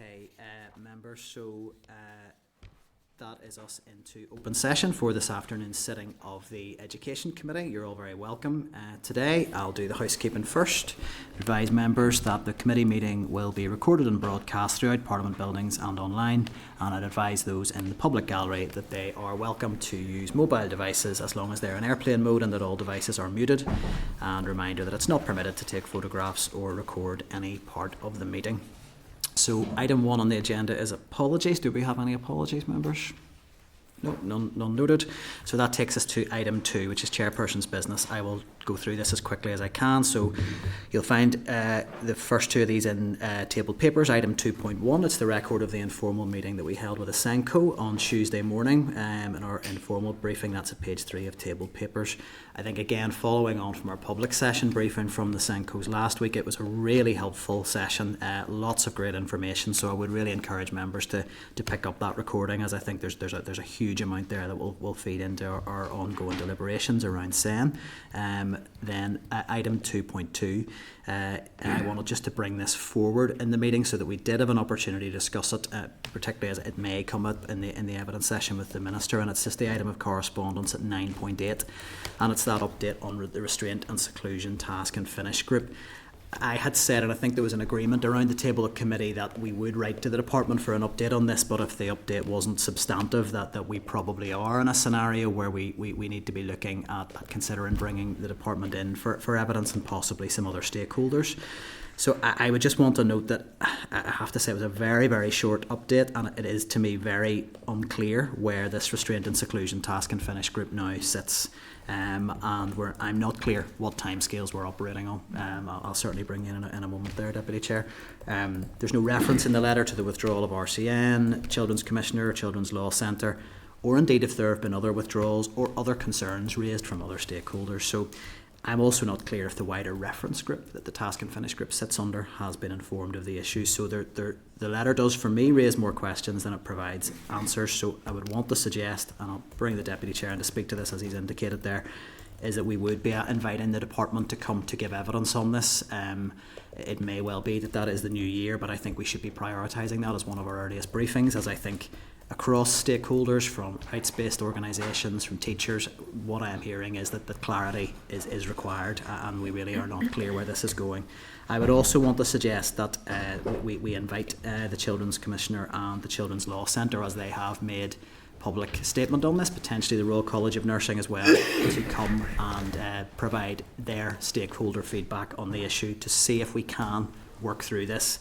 Okay, members, so that is us into open session for this afternoon's sitting of the Education Committee. You're all very welcome. Today I'll do the housekeeping first. Advise members that the committee meeting will be recorded and broadcast throughout Parliament buildings and online, and I'd advise those in the public gallery that they are welcome to use mobile devices as long as they're in airplane mode and that all devices are muted. And reminder that it's not permitted to take photographs or record any part of the meeting. So item 1 on the agenda is apologies. Do we have any apologies, members? No, none noted. So that takes us to item 2, which is chairperson's business. I will go through this as quickly as I can. So you'll find the first two of these in tabled papers. Item 2.1, it's the record of the informal meeting that we held with Asenco on Tuesday morning in our informal briefing. That's at page 3 of tabled papers. I think, again, following on from our public session briefing from the Asencos last week, it was a really helpful session, lots of great information. So I would really encourage members to pick up that recording, as I think there's a huge amount there that will feed into our ongoing deliberations around SEN. Then item 2.2, I wanted just to bring this forward in the meeting so that we did have an opportunity to discuss it, particularly as it may come up in the evidence session with the Minister, and it's just the item of correspondence at 9.8, and it's that update on the restraint and seclusion task and finish group. I had said, and I think there was an agreement around the table of committee, that we would write to the department for an update on this, but if the update wasn't substantive, that we probably are in a scenario where we need to be looking at considering bringing the department in for evidence and possibly some other stakeholders. So I would just want to note that I have to say it was a very, very short update, and it is to me very unclear where this restraint and seclusion task and finish group now sits. And I'm not clear what timescales we're operating on. I'll certainly bring you in a moment there, Deputy Chair. There's no reference in the letter to the withdrawal of RCN, Children's Commissioner, Children's Law Centre, or indeed if there have been other withdrawals or other concerns raised from other stakeholders. So I'm also not clear if the wider reference group that the task and finish group sits under has been informed of the issue. So the letter does, for me, raise more questions than it provides answers. So I would want to suggest, and I'll bring the Deputy Chair in to speak to this as he's indicated there, is that we would be inviting the department to come to give evidence on this. It may well be that is the new year, but I think we should be prioritising that as one of our earliest briefings, as I think across stakeholders, from rights-based organisations, from teachers, what I am hearing is that the clarity is required, and we really are not clear where this is going. I would also want to suggest that we invite the Children's Commissioner and the Children's Law Centre, as they have made public statement on this, potentially the Royal College of Nursing as well, to come and provide their stakeholder feedback on the issue to see if we can work through this.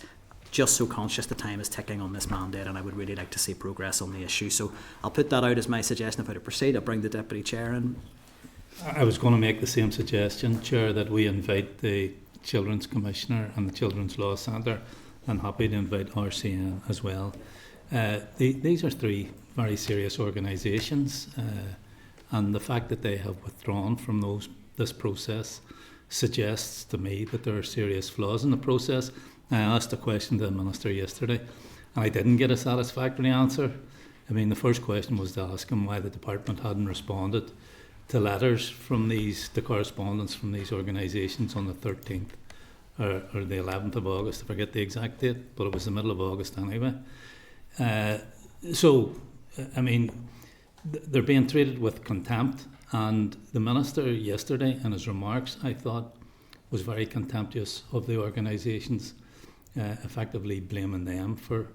Just so conscious the time is ticking on this mandate, and I would really like to see progress on the issue. So I'll put that out as my suggestion of how to proceed. I'll bring the Deputy Chair in. I was going to make the same suggestion, Chair, that we invite the Children's Commissioner and the Children's Law Centre, and happy to invite RCN as well. These are three very serious organisations, and the fact that they have withdrawn from this process suggests to me that there are serious flaws in the process. I asked a question to the Minister yesterday, and I didn't get a satisfactory answer. I mean, the first question was to ask him why the department hadn't responded to letters from the correspondence from these organisations on the 13th or the 11th of August. I forget the exact date, but it was the middle of August anyway. So, I mean, they're being treated with contempt, and the Minister yesterday in his remarks, I thought, was very contemptuous of the organisations, effectively blaming them for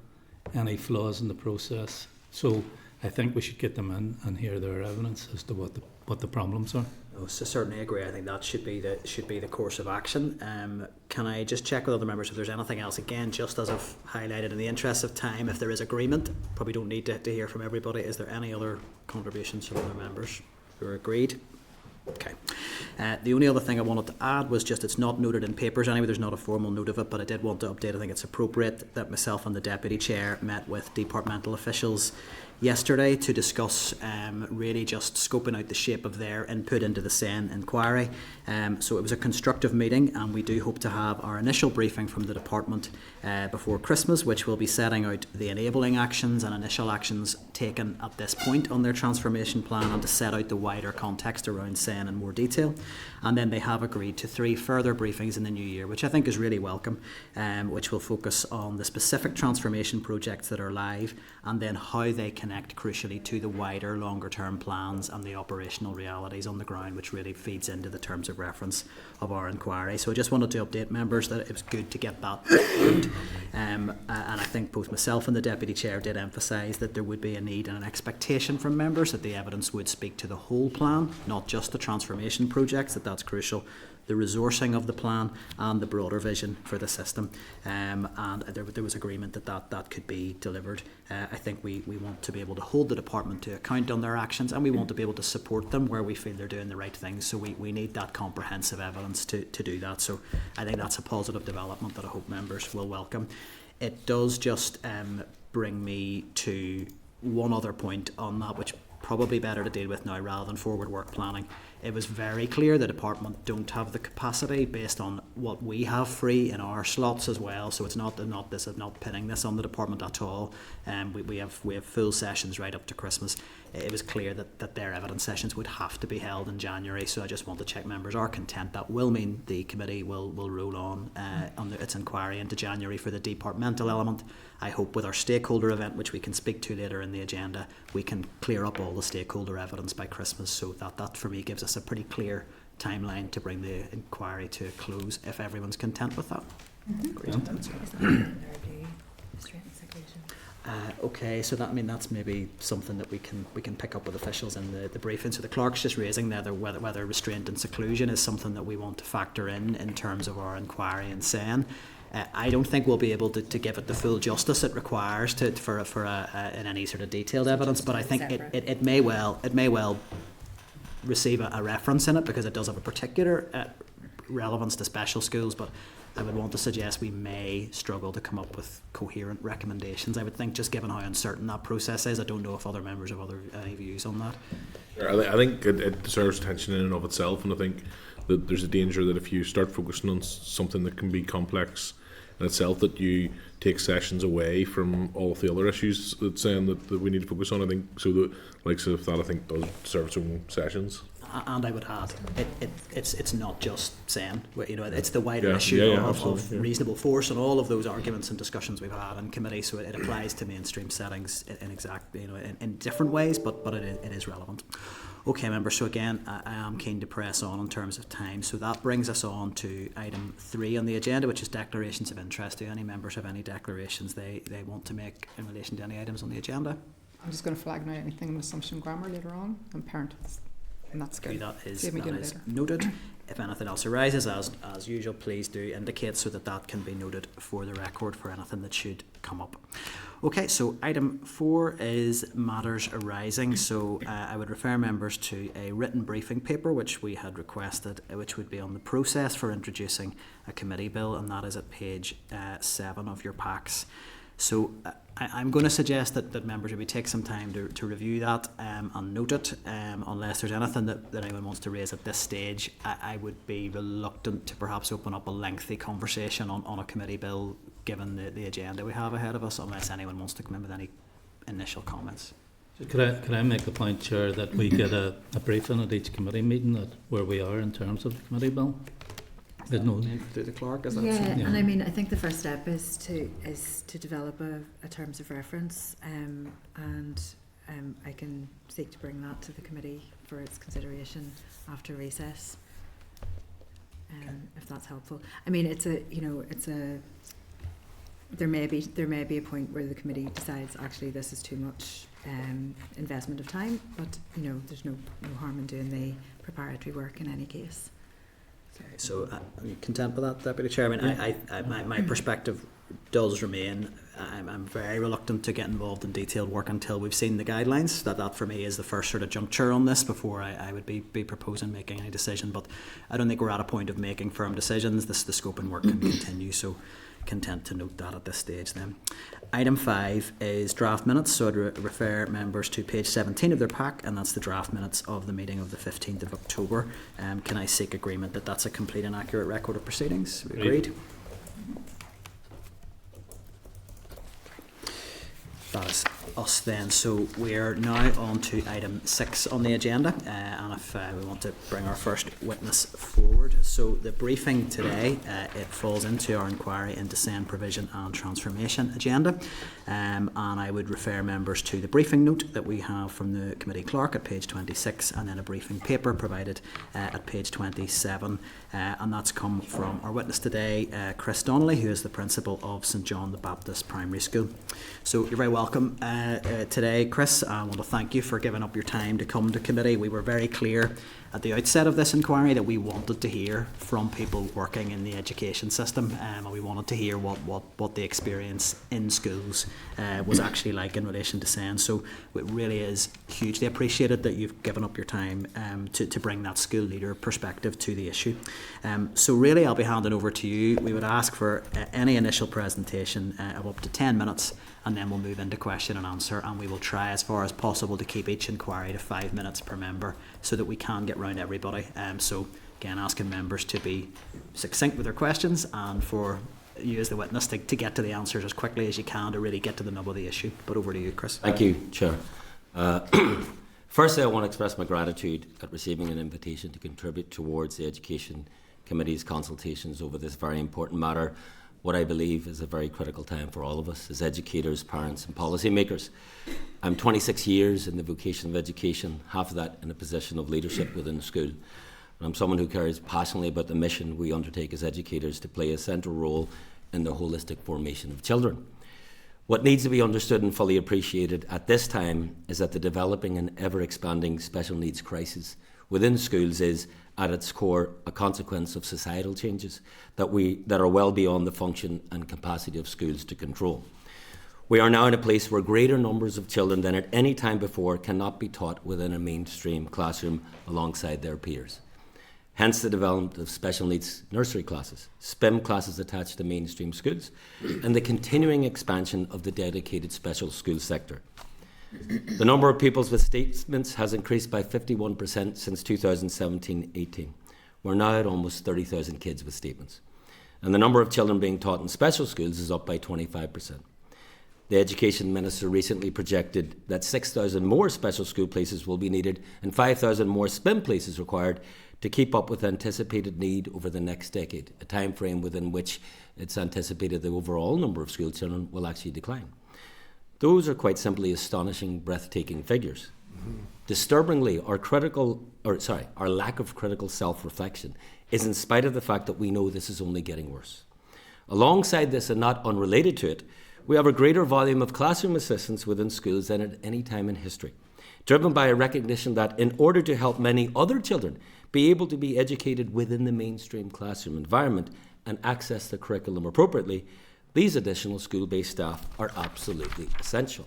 any flaws in the process. So I think we should get them in and hear their evidence as to what the problems are. Oh, so certainly agree. I think that should be the course of action. Can I just check with other members if there's anything else? Again, just as I've highlighted, in the interest of time, if there is agreement, probably don't need to hear from everybody. Is there any other contributions from other members who are agreed? Okay. The only other thing I wanted to add was just, it's not noted in papers anyway, there's not a formal note of it, but I did want to update. I think it's appropriate that myself and the Deputy Chair met with departmental officials yesterday to discuss really just scoping out the shape of their input into the SEN inquiry. So it was a constructive meeting, and we do hope to have our initial briefing from the department before Christmas, which will be setting out the enabling actions and initial actions taken at this point on their transformation plan, and to set out the wider context around SEN in more detail. And then they have agreed to 3 further briefings in the new year, which I think is really welcome, which will focus on the specific transformation projects that are live, and then how they connect crucially to the wider longer term plans and the operational realities on the ground, which really feeds into the terms of reference of our inquiry. So I just wanted to update members that it was good to get that confirmed, and I think both myself and the Deputy Chair did emphasise that there would be a need and an expectation from members that the evidence would speak to the whole plan, not just the transformation projects, that's crucial, the resourcing of the plan and the broader vision for the system, and there was agreement that could be delivered. I think we want to be able to hold the department to account on their actions, and we want to be able to support them where we feel they're doing the right things, so we need that comprehensive evidence to do that. So I think that's a positive development that I hope members will welcome. It does just bring me to one other point on that, which probably better to deal with now rather than forward work planning. It was very clear the department don't have the capacity based on what we have free in our slots as well. So it's not pinning this on the department at all. We have full sessions right up to Christmas. It was clear that their evidence sessions would have to be held in January. So I just want to check members are content. That will mean the committee will roll on its inquiry into January for the departmental element. I hope with our stakeholder event, which we can speak to later in the agenda, we can clear up all the stakeholder evidence by Christmas, so that for me gives us a pretty clear timeline to bring the inquiry to a close, if everyone's content with that. Okay, so that's maybe something that we can pick up with officials in the briefing. So the clerk's just raising whether restraint and seclusion is something that we want to factor in terms of our inquiry and SEN. I don't think we'll be able to give it the full justice it requires for in any sort of detailed evidence, but I think it may well receive a reference in it because it does have a particular relevance to special schools, but I would want to suggest we may struggle to come up with coherent recommendations. I would think, just given how uncertain that process is. I don't know if other members have any views on that. I think it deserves attention in and of itself, and I think that there's a danger that if you start focusing on something that can be complex in itself, that you take sessions away from all of the other issues that's saying that we need to focus on. I think so. The likes of that, I think, does deserve its own sessions. And I would add, it's not just saying, it's the wider issue of reasonable force and all of those arguments and discussions we've had in committee. So it applies to mainstream settings in different ways, but it is relevant. Okay, members, so again, I am keen to press on in terms of time. So that brings us on to item 3 on the agenda, which is declarations of interest. Do any members have any declarations they want to make in relation to any items on the agenda? I'm just going to flag now anything in assumption grammar later on. I'm parent of this, and that's good. That is noted. If anything else arises, as usual, please do indicate so that can be noted for the record for anything that should come up. Okay, so item 4 is matters arising. So I would refer members to a written briefing paper which we had requested, which would be on the process for introducing a committee bill, and that is at page 7 of your packs. So I'm going to suggest that members maybe take some time to review that and note it, unless there's anything that anyone wants to raise at this stage. I would be reluctant to perhaps open up a lengthy conversation on a committee bill given the agenda we have ahead of us, unless anyone wants to come in with any initial comments. Could I make the point, Chair, that we get a briefing at each committee meeting where we are in terms of the committee bill? Through the clerk, is that something? Yeah, and I mean, I think the first step is to develop a terms of reference, and I can seek to bring that to the committee for its consideration after recess, if that's helpful. I mean, there may be a point where the committee decides actually this is too much investment of time, but there's no harm in doing the preparatory work in any case. Okay, so are you content with that, Deputy Chairman? My perspective does remain. I'm very reluctant to get involved in detailed work until we've seen the guidelines. That for me is the first sort of juncture on this before I would be proposing making any decision. But I don't think we're at a point of making firm decisions. The scope and work can continue. So content to note that at this stage then. Item 5 is draft minutes, so I'd refer members to page 17 of their pack, and that's the draft minutes of the meeting of the 15th of October. Can I seek agreement that that's a complete and accurate record of proceedings? Agreed? That is us then. So we're now on to item 6 on the agenda, and if we want to bring our first witness forward. So the briefing today, it falls into our inquiry into SEND provision and transformation agenda, and I would refer members to the briefing note that we have from the committee clerk at page 26, and then a briefing paper provided at page 27, and that's come from our witness today, Chris Donnelly, who is the principal of St John the Baptist Primary School. So you're very welcome today, Chris. I want to thank you for giving up your time to come to committee. We were very clear at the outset of this inquiry that we wanted to hear from people working in the education system, and we wanted to hear what the experience in schools was actually like in relation to SEND. So it really is hugely appreciated that you've given up your time to bring that school leader perspective to the issue. So really I'll be handing over to you. We would ask for any initial presentation of up to 10 minutes, and then we'll move into question and answer, and we will try as far as possible to keep each inquiry to 5 minutes per member so that we can get round everybody. So again, asking members to be succinct with their questions, and for you as the witness to get to the answers as quickly as you can to really get to the nub of the issue. But over to you, Chris. Thank you, Chair. Firstly, I want to express my gratitude at receiving an invitation to contribute towards the Education Committee's consultations over this very important matter, what I believe is a very critical time for all of us as educators, parents and policy makers. I'm 26 years in the vocation of education, half of that in a position of leadership within the school. And I'm someone who cares passionately about the mission we undertake as educators to play a central role in the holistic formation of children. What needs to be understood and fully appreciated at this time is that the developing and ever-expanding special needs crisis within schools is, at its core, a consequence of societal changes that are well beyond the function and capacity of schools to control. We are now in a place where greater numbers of children than at any time before cannot be taught within a mainstream classroom alongside their peers. Hence the development of special needs nursery classes, SPIM classes attached to mainstream schools, and the continuing expansion of the dedicated special school sector. The number of pupils with statements has increased by 51% since 2017-18. We're now at almost 30,000 kids with statements. And the number of children being taught in special schools is up by 25%. The Education Minister recently projected that 6,000 more special school places will be needed and 5,000 more SPIM places required to keep up with anticipated need over the next decade, a time frame within which it's anticipated the overall number of school children will actually decline. Those are quite simply astonishing, breathtaking figures. Disturbingly, our lack of critical self-reflection is in spite of the fact that we know this is only getting worse. Alongside this, and not unrelated to it, we have a greater volume of classroom assistants within schools than at any time in history, driven by a recognition that in order to help many other children be able to be educated within the mainstream classroom environment and access the curriculum appropriately, these additional school-based staff are absolutely essential.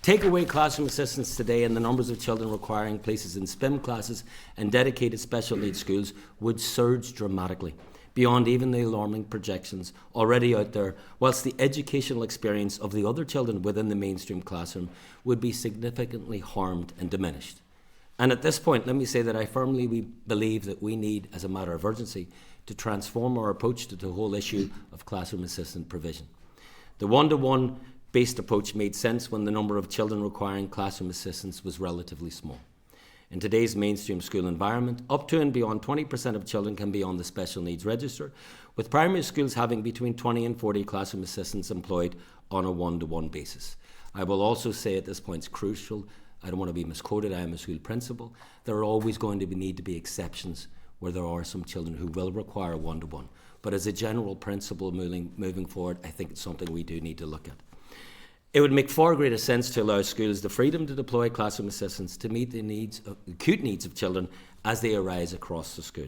Take away classroom assistants today and the numbers of children requiring places in SPIM classes and dedicated special needs schools would surge dramatically, beyond even the alarming projections already out there, whilst the educational experience of the other children within the mainstream classroom would be significantly harmed and diminished. And at this point, let me say that I firmly believe that we need, as a matter of urgency, to transform our approach to the whole issue of classroom assistant provision. The one-to-one based approach made sense when the number of children requiring classroom assistance was relatively small. In today's mainstream school environment, up to and beyond 20% of children can be on the special needs register, with primary schools having between 20 and 40 classroom assistants employed on a one-to-one basis. I will also say at this point it's crucial, I don't want to be misquoted, I am a school principal, there are always going to need to be exceptions where there are some children who will require one-to-one. But as a general principle moving forward, I think it's something we do need to look at. It would make far greater sense to allow schools the freedom to deploy classroom assistants to meet the acute needs of children as they arise across the school.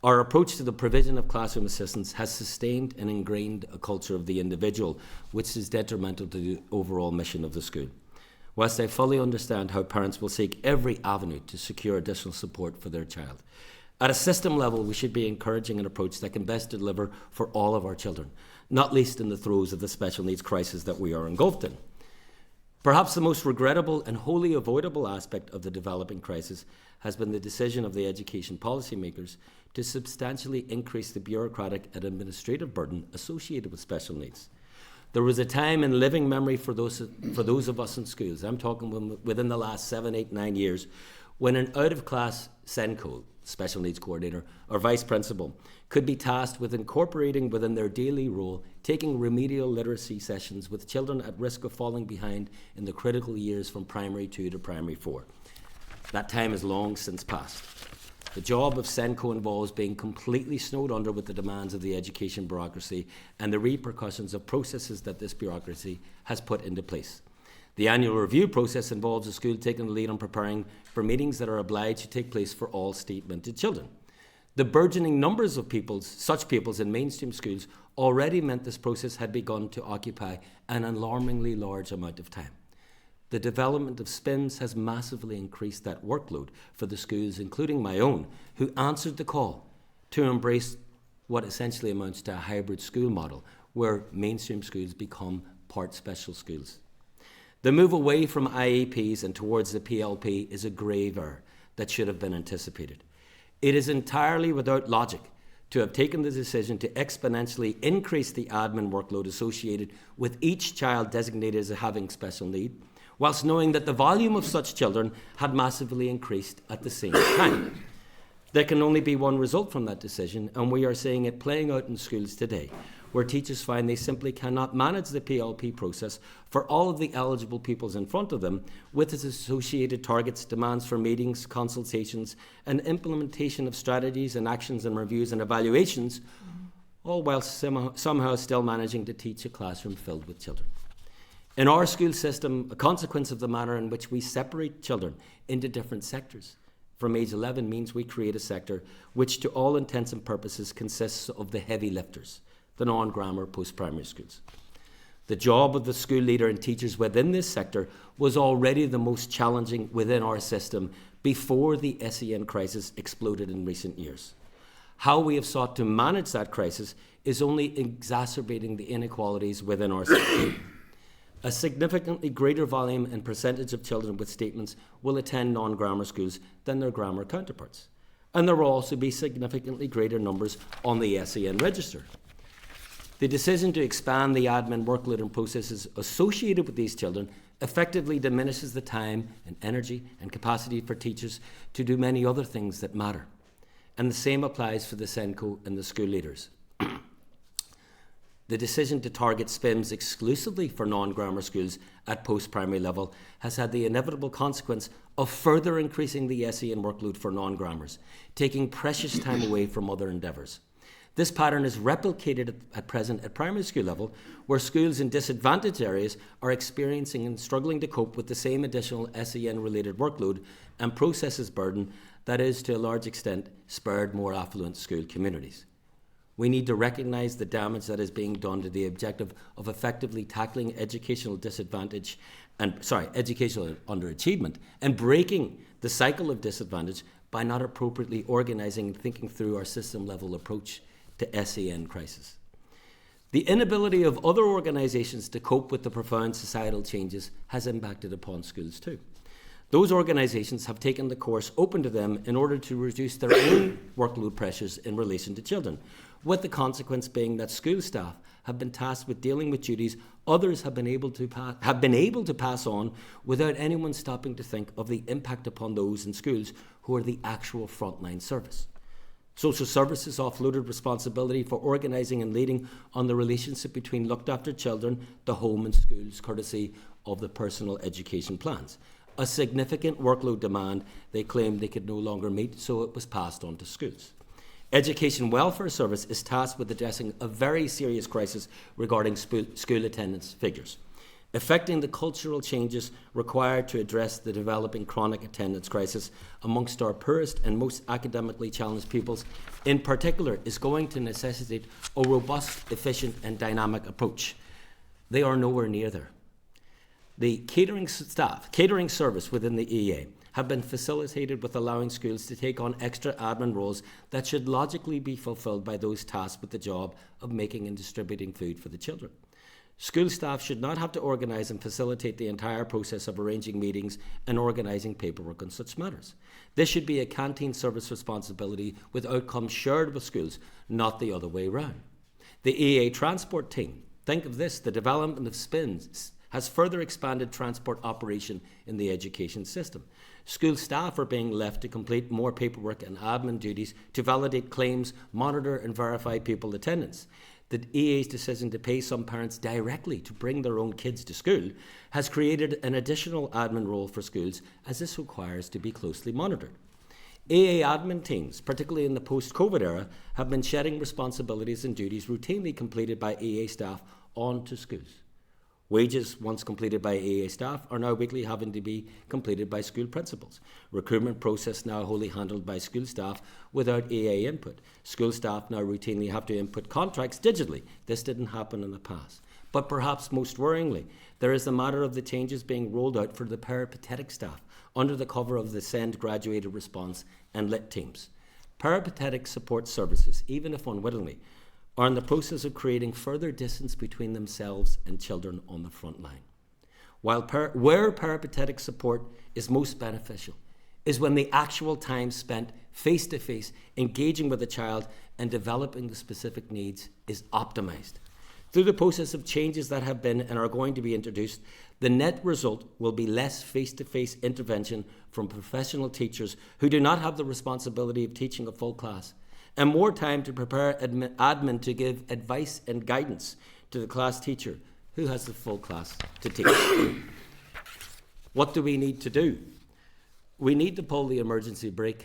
Our approach to the provision of classroom assistants has sustained and ingrained a culture of the individual, which is detrimental to the overall mission of the school. Whilst I fully understand how parents will seek every avenue to secure additional support for their child, at a system level, we should be encouraging an approach that can best deliver for all of our children, not least in the throes of the special needs crisis that we are engulfed in. Perhaps the most regrettable and wholly avoidable aspect of the developing crisis has been the decision of the education policymakers to substantially increase the bureaucratic and administrative burden associated with special needs. There was a time in living memory for those of us in schools, I'm talking within the last 7, 8, 9 years, when an out-of-class SENCO, special needs coordinator, or vice principal, could be tasked with incorporating within their daily role taking remedial literacy sessions with children at risk of falling behind in the critical years from primary 2 to primary 4. That time is long since past. The job of SENCO involves being completely snowed under with the demands of the education bureaucracy and the repercussions of processes that this bureaucracy has put into place. The annual review process involves the school taking the lead on preparing for meetings that are obliged to take place for all state-minted children. The burgeoning numbers of such pupils in mainstream schools already meant this process had begun to occupy an alarmingly large amount of time. The development of SPINs has massively increased that workload for the schools, including my own, who answered the call to embrace what essentially amounts to a hybrid school model, where mainstream schools become part special schools. The move away from IEPs and towards the PLP is a grave error that should have been anticipated. It is entirely without logic to have taken the decision to exponentially increase the admin workload associated with each child designated as having special need, whilst knowing that the volume of such children had massively increased at the same time. There can only be one result from that decision, and we are seeing it playing out in schools today, where teachers find they simply cannot manage the PLP process for all of the eligible pupils in front of them, with its associated targets, demands for meetings, consultations, and implementation of strategies and actions and reviews and evaluations, all while somehow still managing to teach a classroom filled with children. In our school system, a consequence of the manner in which we separate children into different sectors from age 11 means we create a sector which, to all intents and purposes, consists of the heavy lifters, the non-grammar post-primary schools. The job of the school leader and teachers within this sector was already the most challenging within our system before the SEN crisis exploded in recent years. How we have sought to manage that crisis is only exacerbating the inequalities within our system. A significantly greater volume and percentage of children with statements will attend non-grammar schools than their grammar counterparts. And there will also be significantly greater numbers on the SEN register. The decision to expand the admin workload and processes associated with these children effectively diminishes the time and energy and capacity for teachers to do many other things that matter. And the same applies for the SENCO and the school leaders. The decision to target SPIMs exclusively for non-grammar schools at post-primary level has had the inevitable consequence of further increasing the SEN workload for non-grammars, taking precious time away from other endeavours. This pattern is replicated at present at primary school level, where schools in disadvantaged areas are experiencing and struggling to cope with the same additional SEN-related workload and processes burden that is, to a large extent, spared more affluent school communities. We need to recognise the damage that is being done to the objective of effectively tackling educational disadvantage educational underachievement and breaking the cycle of disadvantage by not appropriately organising and thinking through our system-level approach to SEN crisis. The inability of other organisations to cope with the profound societal changes has impacted upon schools too. Those organisations have taken the course open to them in order to reduce their own workload pressures in relation to children, with the consequence being that school staff have been tasked with dealing with duties others have been able to pass on without anyone stopping to think of the impact upon those in schools who are the actual frontline service. Social services offloaded responsibility for organising and leading on the relationship between looked after children, the home and schools, courtesy of the personal education plans. A significant workload demand they claimed they could no longer meet, so it was passed on to schools. Education Welfare Service is tasked with addressing a very serious crisis regarding school attendance figures, affecting the cultural changes required to address the developing chronic attendance crisis amongst our poorest and most academically challenged pupils. In particular, is going to necessitate a robust, efficient and dynamic approach. They are nowhere near there. The catering service within the EA have been facilitated with allowing schools to take on extra admin roles that should logically be fulfilled by those tasked with the job of making and distributing food for the children. School staff should not have to organise and facilitate the entire process of arranging meetings and organising paperwork on such matters. This should be a canteen service responsibility with outcomes shared with schools, not the other way round. The EA transport team, think of this, the development of SPINs has further expanded transport operation in the education system. School staff are being left to complete more paperwork and admin duties to validate claims, monitor and verify pupil attendance. The EA's decision to pay some parents directly to bring their own kids to school has created an additional admin role for schools, as this requires to be closely monitored. AA admin teams, particularly in the post-COVID era, have been shedding responsibilities and duties routinely completed by AA staff onto schools. Wages, once completed by AA staff, are now weekly having to be completed by school principals. Recruitment process now wholly handled by school staff without AA input. School staff now routinely have to input contracts digitally. This didn't happen in the past. But perhaps most worryingly, there is the matter of the changes being rolled out for the peripatetic staff under the cover of the SEND graduated response and LIT teams. Peripatetic support services, even if unwittingly, are in the process of creating further distance between themselves and children on the front line. Where peripatetic support is most beneficial is when the actual time spent face-to-face engaging with the child and developing the specific needs is optimised. Through the process of changes that have been and are going to be introduced, the net result will be less face-to-face intervention from professional teachers who do not have the responsibility of teaching a full class, and more time to prepare admin to give advice and guidance to the class teacher who has the full class to teach. What do we need to do? We need to pull the emergency brake.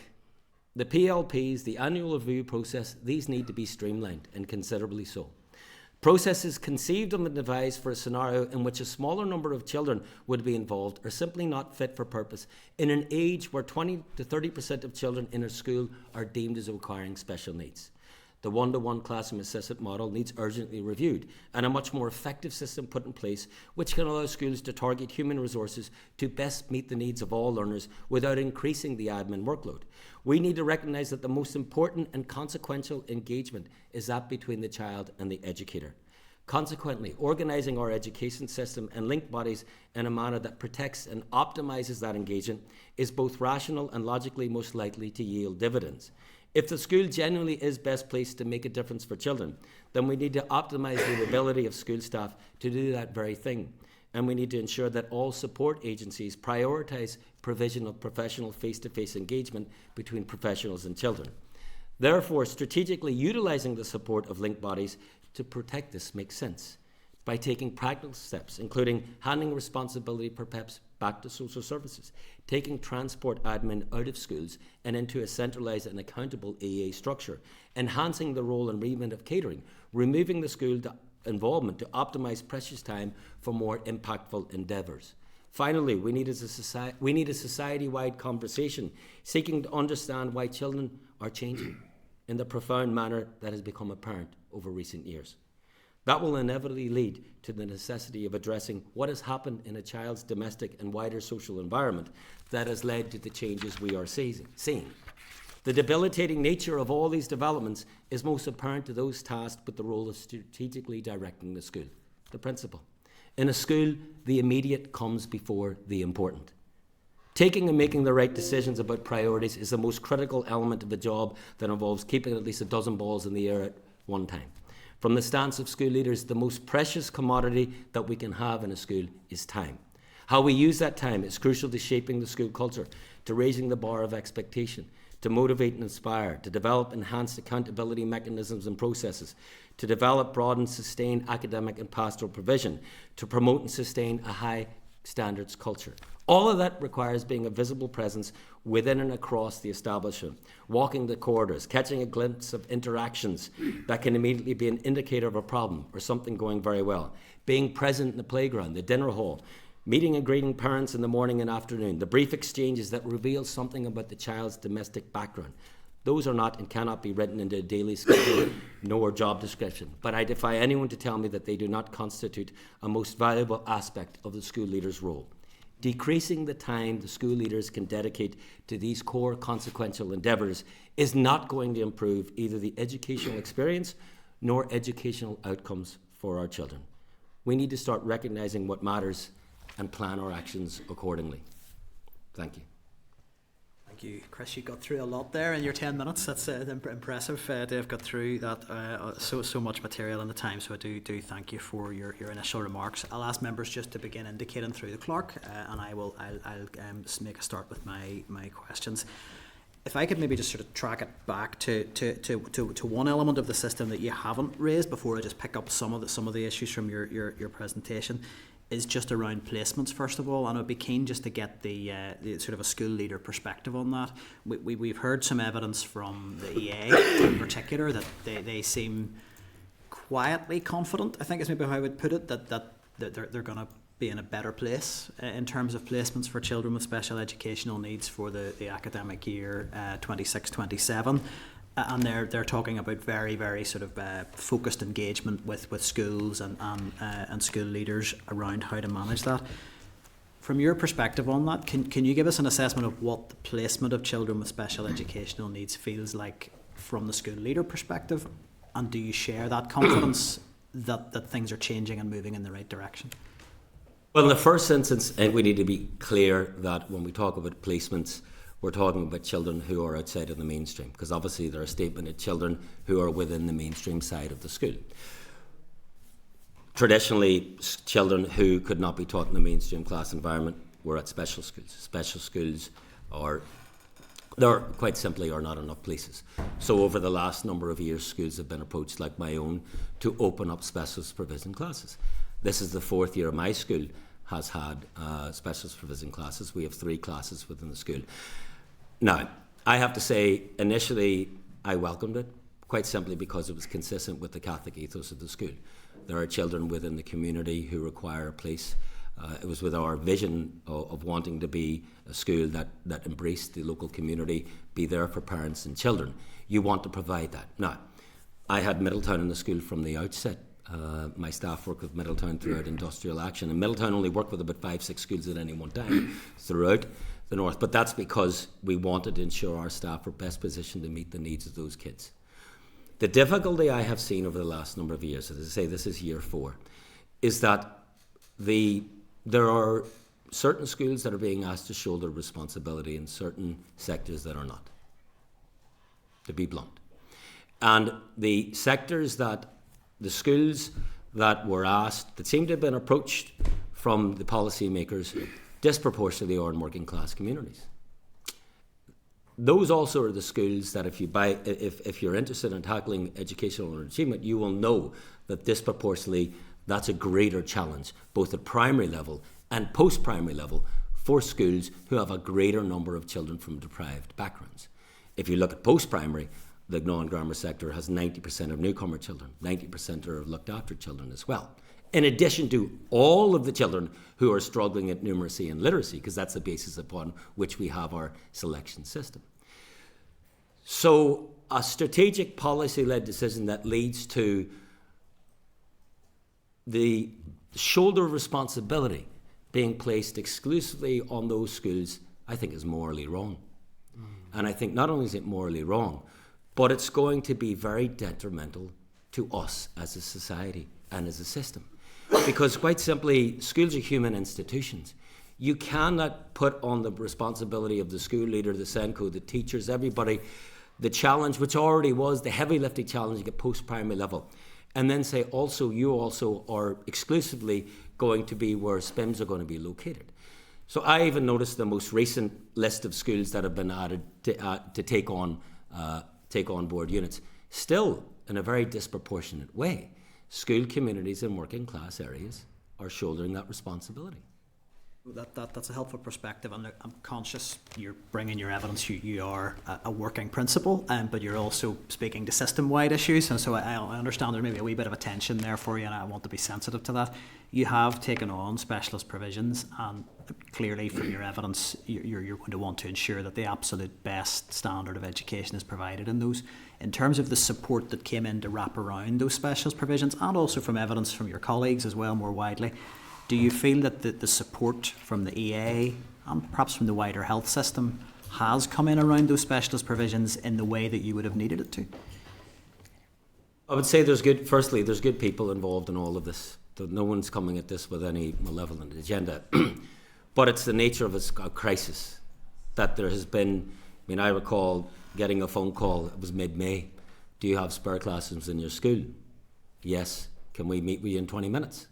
The PLPs, the annual review process, these need to be streamlined, and considerably so. Processes conceived and devised for a scenario in which a smaller number of children would be involved are simply not fit for purpose in an age where 20 to 30% of children in a school are deemed as requiring special needs. The one-to-one classroom assistant model needs urgently reviewed and a much more effective system put in place which can allow schools to target human resources to best meet the needs of all learners without increasing the admin workload. We need to recognise that the most important and consequential engagement is that between the child and the educator. Consequently, organising our education system and linked bodies in a manner that protects and optimises that engagement is both rational and logically most likely to yield dividends. If the school genuinely is best placed to make a difference for children, then we need to optimise the ability of school staff to do that very thing. And we need to ensure that all support agencies prioritise provision of professional face-to-face engagement between professionals and children. Therefore, strategically utilising the support of linked bodies to protect this makes sense by taking practical steps, including handing responsibility for PEPs back to social services, taking transport admin out of schools and into a centralised and accountable EA structure, enhancing the role and remit of catering, removing the school involvement to optimise precious time for more impactful endeavours. Finally, we need a society-wide conversation seeking to understand why children are changing in the profound manner that has become apparent over recent years. That will inevitably lead to the necessity of addressing what has happened in a child's domestic and wider social environment that has led to the changes we are seeing. The debilitating nature of all these developments is most apparent to those tasked with the role of strategically directing the school, the principal. In a school, the immediate comes before the important. Taking and making the right decisions about priorities is the most critical element of the job that involves keeping at least a dozen balls in the air at one time. From the stance of school leaders, the most precious commodity that we can have in a school is time. How we use that time is crucial to shaping the school culture, to raising the bar of expectation, to motivate and inspire, to develop enhanced accountability mechanisms and processes, to develop, broaden, sustain academic and pastoral provision, to promote and sustain a high standards culture. All of that requires being a visible presence within and across the establishment, walking the corridors, catching a glimpse of interactions that can immediately be an indicator of a problem or something going very well, being present in the playground, the dinner hall, meeting and greeting parents in the morning and afternoon, the brief exchanges that reveal something about the child's domestic background. Those are not and cannot be written into a daily schedule nor job description, but I defy anyone to tell me that they do not constitute a most valuable aspect of the school leader's role. decreasing the time the school leaders can dedicate to these core consequential endeavours is not going to improve either the educational experience nor educational outcomes for our children. We need to start recognising what matters and plan our actions accordingly. Thank you. Thank you, Chris. You got through a lot there in your 10 minutes. That's impressive to have got through that so much material in the time. So I do thank you for your initial remarks. I'll ask members just to begin indicating through the clerk, and I'll make a start with my questions. If I could maybe just sort of track it back to one element of the system that you haven't raised before I just pick up some of the issues from your presentation, is just around placements first of all, and I'd be keen just to get the sort of a school leader perspective on that. We've heard some evidence from the EA in particular that they seem quietly confident, I think is maybe how I would put it, that they're going to be in a better place in terms of placements for children with special educational needs for the academic year 26-27. And they're talking about very, very sort of focused engagement with schools and school leaders around how to manage that. From your perspective on that, can you give us an assessment of what the placement of children with special educational needs feels like from the school leader perspective? And do you share that confidence that things are changing and moving in the right direction? Well, in the first instance, I think we need to be clear that when we talk about placements, we're talking about children who are outside of the mainstream, because obviously there are a statement of children who are within the mainstream side of the school. Traditionally, children who could not be taught in the mainstream class environment were at special schools. Special schools there quite simply are not enough places. So over the last number of years, schools have been approached, like my own, to open up specialist provision classes. This is the fourth year my school has had specialist provision classes. We have 3 classes within the school. Now, I have to say, initially I welcomed it, quite simply because it was consistent with the Catholic ethos of the school. There are children within the community who require a place. It was with our vision of wanting to be a school that embraced the local community, be there for parents and children. You want to provide that. Now, I had Middletown in the school from the outset. My staff worked with Middletown throughout industrial action, and Middletown only worked with about 5-6 schools at any one time throughout the north, but that's because we wanted to ensure our staff were best positioned to meet the needs of those kids. The difficulty I have seen over the last number of years, as I say, this is year 4, is that there are certain schools that are being asked to shoulder responsibility in certain sectors that are not, to be blunt. And the sectors that the schools that were asked, that seem to have been approached from the policymakers, disproportionately are in working class communities. Those also are the schools that if you're interested in tackling educational achievement, you will know that disproportionately that's a greater challenge, both at primary level and post-primary level, for schools who have a greater number of children from deprived backgrounds. If you look at post-primary, the non-grammar sector has 90% of newcomer children, 90% are looked after children as well. In addition to all of the children who are struggling at numeracy and literacy, because that's the basis upon which we have our selection system. So a strategic policy-led decision that leads to the shoulder of responsibility being placed exclusively on those schools, I think is morally wrong. And I think not only is it morally wrong, but it's going to be very detrimental to us as a society and as a system. Because quite simply, schools are human institutions. You cannot put on the responsibility of the school leader, the SENCO, the teachers, everybody, the challenge, which already was the heavy lifting challenge at post-primary level, and then say you also are exclusively going to be where SPIMs are going to be located. So I even noticed the most recent list of schools that have been added to take on board units, still in a very disproportionate way. School communities in working class areas are shouldering that responsibility. That's a helpful perspective, and I'm conscious you're bringing your evidence. You are a working principle, but you're also speaking to system-wide issues, and so I understand there may be a wee bit of a tension there for you, and I want to be sensitive to that. You have taken on specialist provisions, and clearly from your evidence you're going to want to ensure that the absolute best standard of education is provided in those. In terms of the support that came in to wrap around those specialist provisions, and also from evidence from your colleagues as well more widely, Do you feel that the support from the EA and perhaps from the wider health system has come in around those specialist provisions in the way that you would have needed it to? I would say there's good people involved in all of this. No one's coming at this with any malevolent agenda. But it's the nature of a crisis that there has been. I mean, I recall getting a phone call, it was mid-May. Do you have spare classrooms in your school? Yes. Can we meet with you in 20 minutes?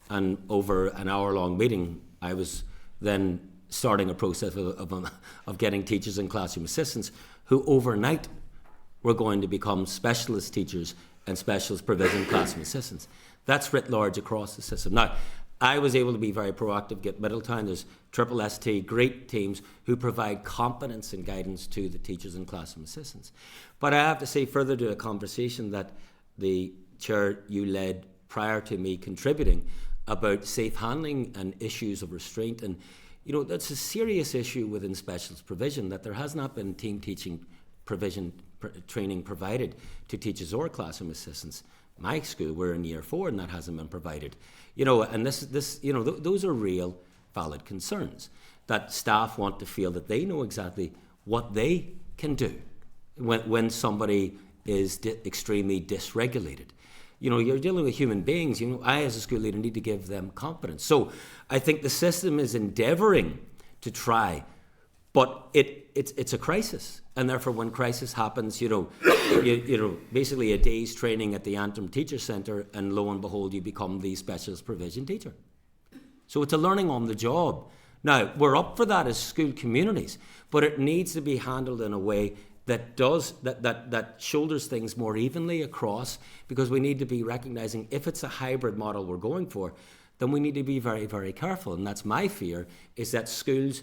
And over an hour-long meeting, I was then starting a process of getting teachers and classroom assistants who overnight were going to become specialist teachers and specialist provision classroom assistants. That's writ large across the system. Now, I was able to be very proactive, get Middletown, there's Triple ST, great teams who provide competence and guidance to the teachers and classroom assistants. But I have to say, further to a conversation that the chair you led prior to me contributing about safe handling and issues of restraint, and you know, that's a serious issue within specialist provision, that there has not been team teaching training provided to teachers or classroom assistants. My school, we're in year 4 and that hasn't been provided. You know, and those are real valid concerns, that staff want to feel that they know exactly what they can do when somebody is extremely dysregulated. You know, you're dealing with human beings. You know, I as a school leader need to give them confidence. So I think the system is endeavouring to try, but it's a crisis. And therefore, when crisis happens, you know, basically a day's training at the Antrim Teacher Centre, and lo and behold, you become the specialist provision teacher. So it's a learning on the job. Now, we're up for that as school communities, but it needs to be handled in a way that shoulders things more evenly across, because we need to be recognising if it's a hybrid model we're going for, then we need to be very, very careful. And that's my fear, is that schools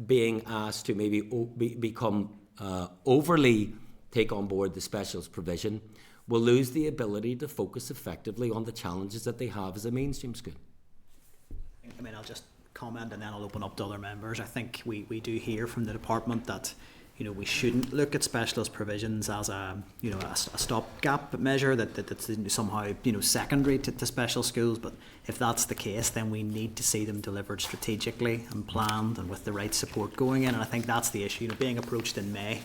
being asked to maybe become overly take on board the specialist provision will lose the ability to focus effectively on the challenges that they have as a mainstream school. I mean, I'll just comment and then I'll open up to other members. I think we do hear from the department that, you know, we shouldn't look at specialist provisions as a stopgap measure that's somehow, you know, secondary to special schools. But if that's the case, then we need to see them delivered strategically and planned and with the right support going in. And I think that's the issue. You know, being approached in May,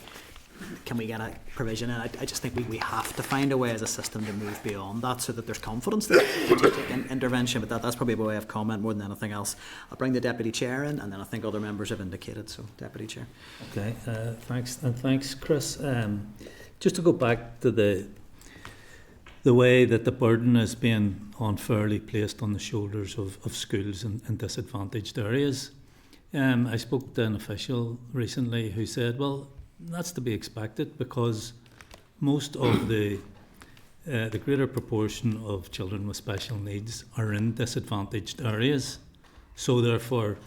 can we get a provision? And I just think we have to find a way as a system to move beyond that, so that there's confidence in strategic intervention. But that's probably a way of comment more than anything else. I'll bring the Deputy Chair in, and then I think other members have indicated. So, Deputy Chair. Okay, thanks, and thanks, Chris. Just to go back to the way that the burden is being unfairly placed on the shoulders of schools in disadvantaged areas. I spoke to an official recently who said, well, that's to be expected, because most of the greater proportion of children with special needs are in disadvantaged areas. So therefore,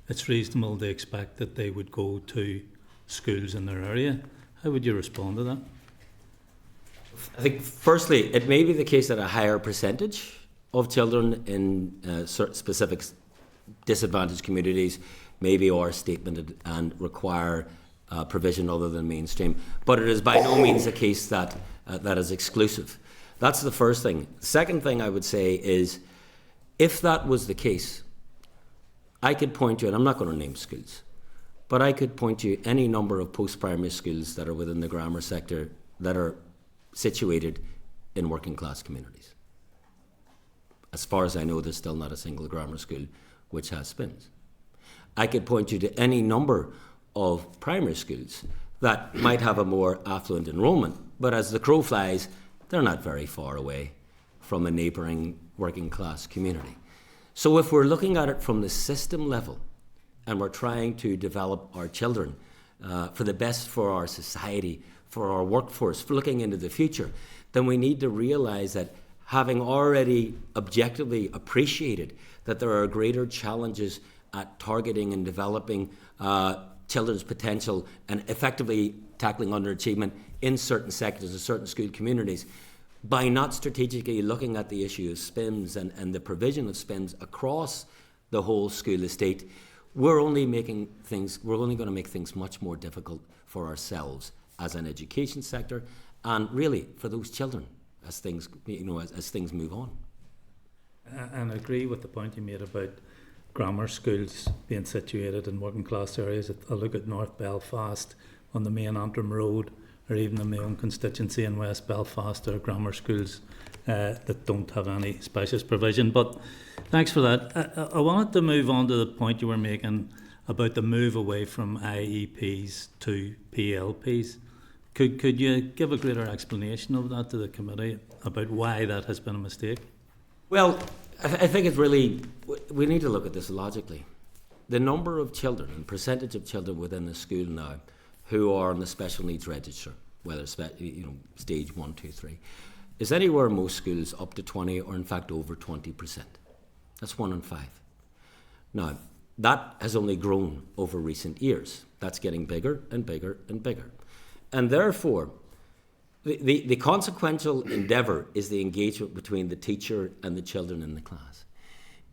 it's reasonable to expect that they would go to schools in their area. How would you respond to that? I think, firstly, it may be the case that a higher percentage of children in specific disadvantaged communities maybe are statemented and require provision other than mainstream, but it is by no means a case that that is exclusive. That's the first thing. Second thing I would say is, if that was the case, I could point to, and I'm not going to name schools, but I could point to any number of post-primary schools that are within the grammar sector that are situated in working class communities. As far as I know, there's still not a single grammar school which has SPINs. I could point you to any number of primary schools that might have a more affluent enrolment, but as the crow flies, they're not very far away from a neighbouring working class community. So if we're looking at it from the system level, and we're trying to develop our children for the best for our society, for our workforce, for looking into the future, then we need to realise that, having already objectively appreciated that there are greater challenges at targeting and developing children's potential and effectively tackling underachievement in certain sectors and certain school communities, by not strategically looking at the issue of SPIMS and the provision of SPIMS across the whole school estate, we're only going to make things much more difficult for ourselves as an education sector, and really for those children as things, as things move on. And I agree with the point you made about grammar schools being situated in working class areas. I look at North Belfast on the main Antrim Road, or even in my own constituency in West Belfast, there are grammar schools that don't have any specialist provision. But thanks for that. I wanted to move on to the point you were making about the move away from IEPs to PLPs. Could you give a greater explanation of that to the committee about why that has been a mistake? Well, I think it's really, we need to look at this logically. The number of children and percentage of children within the school now who are on the special needs register, whether stage 1, 2, 3, is anywhere in most schools up to 20 or in fact over 20%. That's 1 in 5. Now, that has only grown over recent years. That's getting bigger and bigger and bigger. And therefore, the consequential endeavour is the engagement between the teacher and the children in the class.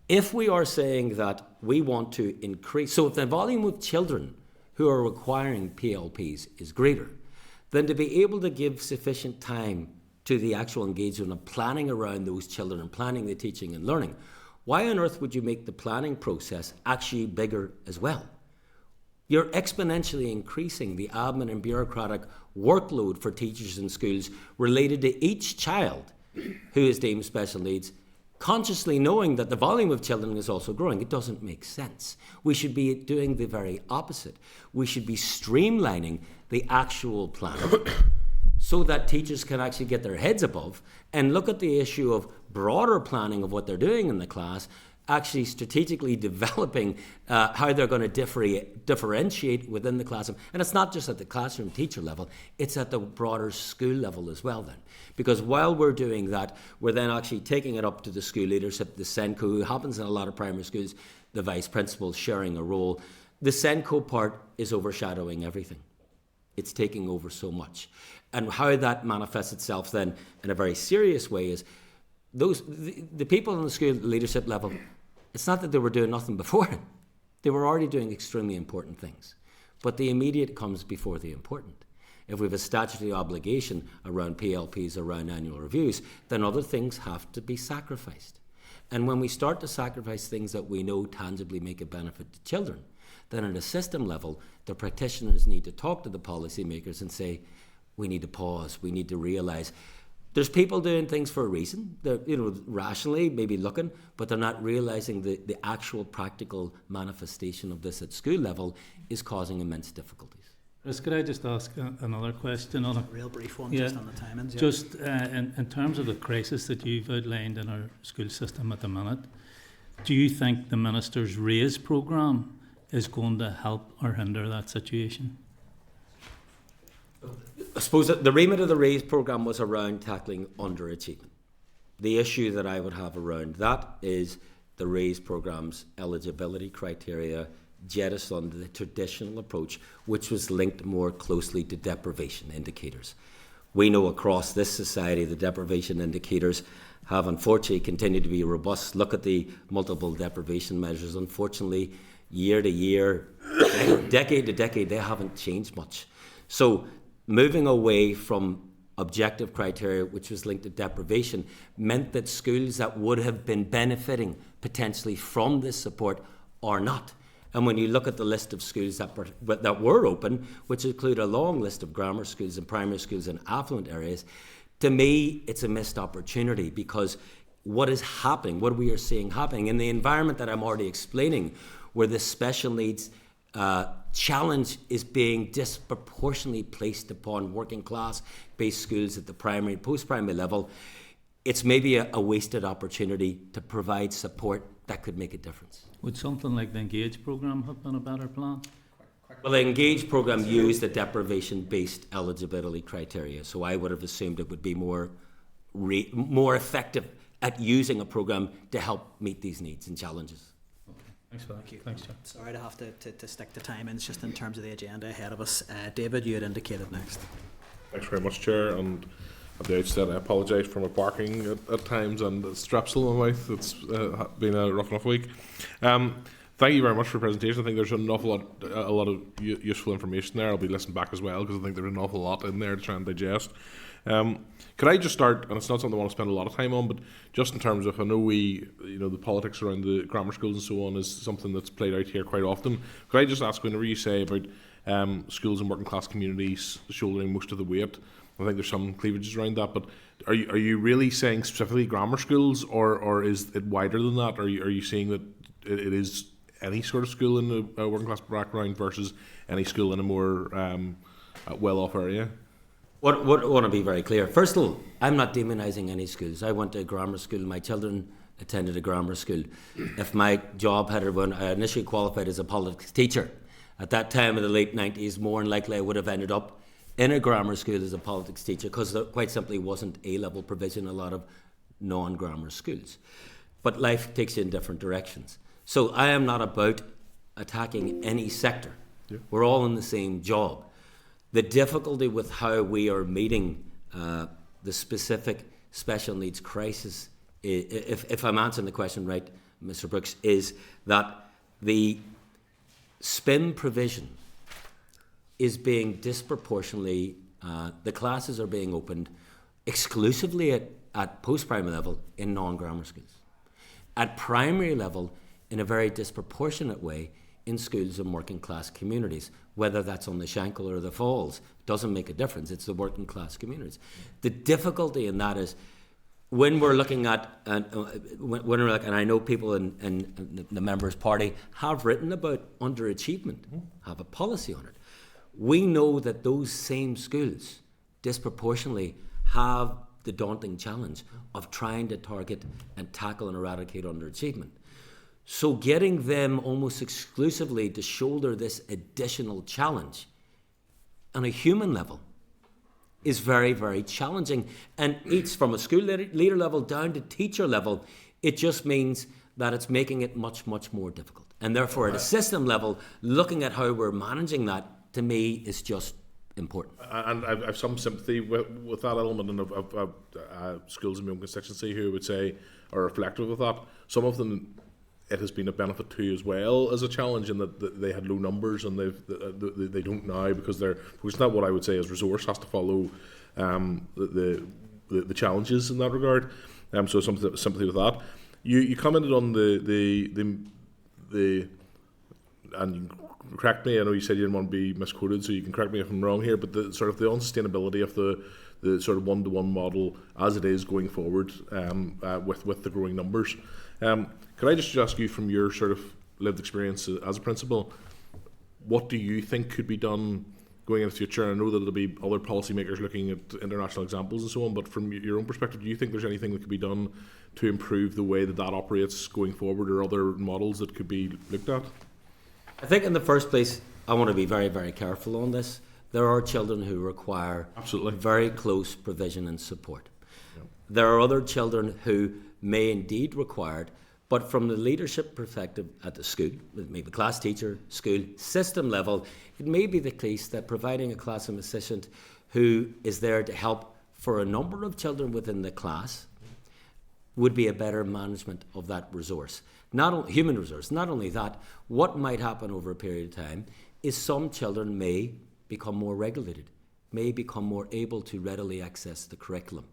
If we are saying that we want to increase, so if the volume of children who are requiring PLPs is greater, then to be able to give sufficient time to the actual engagement of planning around those children and planning the teaching and learning, why on earth would you make the planning process actually bigger as well? You're exponentially increasing the admin and bureaucratic workload for teachers in schools related to each child who is deemed special needs, consciously knowing that the volume of children is also growing. It doesn't make sense. We should be doing the very opposite. We should be streamlining the actual plan so that teachers can actually get their heads above and look at the issue of broader planning of what they're doing in the class, actually strategically developing how they're going to differentiate within the classroom. And it's not just at the classroom teacher level, it's at the broader school level as well then. Because while we're doing that, we're then actually taking it up to the school leadership, the SENCO, who happens in a lot of primary schools, the vice principal sharing a role. The SENCO part is overshadowing everything. It's taking over so much. And how that manifests itself then in a very serious way is the people on the school leadership level, it's not that they were doing nothing before. They were already doing extremely important things. But the immediate comes before the important. If we have a statutory obligation around PLPs, around annual reviews, then other things have to be sacrificed. And when we start to sacrifice things that we know tangibly make a benefit to children, then at a system level, the practitioners need to talk to the policymakers and say, we need to pause, we need to realise there's people doing things for a reason. They're, rationally maybe looking, but they're not realising the actual practical manifestation of this at school level is causing immense difficulties. Chris, could I just ask another question on it? A real brief one, Yeah. just on the timings. Yeah. Just in terms of the crisis that you've outlined in our school system at the minute, do you think the Minister's RAISE programme is going to help or hinder that situation? I suppose that the remit of the RAISE programme was around tackling underachievement. The issue that I would have around that is the RAISE programme's eligibility criteria jettisoned the traditional approach, which was linked more closely to deprivation indicators. We know across this society the deprivation indicators have unfortunately continued to be robust. Look at the multiple deprivation measures. Unfortunately, year to year, decade to decade, they haven't changed much. So moving away from objective criteria, which was linked to deprivation, meant that schools that would have been benefiting potentially from this support are not. And when you look at the list of schools that were open, which include a long list of grammar schools and primary schools in affluent areas, to me, it's a missed opportunity, because what is happening, what we are seeing happening in the environment that I'm already explaining, where the special needs challenge is being disproportionately placed upon working class based schools at the primary and post-primary level, it's maybe a wasted opportunity to provide support that could make a difference. Would something like the Engage programme have been a better plan? Well, the Engage programme used the deprivation-based eligibility criteria, so I would have assumed it would be more effective at using a programme to help meet these needs and challenges. Thanks for that. Thank you. Thanks, Chair. Sorry to have to stick to timings just in terms of the agenda ahead of us. David, you had indicated next. Thanks very much, Chair. And at the outset, I apologise for my barking at times and strepsil in my mouth. It's been a rough enough week. Thank you very much for the presentation. I think there's a lot of useful information there. I'll be listening back as well, because I think there's an awful lot in there to try and digest. Could I just start, and it's not something I want to spend a lot of time on, but just in terms of, I know the politics around the grammar schools and so on is something that's played out here quite often. Could I just ask, whenever you say about schools in working class communities shouldering most of the weight, I think there's some cleavages around that, but are you really saying specifically grammar schools, or is it wider than that? Are you saying that it is any sort of school in a working class background versus any school in a more well-off area? What I want to be very clear. First of all, I'm not demonising any schools. I went to a grammar school. My children attended a grammar school. If my job had when I initially qualified as a politics teacher, at that time in the late 90s, more than likely I would have ended up in a grammar school as a politics teacher, because there quite simply wasn't A-level provision in a lot of non-grammar schools. But life takes you in different directions. So I am not about attacking any sector. Yeah. We're all in the same job. The difficulty with how we are meeting the specific special needs crisis, if I'm answering the question right, Mr. Brooks, is that the SPIM provision is being disproportionately, the classes are being opened exclusively at post-primary level in non-grammar schools. At primary level, in a very disproportionate way, in schools in working class communities, whether that's on the Shankill or the Falls, doesn't make a difference. It's the working class communities. The difficulty in that is when we're looking at, and I know people in the Members' Party have written about underachievement, have a policy on it. We know that those same schools disproportionately have the daunting challenge of trying to target and tackle and eradicate underachievement. So getting them almost exclusively to shoulder this additional challenge on a human level is very, very challenging. And each from a school leader level down to teacher level, it just means that it's making it much, much more difficult. And therefore at a system level, looking at how we're managing that, to me, is just important. And I've some sympathy with that element, and of schools in my own constituency who would say are reflective of that. Some of them, it has been a benefit to as well as a challenge, in that they had low numbers and they don't now, because it's not what I would say is resource has to follow the challenges in that regard. So some sympathy with that. You commented on the and you can correct me. I know you said you didn't want to be misquoted, so you can correct me if I'm wrong here. But the sort of the unsustainability of the sort of one-to-one model as it is going forward with the growing numbers. Could I just ask you, from your sort of lived experience as a principal, what do you think could be done going in the future? I know that there'll be other policymakers looking at international examples and so on, but from your own perspective, do you think there's anything that could be done to improve the way that operates going forward, or other models that could be looked at? I think in the first place, I want to be very, very careful on this. There are children who require very close provision and support. Yeah. There are other children who may indeed require it, but from the leadership perspective at the school, maybe class teacher, school, system level, it may be the case that providing a classroom assistant who is there to help for a number of children within the class would be a better management of that resource. Not only human resource, not only that, what might happen over a period of time is some children may become more regulated, may become more able to readily access the curriculum,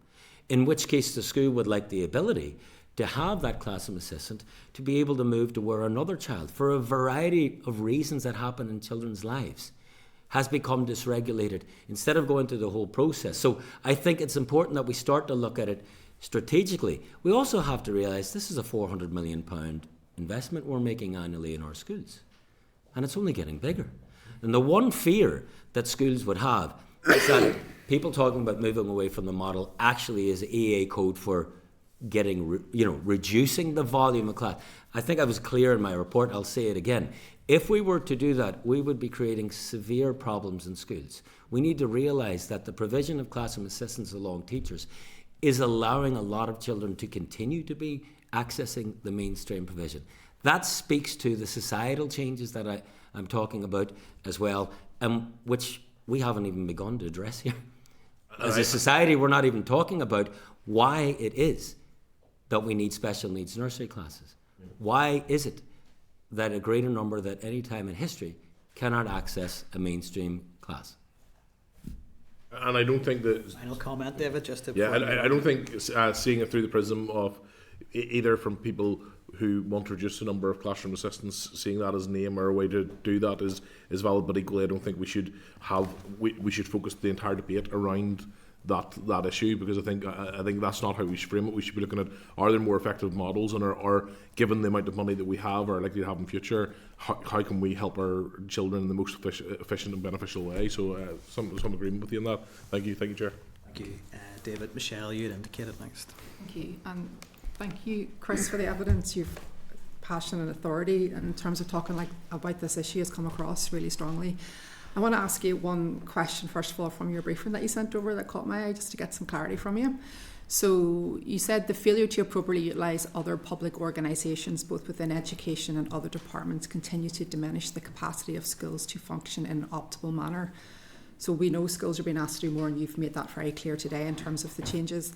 in which case the school would like the ability to have that classroom assistant to be able to move to where another child, for a variety of reasons that happen in children's lives, has become dysregulated, instead of going through the whole process. So I think it's important that we start to look at it strategically. We also have to realise this is a £400 million investment we're making annually in our schools, and it's only getting bigger. And the one fear that schools would have is that people talking about moving away from the model actually is EA code for getting, reducing the volume of class. I think I was clear in my report, I'll say it again. If we were to do that, we would be creating severe problems in schools. We need to realise that the provision of classroom assistants along teachers is allowing a lot of children to continue to be accessing the mainstream provision. That speaks to the societal changes that I'm talking about as well, which we haven't even begun to address here. As a society, we're not even talking about why it is that we need special needs nursery classes. Why is it that a greater number at any time in history cannot access a mainstream class? And I don't think that. Final comment, David, just to. Yeah, I don't think seeing it through the prism of either from people who want to reduce the number of classroom assistants, seeing that as an aim or a way to do that is valid. But equally, I don't think we should focus the entire debate around that issue, because I think that's not how we should frame it. We should be looking at, are there more effective models, and are given the amount of money that we have or are likely to have in future, how can we help our children in the most efficient and beneficial way? So some agreement with you on that. Thank you, Chair. Thank you, David. Michelle, you had indicated next. Thank you, and thank you, Chris, for the evidence. You've passion and authority in terms of talking about this issue has come across really strongly. I want to ask you one question, first of all, from your briefing that you sent over that caught my eye, just to get some clarity from you. So you said the failure to appropriately utilise other public organisations, both within education and other departments, continue to diminish the capacity of schools to function in an optimal manner. So we know schools are being asked to do more, and you've made that very clear today in terms of the changes.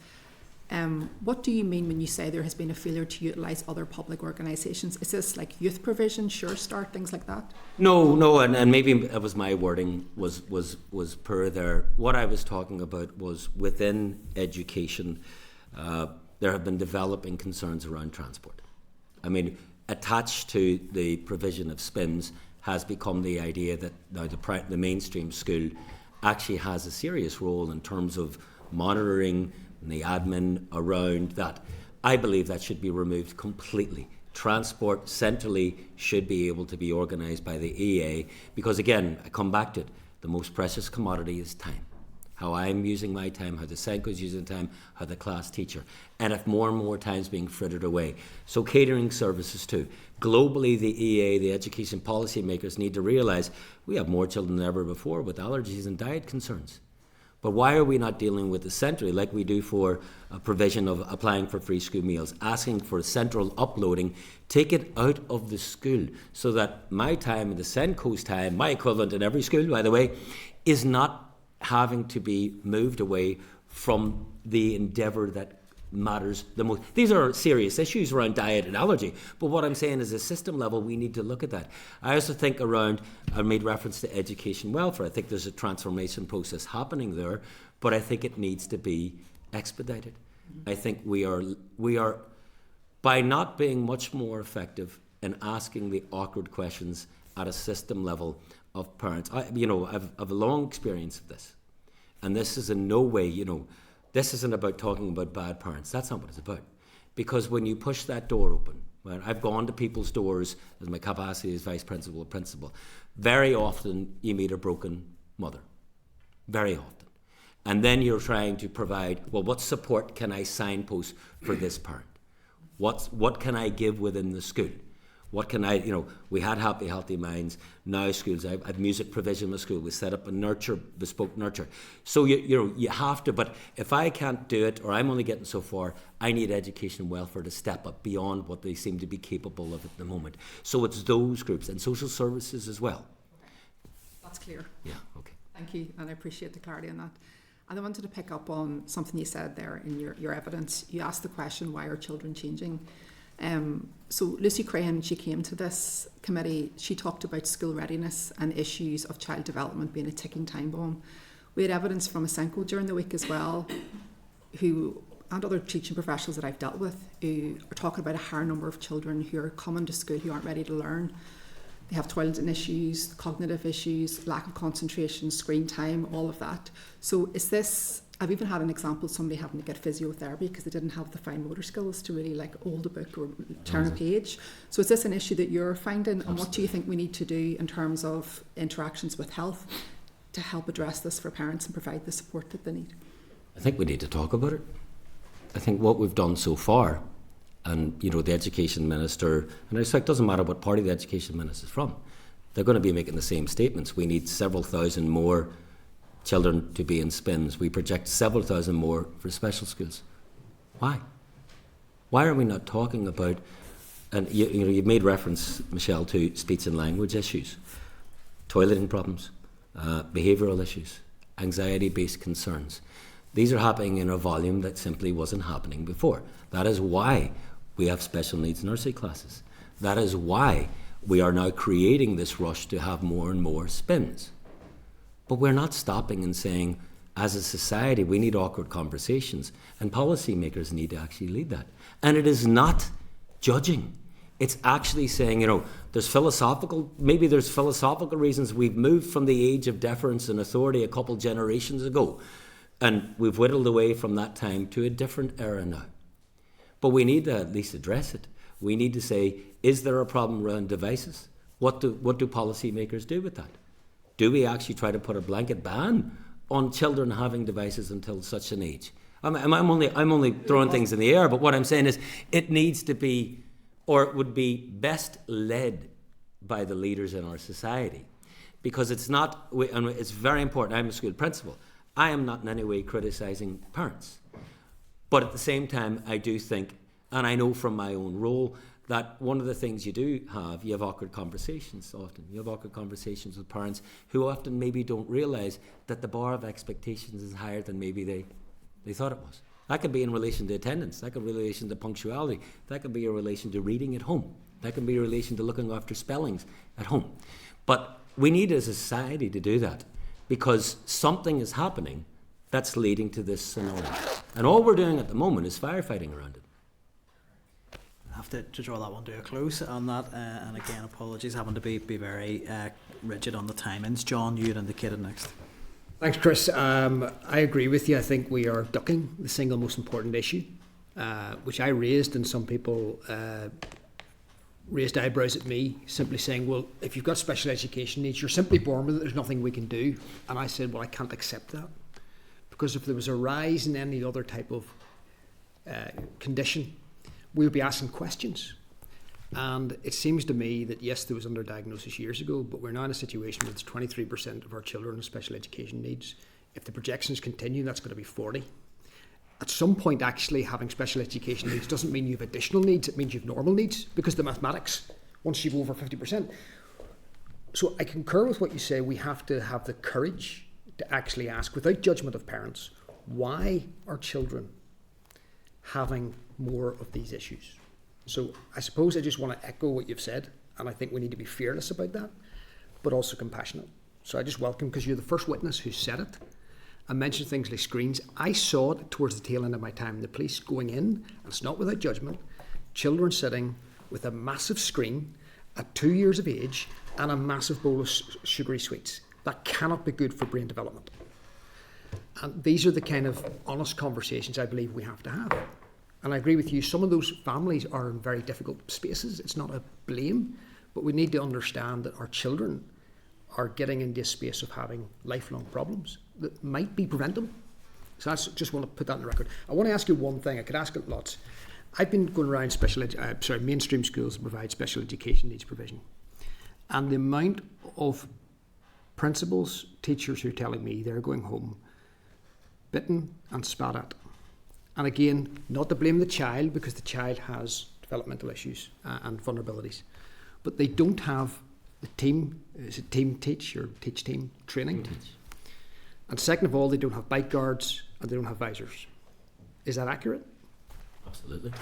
What do you mean when you say there has been a failure to utilise other public organisations? Is this like youth provision, Sure Start, things like that? No, and maybe it was my wording was poor there. What I was talking about was within education, there have been developing concerns around transport. I mean, attached to the provision of SPIMS has become the idea that now the mainstream school actually has a serious role in terms of monitoring and the admin around that. I believe that should be removed completely. Transport centrally should be able to be organised by the EA, because again, I come back to it, the most precious commodity is time. How I'm using my time, how the SENCO's using time, how the class teacher. And if more and more time's being frittered away. So catering services too. Globally, the EA, the education policy makers, need to realise we have more children than ever before with allergies and diet concerns. But why are we not dealing with the centrally, like we do for a provision of applying for free school meals, asking for central uploading, take it out of the school so that my time and the SENCO's time, my equivalent in every school, by the way, is not having to be moved away from the endeavour that matters the most. These are serious issues around diet and allergy, but what I'm saying is, at a system level, we need to look at that. I also think around, I made reference to education welfare. I think there's a transformation process happening there, but I think it needs to be expedited. I think we are by not being much more effective in asking the awkward questions at a system level of parents. I've a long experience of this, and this is in no way, this isn't about talking about bad parents. That's not what it's about. Because when you push that door open, right, I've gone to people's doors as my capacity as vice principal or principal. Very often you meet a broken mother. Very often. And then you're trying to provide, well, what support can I signpost for this parent? What can I give within the school? What can I, we had Happy Healthy Minds, now schools, I've music provision in the school, we set up a bespoke nurture. So you have to, but if I can't do it, or I'm only getting so far, I need education and welfare to step up beyond what they seem to be capable of at the moment. So it's those groups, and social services as well. That's clear. Yeah, okay. Thank you, and I appreciate the clarity on that. And I wanted to pick up on something you said there in your evidence. You asked the question, why are children changing? So Lucy Crahan, when she came to this committee, she talked about school readiness and issues of child development being a ticking time bomb. We had evidence from a SENCO during the week as well, and other teaching professionals that I've dealt with, who are talking about a higher number of children who are coming to school who aren't ready to learn. They have toileting issues, cognitive issues, lack of concentration, screen time, all of that. So is this, I've even had an example of somebody having to get physiotherapy because they didn't have the fine motor skills to really hold a book or turn a page. So is this an issue that you're finding, and what do you think we need to do in terms of interactions with health to help address this for parents and provide the support that they need? I think we need to talk about it. I think what we've done so far, and the education minister, and I suspect it doesn't matter what party the education minister is from, they're going to be making the same statements. We need several thousand more children to be in SPIMS. We project several thousand more for special schools. Why? Why are we not talking about, and you've made reference, Michelle, to speech and language issues, toileting problems, behavioural issues, anxiety-based concerns. These are happening in a volume that simply wasn't happening before. That is why we have special needs nursery classes. That is why we are now creating this rush to have more and more SPIMS. But we're not stopping and saying, as a society, we need awkward conversations, and policymakers need to actually lead that. And it is not judging. It's actually saying, there's philosophical reasons. We've moved from the age of deference and authority a couple generations ago, and we've whittled away from that time to a different era now. But we need to at least address it. We need to say, is there a problem around devices? What do policymakers do with that? Do we actually try to put a blanket ban on children having devices until such an age? I'm only throwing things in the air, but what I'm saying is it needs to be, or it would be best led by the leaders in our society, because it's not, and it's very important. I'm a school principal. I am not in any way criticising parents, but at the same time, I do think, and I know from my own role, that one of the things you have awkward conversations often. You have awkward conversations with parents who often maybe don't realise that the bar of expectations is higher than maybe they thought it was. That could be in relation to attendance, that could be in relation to punctuality, that could be in relation to reading at home, that could be in relation to looking after spellings at home. But we need as a society to do that, because something is happening that's leading to this scenario. And all we're doing at the moment is firefighting around it. Have to draw that one to a close on that, and again, apologies having to be very rigid on the timings. John, you had indicated next. Thanks, Chris. I agree with you. I think we are ducking the single most important issue, which I raised, and some people raised eyebrows at me, simply saying, well, if you've got special education needs, you're simply born with it, there's nothing we can do. And I said, well, I can't accept that, because if there was a rise in any other type of condition, we would be asking questions. And it seems to me that, yes, there was underdiagnosis years ago, but we're now in a situation where it's 23% of our children with special education needs. If the projections continue, that's going to be 40. At some point, actually, having special education needs doesn't mean you have additional needs, it means you have normal needs, because the mathematics, once you go over 50%. So I concur with what you say. We have to have the courage to actually ask, without judgment of parents, why are children having more of these issues? So I suppose I just want to echo what you've said, and I think we need to be fearless about that, but also compassionate. So I just welcome, because you're the first witness who said it, and mentioned things like screens. I saw it towards the tail end of my time in the police, going in, and it's not without judgment, children sitting with a massive screen at 2 years of age and a massive bowl of sugary sweets. That cannot be good for brain development. And these are the kind of honest conversations I believe we have to have. And I agree with you, some of those families are in very difficult spaces. It's not a blame, but we need to understand that our children are getting into a space of having lifelong problems that might be preventable. So I just want to put that on the record. I want to ask you one thing. I could ask it lots. I've been going around mainstream schools that provide special education needs provision. And the amount of principals, teachers who are telling me they're going home bitten and spat at. And again, not to blame the child, because the child has developmental issues and vulnerabilities, but they don't have the team, is it team teach or teach team training? Teach. And second of all, they don't have bike guards and they don't have visors. Is that accurate? Absolutely.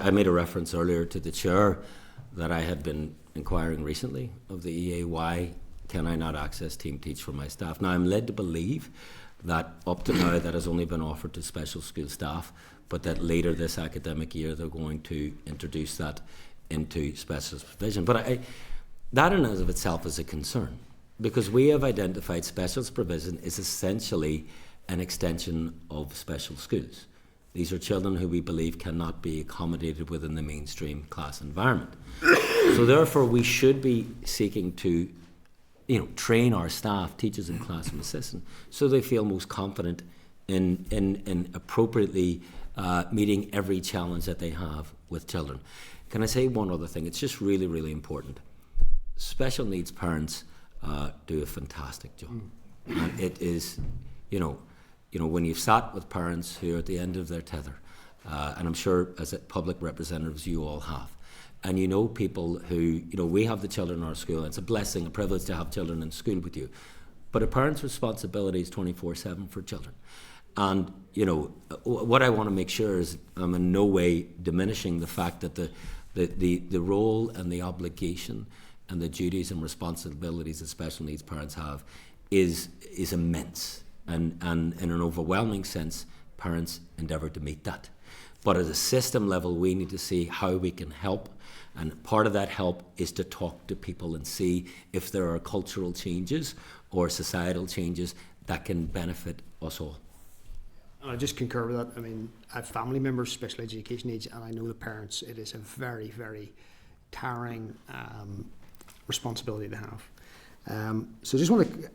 I made a reference earlier to the chair that I had been inquiring recently of the EA, why can I not access team teach for my staff? Now I'm led to believe that up to now that has only been offered to special school staff, but that later this academic year they're going to introduce that into specialist provision. But that in and of itself is a concern, because we have identified specialist provision is essentially an extension of special schools. These are children who we believe cannot be accommodated within the mainstream class environment. So therefore we should be seeking to train our staff, teachers and classroom assistants, so they feel most confident in appropriately meeting every challenge that they have with children. Can I say one other thing? It's just really, really important. Special needs parents do a fantastic job. And it is, when you've sat with parents who are at the end of their tether, and I'm sure as public representatives you all have, and people who, we have the children in our school, and it's a blessing, a privilege to have children in school with you. But a parent's responsibility is 24/7 for children. And, what I want to make sure is I'm in no way diminishing the fact that the role and the obligation and the duties and responsibilities that special needs parents have is immense. and in an overwhelming sense, parents endeavour to meet that. But at a system level, we need to see how we can help, and part of that help is to talk to people and see if there are cultural changes or societal changes that can benefit us all. And I just concur with that. I mean, I have family members, special education needs, and I know the parents, it is a very, very tiring responsibility to have. So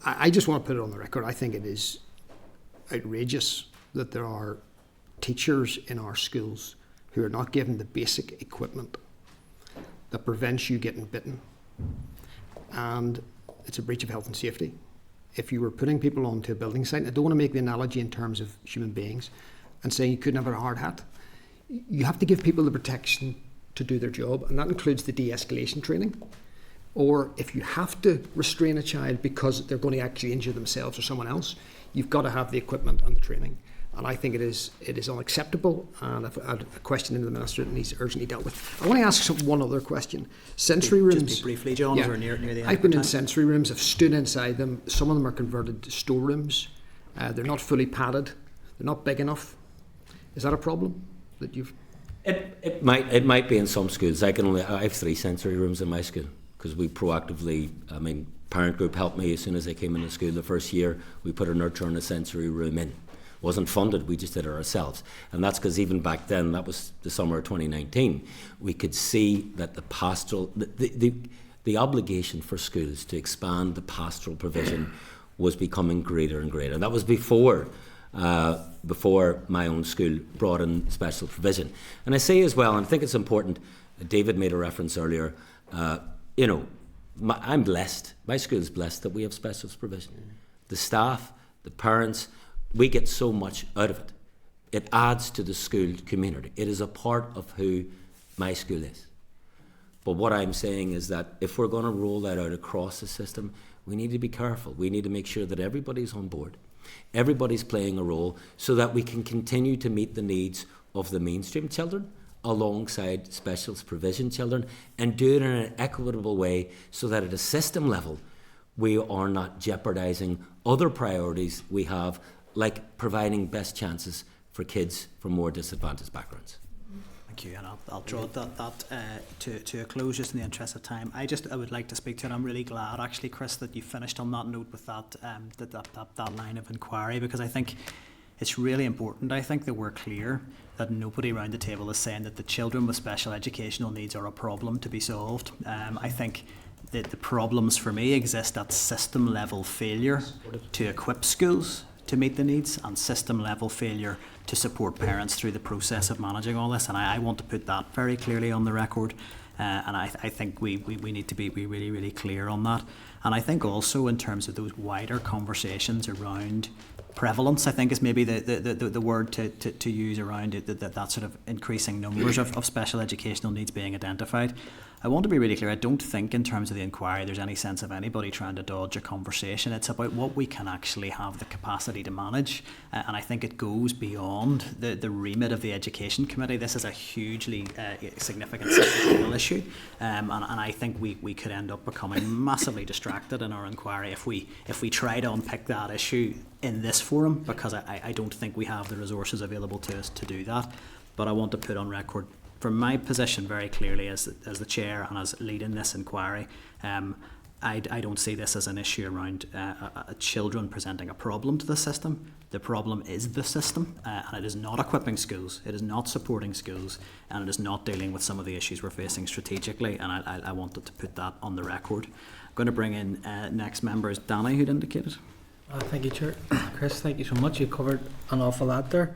I just want to put it on the record. I think it is outrageous that there are teachers in our schools who are not given the basic equipment that prevents you getting bitten. And it's a breach of health and safety. If you were putting people onto a building site, I don't want to make the analogy in terms of human beings and saying you couldn't have a hard hat. You have to give people the protection to do their job, and that includes the de-escalation training. Or if you have to restrain a child because they're going to actually injure themselves or someone else, you've got to have the equipment and the training. And I think it is unacceptable, and I've had a question into the Minister that needs urgently dealt with. I want to ask one other question. Sensory rooms. Just briefly, John, Yeah. we're near the end. I've been in sensory rooms, I've stood inside them. Some of them are converted to storerooms. They're not fully padded. They're not big enough. Is that a problem that you've... It might be in some schools. I have 3 sensory rooms in my school because we proactively, parent group helped me as soon as I came into school the first year. We put a nurture and a sensory room in. Wasn't funded, we just did it ourselves. And that's because even back then, that was the summer of 2019, we could see that the pastoral, the obligation for schools to expand the pastoral provision was becoming greater and greater. And that was before my own school brought in special provision. And I say as well, and I think it's important, David made a reference earlier, I'm blessed, my school's blessed that we have specialist provision. The staff, the parents, we get so much out of it. It adds to the school community. It is a part of who my school is. But what I'm saying is that if we're going to roll that out across the system, we need to be careful. We need to make sure that everybody's on board, everybody's playing a role, so that we can continue to meet the needs of the mainstream children alongside specialist provision children, and do it in an equitable way so that at a system level we are not jeopardising other priorities we have, like providing best chances for kids from more disadvantaged backgrounds. Thank you, and I'll draw that to a close just in the interest of time. I would like to speak to, and I'm really glad actually, Chris, that you finished on that note with that line of inquiry, because I think it's really important, I think, that we're clear that nobody around the table is saying that the children with special educational needs are a problem to be solved. I think that the problems for me exist at system level failure to equip schools to meet the needs, and system level failure to support parents through the process of managing all this. And I want to put that very clearly on the record, and I think we need to be really, really clear on that. And I think also in terms of those wider conversations around prevalence, I think is maybe the word to use around it, that sort of increasing numbers of special educational needs being identified. I want to be really clear, I don't think in terms of the inquiry there's any sense of anybody trying to dodge a conversation. It's about what we can actually have the capacity to manage, and I think it goes beyond the remit of the Education Committee. This is a hugely significant societal issue, and I think we could end up becoming massively distracted in our inquiry if we try to unpick that issue in this forum, because I don't think we have the resources available to us to do that. But I want to put on record, from my position very clearly as the chair and as leading this inquiry, I don't see this as an issue around children presenting a problem to the system. The problem is the system, and it is not equipping schools, it is not supporting schools, and it is not dealing with some of the issues we're facing strategically, and I wanted to put that on the record. I'm going to bring in next member is Danny, who'd indicated. Thank you, Chair. Chris, thank you so much. You covered an awful lot there.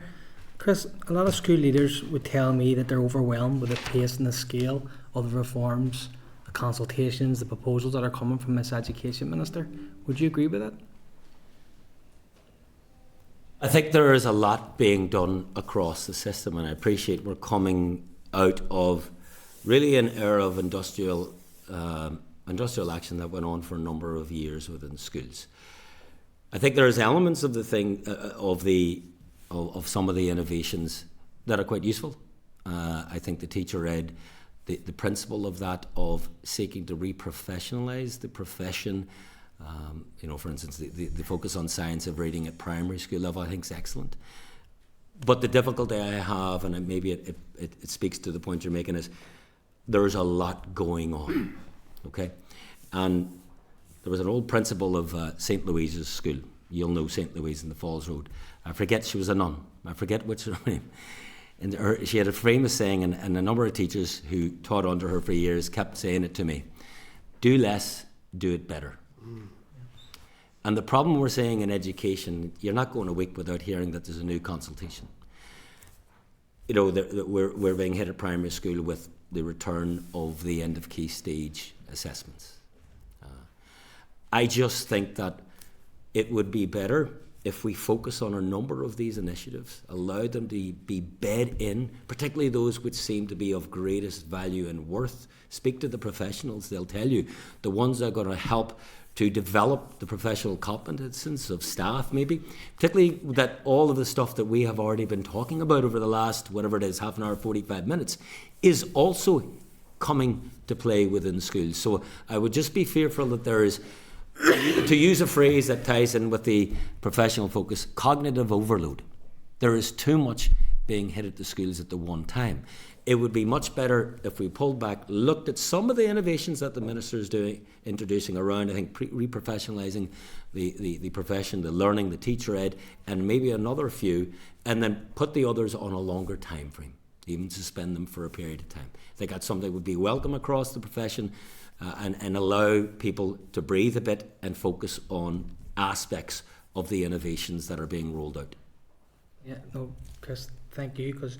Chris, a lot of school leaders would tell me that they're overwhelmed with the pace and the scale of the reforms, the consultations, the proposals that are coming from this Education Minister. Would you agree with that? I think there is a lot being done across the system, and I appreciate we're coming out of really an era of industrial action that went on for a number of years within schools. I think there's elements of the thing of some of the innovations that are quite useful. I think the teacher ed, the principle of that, of seeking to reprofessionalise the profession, For instance, the focus on science of reading at primary school level, I think, is excellent. But the difficulty I have, and maybe it speaks to the point you're making, is there's a lot going on, okay? And there was an old principal of St. Louise's school. You'll know St. Louise in the Falls Road. I forget, she was a nun. I forget which her name. And she had a famous saying, and a number of teachers who taught under her for years kept saying it to me: do less, do it better. And the problem we're seeing in education, you're not going a week without hearing that there's a new consultation. We're being hit at primary school with the return of the end of key stage assessments. I just think that it would be better if we focus on a number of these initiatives, allow them to be bed in, particularly those which seem to be of greatest value and worth. Speak to the professionals, they'll tell you, the ones that are going to help to develop the professional competences of staff, maybe, particularly that all of the stuff that we have already been talking about over the last, whatever it is, half an hour, 45 minutes, is also coming to play within schools. So I would just be fearful that there is, to use a phrase that ties in with the professional focus, cognitive overload. There is too much being hit at the schools at the one time. It would be much better if we pulled back, looked at some of the innovations that the minister is introducing around, I think, reprofessionalising the profession, the learning, the teacher ed, and maybe another few, and then put the others on a longer time frame, even suspend them for a period of time. I think that's something that would be welcome across the profession, and allow people to breathe a bit and focus on aspects of the innovations that are being rolled out. Yeah, no, Chris, thank you, because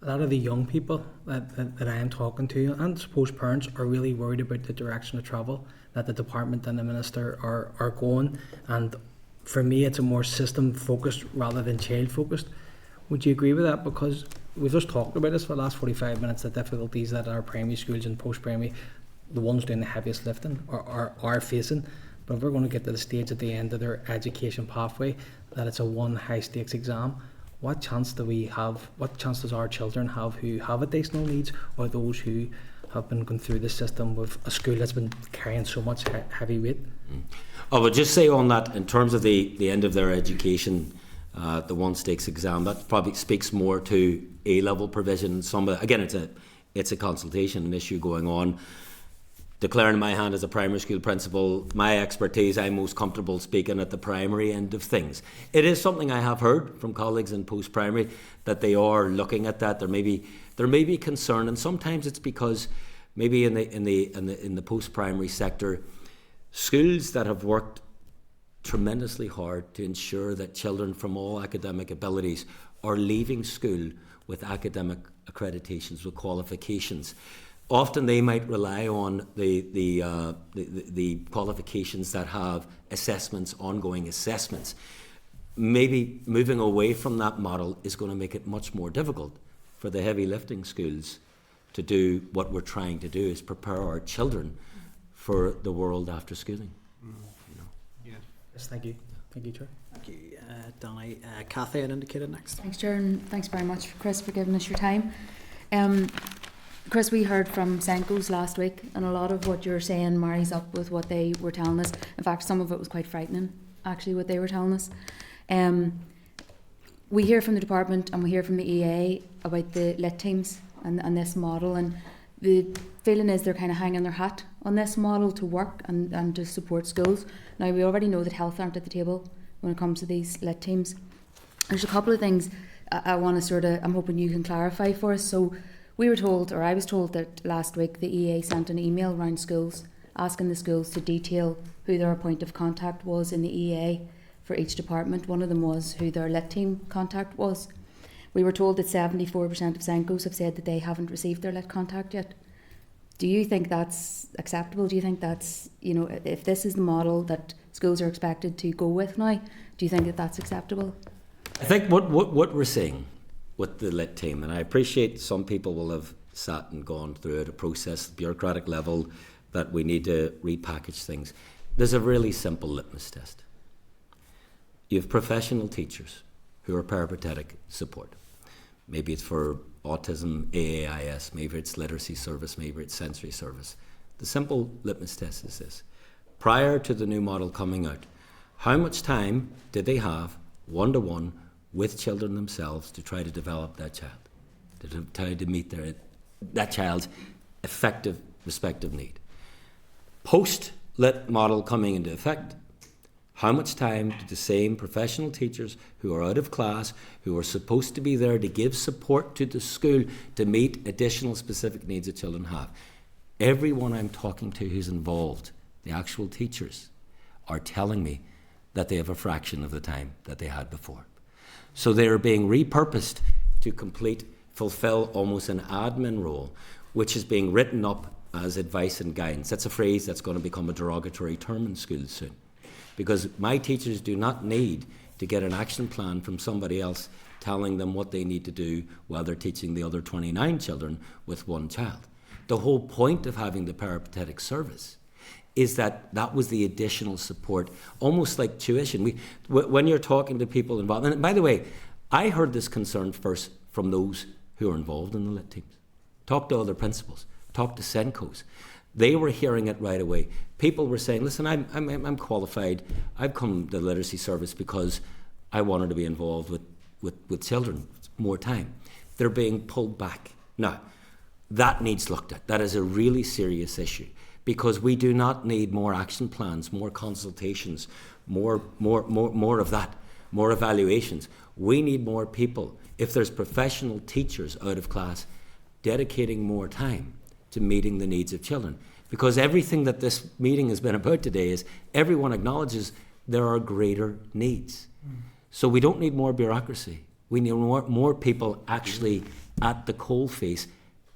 a lot of the young people that I am talking to, and suppose parents, are really worried about the direction of travel that the department and the minister are going. And for me, it's a more system focused rather than child focused. Would you agree with that? Because we've just talked about this for the last 45 minutes, the difficulties that our primary schools and post-primary, the ones doing the heaviest lifting, are facing. But if we're going to get to the stage at the end of their education pathway that it's a one high stakes exam, what chance do we have? What chance does our children have who have additional needs, or those who have been going through the system with a school that's been carrying so much heavy weight? I would just say on that, in terms of the end of their education, the one stakes exam, that probably speaks more to A-level provision. Again, it's a consultation, an issue going on. Declaring my hand as a primary school principal, my expertise, I'm most comfortable speaking at the primary end of things. It is something I have heard from colleagues in post-primary that they are looking at that. There may be concern, and sometimes it's because maybe in the post-primary sector, schools that have worked tremendously hard to ensure that children from all academic abilities are leaving school with academic accreditations, with qualifications. Often they might rely on the qualifications that have assessments, ongoing assessments. Maybe moving away from that model is going to make it much more difficult for the heavy lifting schools to do what we're trying to do, is prepare our children for the world after schooling. Yes, thank you. Thank you, Chair. Thank you, Donnelly. Cathy had indicated next. Thanks, Chair, and thanks very much, Chris, for giving us your time. Chris, we heard from Senko's last week, and a lot of what you're saying marries up with what they were telling us. In fact, some of it was quite frightening, actually, what they were telling us. We hear from the department and we hear from the EA about the lit teams and this model, and the feeling is they're kind of hanging their hat on this model to work and to support schools. Now, we already know that health aren't at the table when it comes to these lit teams. There's a couple of things I want to I'm hoping you can clarify for us. So we were told, or I was told, that last week the EA sent an email around schools asking the schools to detail who their point of contact was in the EA for each department. One of them was who their lit team contact was. We were told that 74% of Senkos have said that they haven't received their lit contact yet. Do you think that's acceptable? Do you think that's, if this is the model that schools are expected to go with now, do you think that that's acceptable? I think what we're seeing with the lit team, and I appreciate some people will have sat and gone through it, a process, bureaucratic level, that we need to repackage things. There's a really simple litmus test. You have professional teachers who are peripatetic support. Maybe it's for autism, AAIS, maybe it's literacy service, maybe it's sensory service. The simple litmus test is this: prior to the new model coming out, how much time did they have one-to-one with children themselves to try to develop that child, to try to meet that child's effective respective need? Post-lit model coming into effect, how much time did the same professional teachers who are out of class, who are supposed to be there to give support to the school to meet additional specific needs that children have? Everyone I'm talking to who's involved, the actual teachers, are telling me that they have a fraction of the time that they had before. So they are being repurposed to fulfill almost an admin role, which is being written up as advice and guidance. That's a phrase that's going to become a derogatory term in schools soon. Because my teachers do not need to get an action plan from somebody else telling them what they need to do while they're teaching the other 29 children with one child. The whole point of having the peripatetic service is that was the additional support, almost like tuition. When you're talking to people involved, and by the way, I heard this concern first from those who are involved in the lit teams. Talk to other principals, talk to Senkos. They were hearing it right away. People were saying, listen, I'm qualified. I've come to the literacy service because I wanted to be involved with children more time. They're being pulled back. Now, that needs looked at. That is a really serious issue, because we do not need more action plans, more consultations, more of that, more evaluations. We need more people. If there's professional teachers out of class, dedicating more time to meeting the needs of children. Because everything that this meeting has been about today is everyone acknowledges there are greater needs. So we don't need more bureaucracy. We need more people actually at the coalface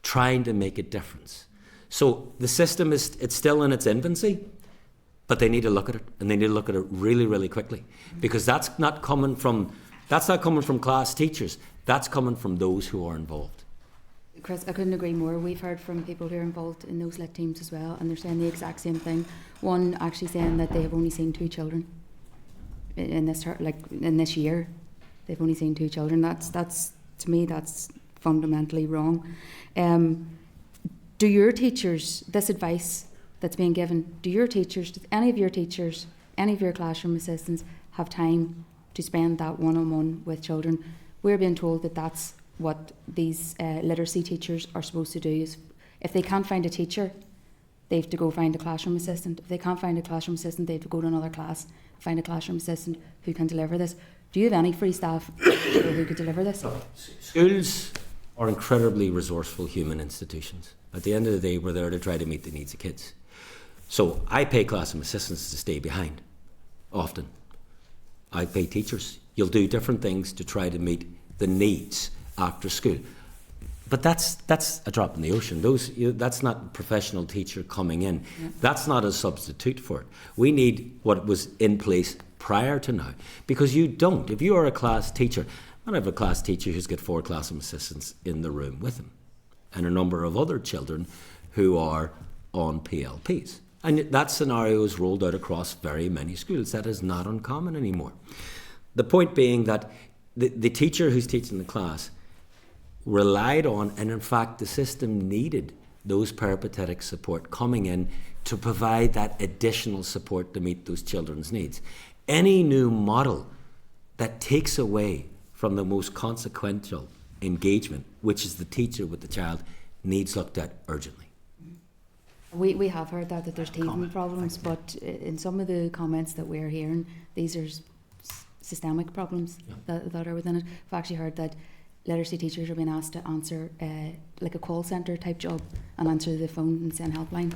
trying to make a difference. So the system it's still in its infancy, but they need to look at it, and they need to look at it really, really quickly, because that's not coming from class teachers. That's coming from those who are involved. Chris, I couldn't agree more. We've heard from people who are involved in those lit teams as well, and they're saying the exact same thing. One actually saying that they have only seen 2 children in this year. They've only seen 2 children. That's to me, that's fundamentally wrong. Do your teachers, this advice that's being given, do any of your teachers, any of your classroom assistants have time to spend that one-on-one with children? We're being told that that's what these literacy teachers are supposed to do. Is if they can't find a teacher, they have to go find a classroom assistant. If they can't find a classroom assistant, they have to go to another class, find a classroom assistant who can deliver this. Do you have any free staff who could deliver this? Schools are incredibly resourceful human institutions. At the end of the day, we're there to try to meet the needs of kids. So I pay classroom assistants to stay behind, often. I pay teachers. You'll do different things to try to meet the needs after school. But that's a drop in the ocean. That's not a professional teacher coming in. Yeah. That's not a substitute for it. We need what was in place prior to now. Because you don't. If you are a class teacher, I have a class teacher who's got 4 classroom assistants in the room with him, and a number of other children who are on PLPs. And that scenario is rolled out across very many schools. That is not uncommon anymore. The point being that the teacher who's teaching the class relied on, and in fact the system needed those peripatetic support coming in to provide that additional support to meet those children's needs. Any new model that takes away from the most consequential engagement, which is the teacher with the child, needs looked at urgently. We have heard that there's teething problems, but in some of the comments that we're hearing, these are systemic problems that are within it. I've actually heard that literacy teachers are being asked to answer like a call centre type job and answer the phone and send helpline.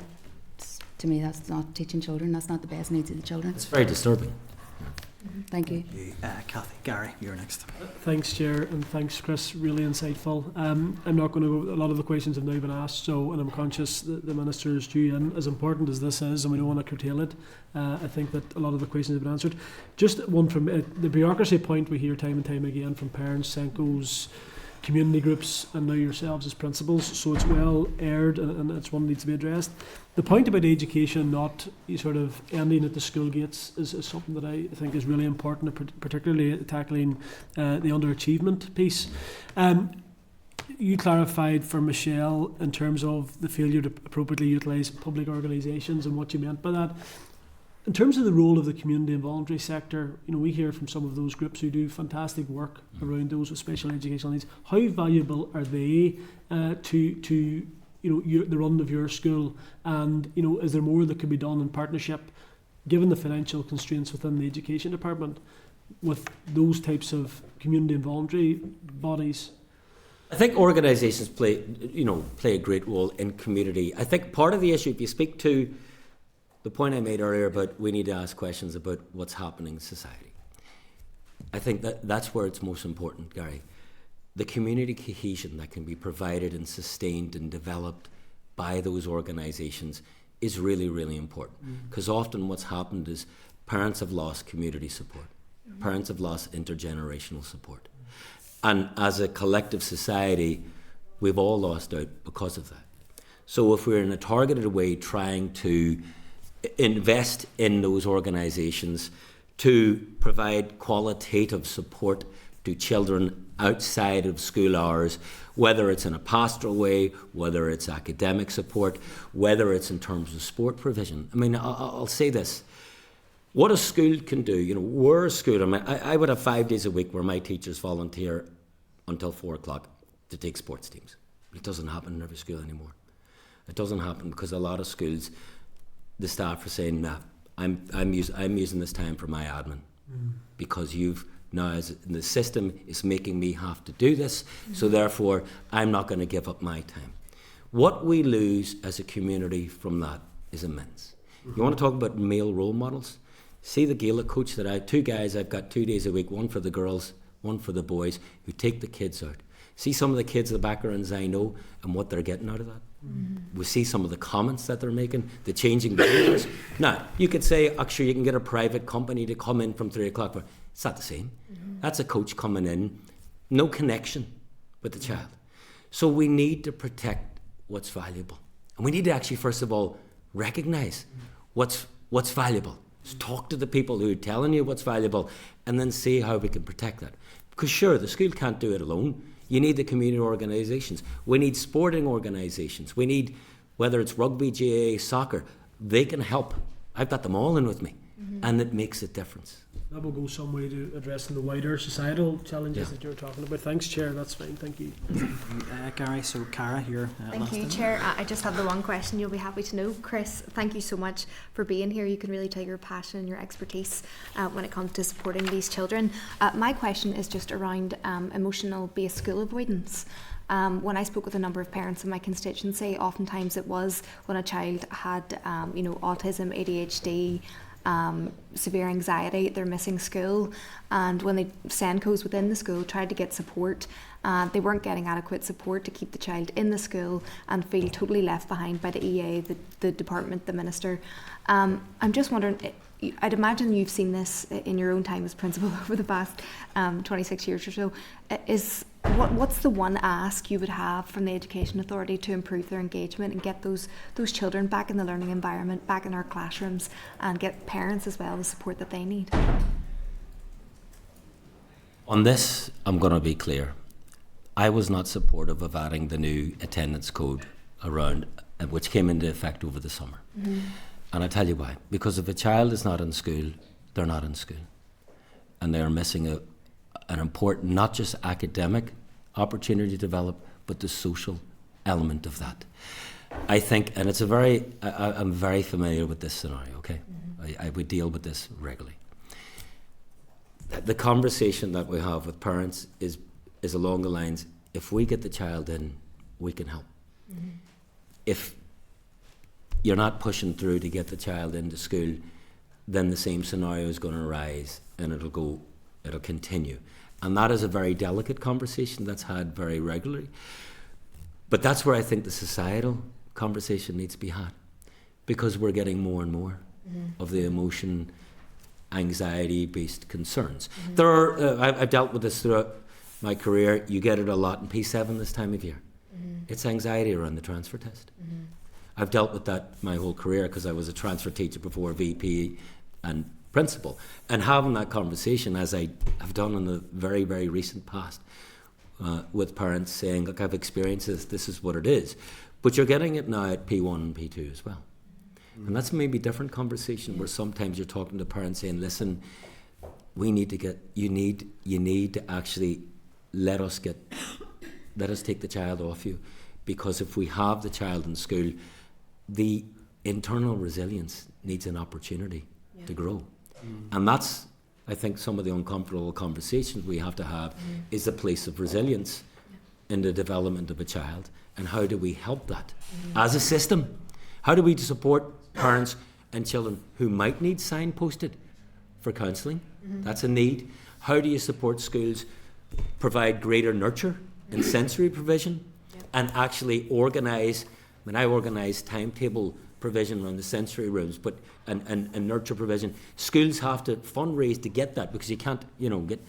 To me, that's not teaching children. That's not the best needs of the children. It's very disturbing. Thank you. Kathy, Gary, you're next. Thanks, Chair, and thanks, Chris. Really insightful. I'm not going to go. A lot of the questions have now been asked, and I'm conscious that the Minister's due in. As important as this is, and we don't want to curtail it, I think that a lot of the questions have been answered. Just one from the bureaucracy point we hear time and time again from parents, Senkos, community groups, and now yourselves as principals, so it's well aired and it's one that needs to be addressed. The point about education not sort of ending at the school gates is something that I think is really important, particularly tackling the underachievement piece. You clarified for Michelle in terms of the failure to appropriately utilise public organisations and what you meant by that. In terms of the role of the community and voluntary sector, we hear from some of those groups who do fantastic work around those with special educational needs. How valuable are they to the run of your school? And is there more that could be done in partnership, given the financial constraints within the education department, with those types of community and voluntary bodies? I think organisations play a great role in community. I think part of the issue, if you speak to the point I made earlier about we need to ask questions about what's happening in society, I think that's where it's most important, Gary. The community cohesion that can be provided and sustained and developed by those organisations is really, really important. Because often what's happened is parents have lost community support. Parents have lost intergenerational support. And as a collective society, we've all lost out because of that. So if we're in a targeted way trying to invest in those organisations to provide qualitative support to children outside of school hours, whether it's in a pastoral way, whether it's academic support, whether it's in terms of sport provision. I mean, I'll say this. What a school can do, we're a school. I would have 5 days a week where my teachers volunteer until 4 o'clock to take sports teams. It doesn't happen in every school anymore. It doesn't happen because a lot of schools, the staff are saying, nah, I'm using this time for my admin because the system is making me have to do this, so therefore I'm not going to give up my time. What we lose as a community from that is immense. You want to talk about male role models? See the Gaelic coach two guys I've got 2 days a week, one for the girls, one for the boys, who take the kids out. See some of the kids in the backgrounds I know and what they're getting out of that. We see some of the comments that they're making, the changing behaviours. Now, you could say, actually, you can get a private company to come in from 3 o'clock. But it's not the same. That's a coach coming in, no connection with the child. So we need to protect what's valuable. And we need to actually, first of all, recognise what's valuable. So talk to the people who are telling you what's valuable and then see how we can protect that. Because sure, the school can't do it alone. You need the community organisations. We need sporting organisations. We need, whether it's rugby, GAA, soccer, they can help. I've got them all in with me. And it makes a difference. That will go some way to addressing the wider societal challenges that you're talking about. Thanks, Chair. That's fine. Thank you. Gary, so Cara, you're Thank you, Chair. I just have the one question you'll be happy to know. Chris, thank you so much for being here. You can really tell your passion and your expertise when it comes to supporting these children. My question is just around emotional-based school avoidance. When I spoke with a number of parents in my constituency, oftentimes it was when a child had, autism, ADHD, severe anxiety, they're missing school, and when the SENCOs within the school tried to get support, they weren't getting adequate support to keep the child in the school and feel totally left behind by the EA, the department, the minister. I'm just wondering, I'd imagine you've seen this in your own time as principal over the past 26 years or so. What's the one ask you would have from the Education Authority to improve their engagement and get those children back in the learning environment, back in our classrooms, and get parents as well the support that they need? On this, I'm going to be clear. I was not supportive of adding the new attendance code around, which came into effect over the summer. And I tell you why. Because if a child is not in school, they're not in school. And they are missing an important, not just academic opportunity to develop, but the social element of that. I think, and I'm very familiar with this scenario, okay? I would deal with this regularly. The conversation that we have with parents is along the lines, if we get the child in, we can help. If you're not pushing through to get the child into school, then the same scenario is going to arise and it'll continue. And that is a very delicate conversation that's had very regularly. But that's where I think the societal conversation needs to be had, because we're getting more and more of the emotion, anxiety-based concerns. There are, I've dealt with this throughout my career. You get it a lot in P7 this time of year. It's anxiety around the transfer test. I've dealt with that my whole career because I was a transfer teacher before VP and principal. And having that conversation, as I have done in the very, very recent past, with parents saying, look, I've experienced this is what it is. But you're getting it now at P1 and P2 as well. And that's maybe a different conversation where sometimes you're talking to parents saying, listen, we need to get, you need to actually let us take the child off you, because if we have the child in school, the internal resilience needs an opportunity to grow. And that's, I think, some of the uncomfortable conversations we have to have is the place of resilience in the development of a child, and how do we help that as a system? How do we support parents and children who might need signposted for counselling? That's a need. How do you support schools provide greater nurture and sensory provision, and actually organise, I organise timetable provision around the sensory rooms, but and nurture provision. Schools have to fundraise to get that, because you can't, get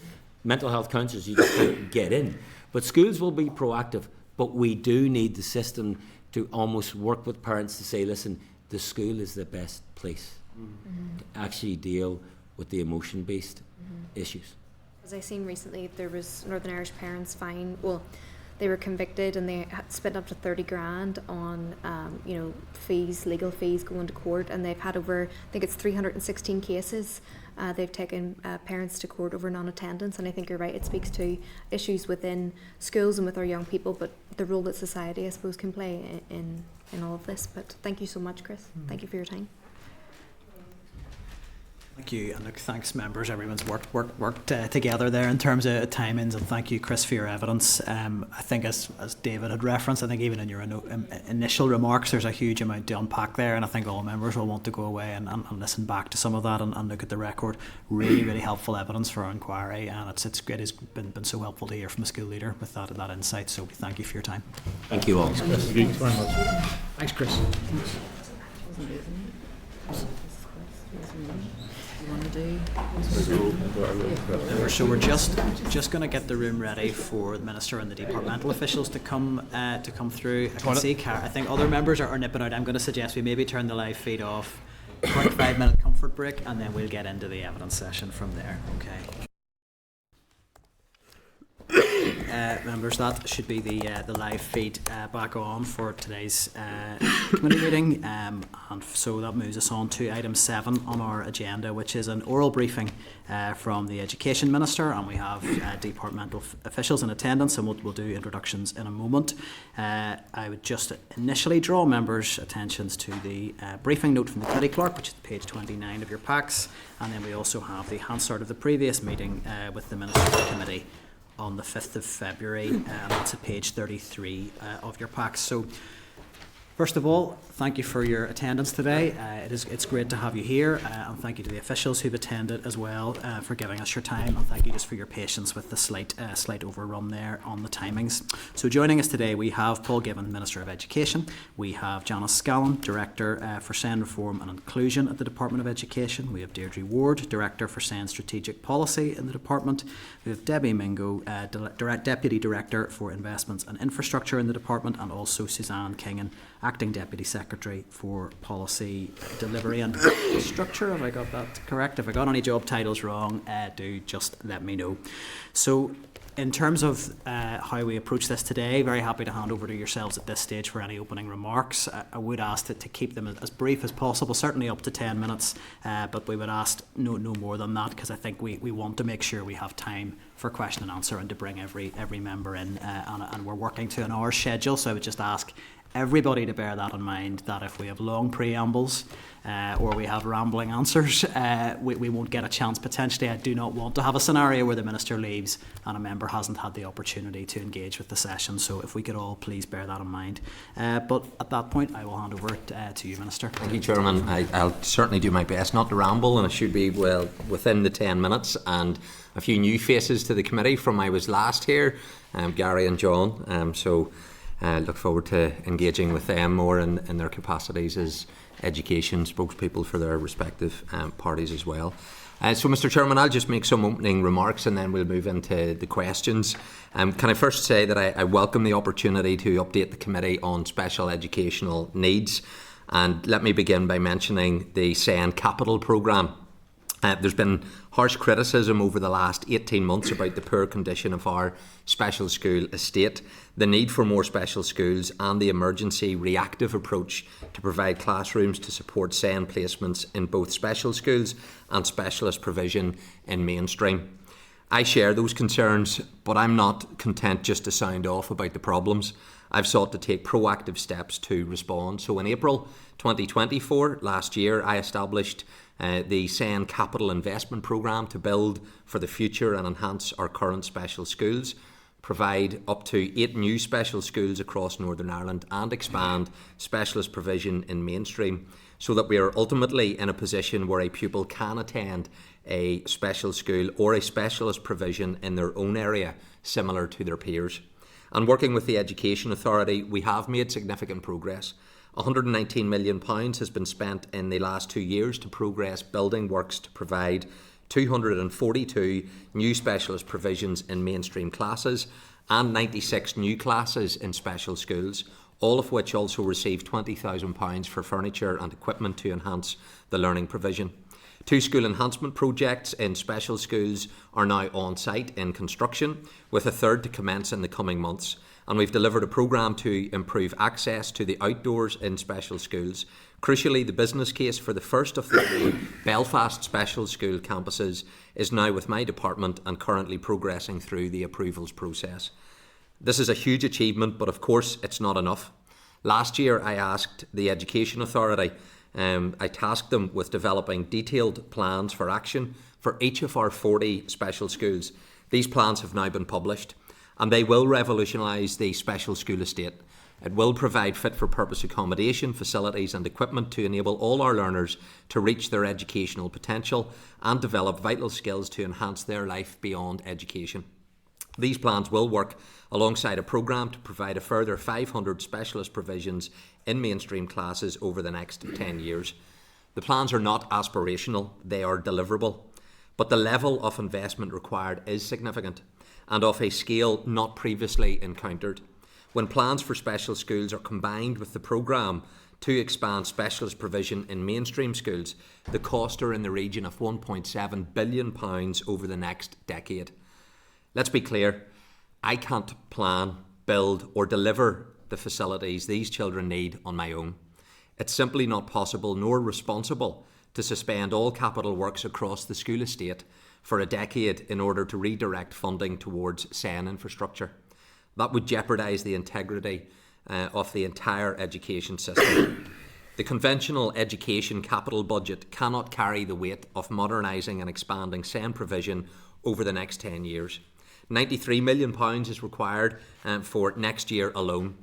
mental health counsellors, you just can't get in. But schools will be proactive, but we do need the system to almost work with parents to say, listen, the school is the best place to actually deal with the emotion-based issues. As I seen recently, there was Northern Irish parents fined. Well, they were convicted and they had spent up to 30 grand on, fees, legal fees going to court, and they've had over, I think it's 316 cases. They've taken parents to court over non-attendance, and I think you're right. It speaks to issues within schools and with our young people, but the role that society, I suppose, can play in all of this. But thank you so much, Chris. Thank you for your time. Thank you, and look, thanks members. Everyone's worked together there in terms of timings, and thank you, Chris, for your evidence. I think as David had referenced, I think even in your initial remarks, there's a huge amount to unpack there, and I think all members will want to go away and listen back to some of that and look at the record. Really, really helpful evidence for our inquiry, and it's great. It's been so helpful to hear from a school leader with that insight. So we thank you for your time. Thank you all. Thanks, Chris. Thanks very much. Thanks, Chris. So we're just going to get the room ready for the Minister and the departmental officials to come through. I can see I think other members are nipping out. I'm going to suggest we maybe turn the live feed off, 45-minute comfort break, and then we'll get into the evidence session from there. Okay. Members, that should be the live feed back on for today's committee meeting, and so that moves us on to item 7 on our agenda, which is an oral briefing from the Education Minister, and we have departmental officials in attendance, and we'll do introductions in a moment. I would just initially draw members' attentions to the briefing note from the committee clerk, which is page 29 of your packs, and then we also have the Hansard of the previous meeting with the Ministers' Committee on the 5th of February, and that's at page 33 of your packs. So, first of all, thank you for your attendance today. It's great to have you here, and thank you to the officials who've attended as well for giving us your time, and thank you just for your patience with the slight overrun there on the timings. So joining us today we have Paul Givan, Minister of Education. We have Janis Scallon, Director for SEND Reform and Inclusion at the Department of Education. We have Deirdre Ward, Director for SEND Strategic Policy in the Department. We have Debbie Mingout, Deputy Director for Investments and Infrastructure in the Department, and also Suzanne Kingon, Acting Deputy Secretary for Policy Delivery and Structure. Have I got that correct? If I got any job titles wrong, do just let me know. So, in terms of how we approach this today, very happy to hand over to yourselves at this stage for any opening remarks. I would ask to keep them as brief as possible, certainly up to 10 minutes, but we would ask no more than that, because I think we want to make sure we have time for question and answer and to bring every member in, and we're working to an hour schedule, so I would just ask everybody to bear that in mind, that if we have long preambles or we have rambling answers, we won't get a chance potentially. I do not want to have a scenario where the Minister leaves and a member hasn't had the opportunity to engage with the session, so if we could all please bear that in mind. But at that point I will hand over to you, Minister. Thank you, Chairman. I'll certainly do my best not to ramble, and it should be well within the 10 minutes, and a few new faces to the committee from I was last here, Gary and John, so look forward to engaging with them more in their capacities as education spokespeople for their respective parties as well. So, Mr. Chairman, I'll just make some opening remarks and then we'll move into the questions. Can I first say that I welcome the opportunity to update the committee on special educational needs, and let me begin by mentioning the SEND Capital Programme. There's been harsh criticism over the last 18 months about the poor condition of our special school estate, the need for more special schools and the emergency reactive approach to provide classrooms to support SEN placements in both special schools and specialist provision in mainstream. I share those concerns, but I'm not content just to sound off about the problems. I've sought to take proactive steps to respond. So in April 2024, last year, I established the SEN Capital Investment Programme to build for the future and enhance our current special schools, provide up to 8 new special schools across Northern Ireland and expand specialist provision in mainstream so that we are ultimately in a position where a pupil can attend a special school or a specialist provision in their own area similar to their peers. And working with the Education Authority, we have made significant progress. £119 million has been spent in the last 2 years to progress building works to provide 242 new specialist provisions in mainstream classes and 96 new classes in special schools, all of which also receive £20,000 for furniture and equipment to enhance the learning provision. 2 school enhancement projects in special schools are now on site in construction, with a third to commence in the coming months. And we've delivered a programme to improve access to the outdoors in special schools. Crucially, the business case for the first of the 3 Belfast special school campuses is now with my department and currently progressing through the approvals process. This is a huge achievement, but of course it's not enough. Last year I asked the Education Authority, I tasked them with developing detailed plans for action for each of our 40 special schools. These plans have now been published, and they will revolutionise the special school estate. It will provide fit-for-purpose accommodation, facilities and equipment to enable all our learners to reach their educational potential and develop vital skills to enhance their life beyond education. These plans will work alongside a programme to provide a further 500 specialist provisions in mainstream classes over the next 10 years. The plans are not aspirational, they are deliverable, but the level of investment required is significant and of a scale not previously encountered. When plans for special schools are combined with the programme to expand specialist provision in mainstream schools, the costs are in the region of £1.7 billion over the next decade. Let's be clear, I can't plan, build or deliver the facilities these children need on my own. It's simply not possible nor responsible to suspend all capital works across the school estate for a decade in order to redirect funding towards SEN infrastructure. That would jeopardise the integrity of the entire education system. The conventional education capital budget cannot carry the weight of modernising and expanding SEN provision over the next 10 years. £93 million is required for next year alone.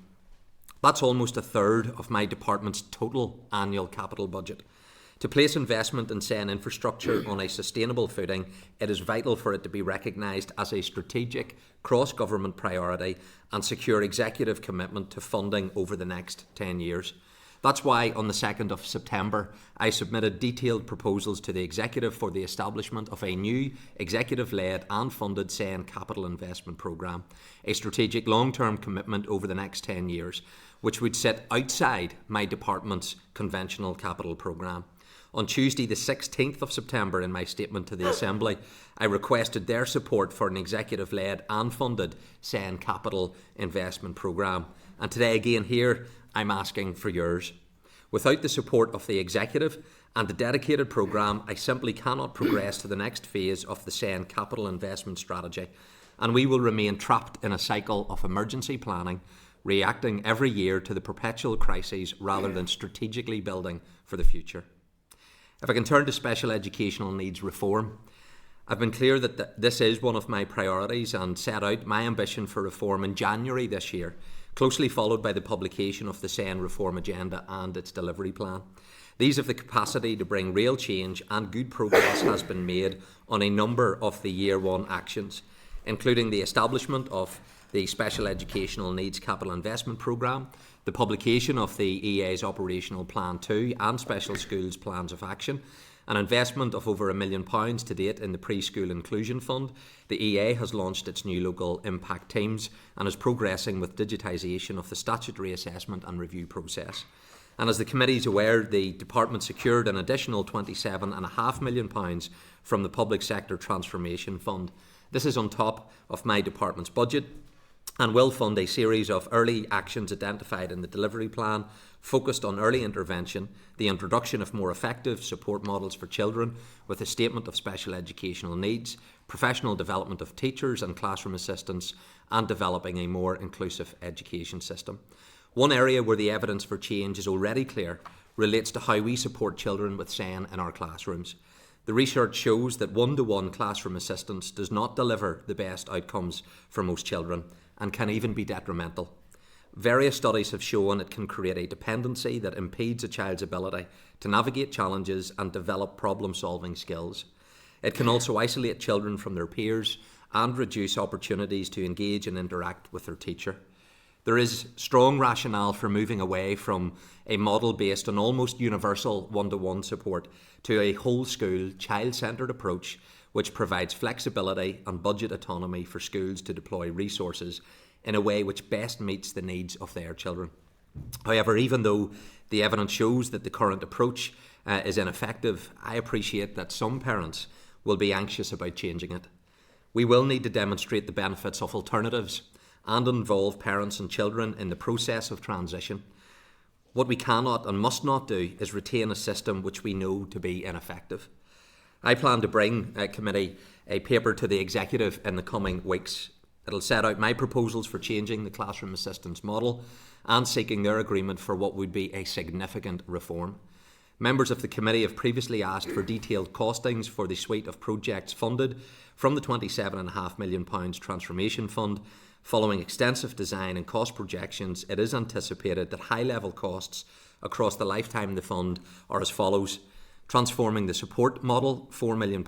That's almost a third of my department's total annual capital budget. To place investment in SEN infrastructure on a sustainable footing, it is vital for it to be recognised as a strategic cross-government priority and secure executive commitment to funding over the next 10 years. That's why on the 2nd of September, I submitted detailed proposals to the Executive for the establishment of a new executive-led and funded SEN capital investment programme, a strategic long-term commitment over the next 10 years, which would sit outside my department's conventional capital programme. On Tuesday the 16th of September, in my statement to the Assembly, I requested their support for an executive-led and funded SEN capital investment programme. And today again here, I'm asking for yours. Without the support of the Executive and the dedicated programme, I simply cannot progress to the next phase of the SEN capital investment strategy, and we will remain trapped in a cycle of emergency planning, reacting every year to the perpetual crises rather than strategically building for the future. If I can turn to special educational needs reform, I've been clear that this is one of my priorities and set out my ambition for reform in January this year, closely followed by the publication of the SEN reform agenda and its delivery plan. These have the capacity to bring real change, and good progress has been made on a number of the Year 1 actions, including the establishment of the Special Educational Needs Capital Investment Programme, the publication of the EA's Operational Plan 2 and Special Schools Plans of Action, an investment of over £1 million to date in the Preschool Inclusion Fund. The EA has launched its new local impact teams and is progressing with digitisation of the statutory assessment and review process. And as the committee is aware, the department secured an additional £27.5 million from the Public Sector Transformation Fund. This is on top of my department's budget and will fund a series of early actions identified in the delivery plan focused on early intervention, the introduction of more effective support models for children with a statement of special educational needs, professional development of teachers and classroom assistants, and developing a more inclusive education system. One area where the evidence for change is already clear relates to how we support children with SEN in our classrooms. The research shows that one-to-one classroom assistance does not deliver the best outcomes for most children and can even be detrimental. Various studies have shown it can create a dependency that impedes a child's ability to navigate challenges and develop problem-solving skills. It can also isolate children from their peers and reduce opportunities to engage and interact with their teacher. There is strong rationale for moving away from a model based on almost universal one-to-one support to a whole-school, child-centred approach which provides flexibility and budget autonomy for schools to deploy resources in a way which best meets the needs of their children. However, even though the evidence shows that the current approach is ineffective, I appreciate that some parents will be anxious about changing it. We will need to demonstrate the benefits of alternatives and involve parents and children in the process of transition. What we cannot and must not do is retain a system which we know to be ineffective. I plan to bring committee a paper to the executive in the coming weeks. It'll set out my proposals for changing the classroom assistance model and seeking their agreement for what would be a significant reform. Members of the committee have previously asked for detailed costings for the suite of projects funded from the £27.5 million Transformation Fund. Following extensive design and cost projections, it is anticipated that high-level costs across the lifetime of the fund are as follows: transforming the support model, £4 million,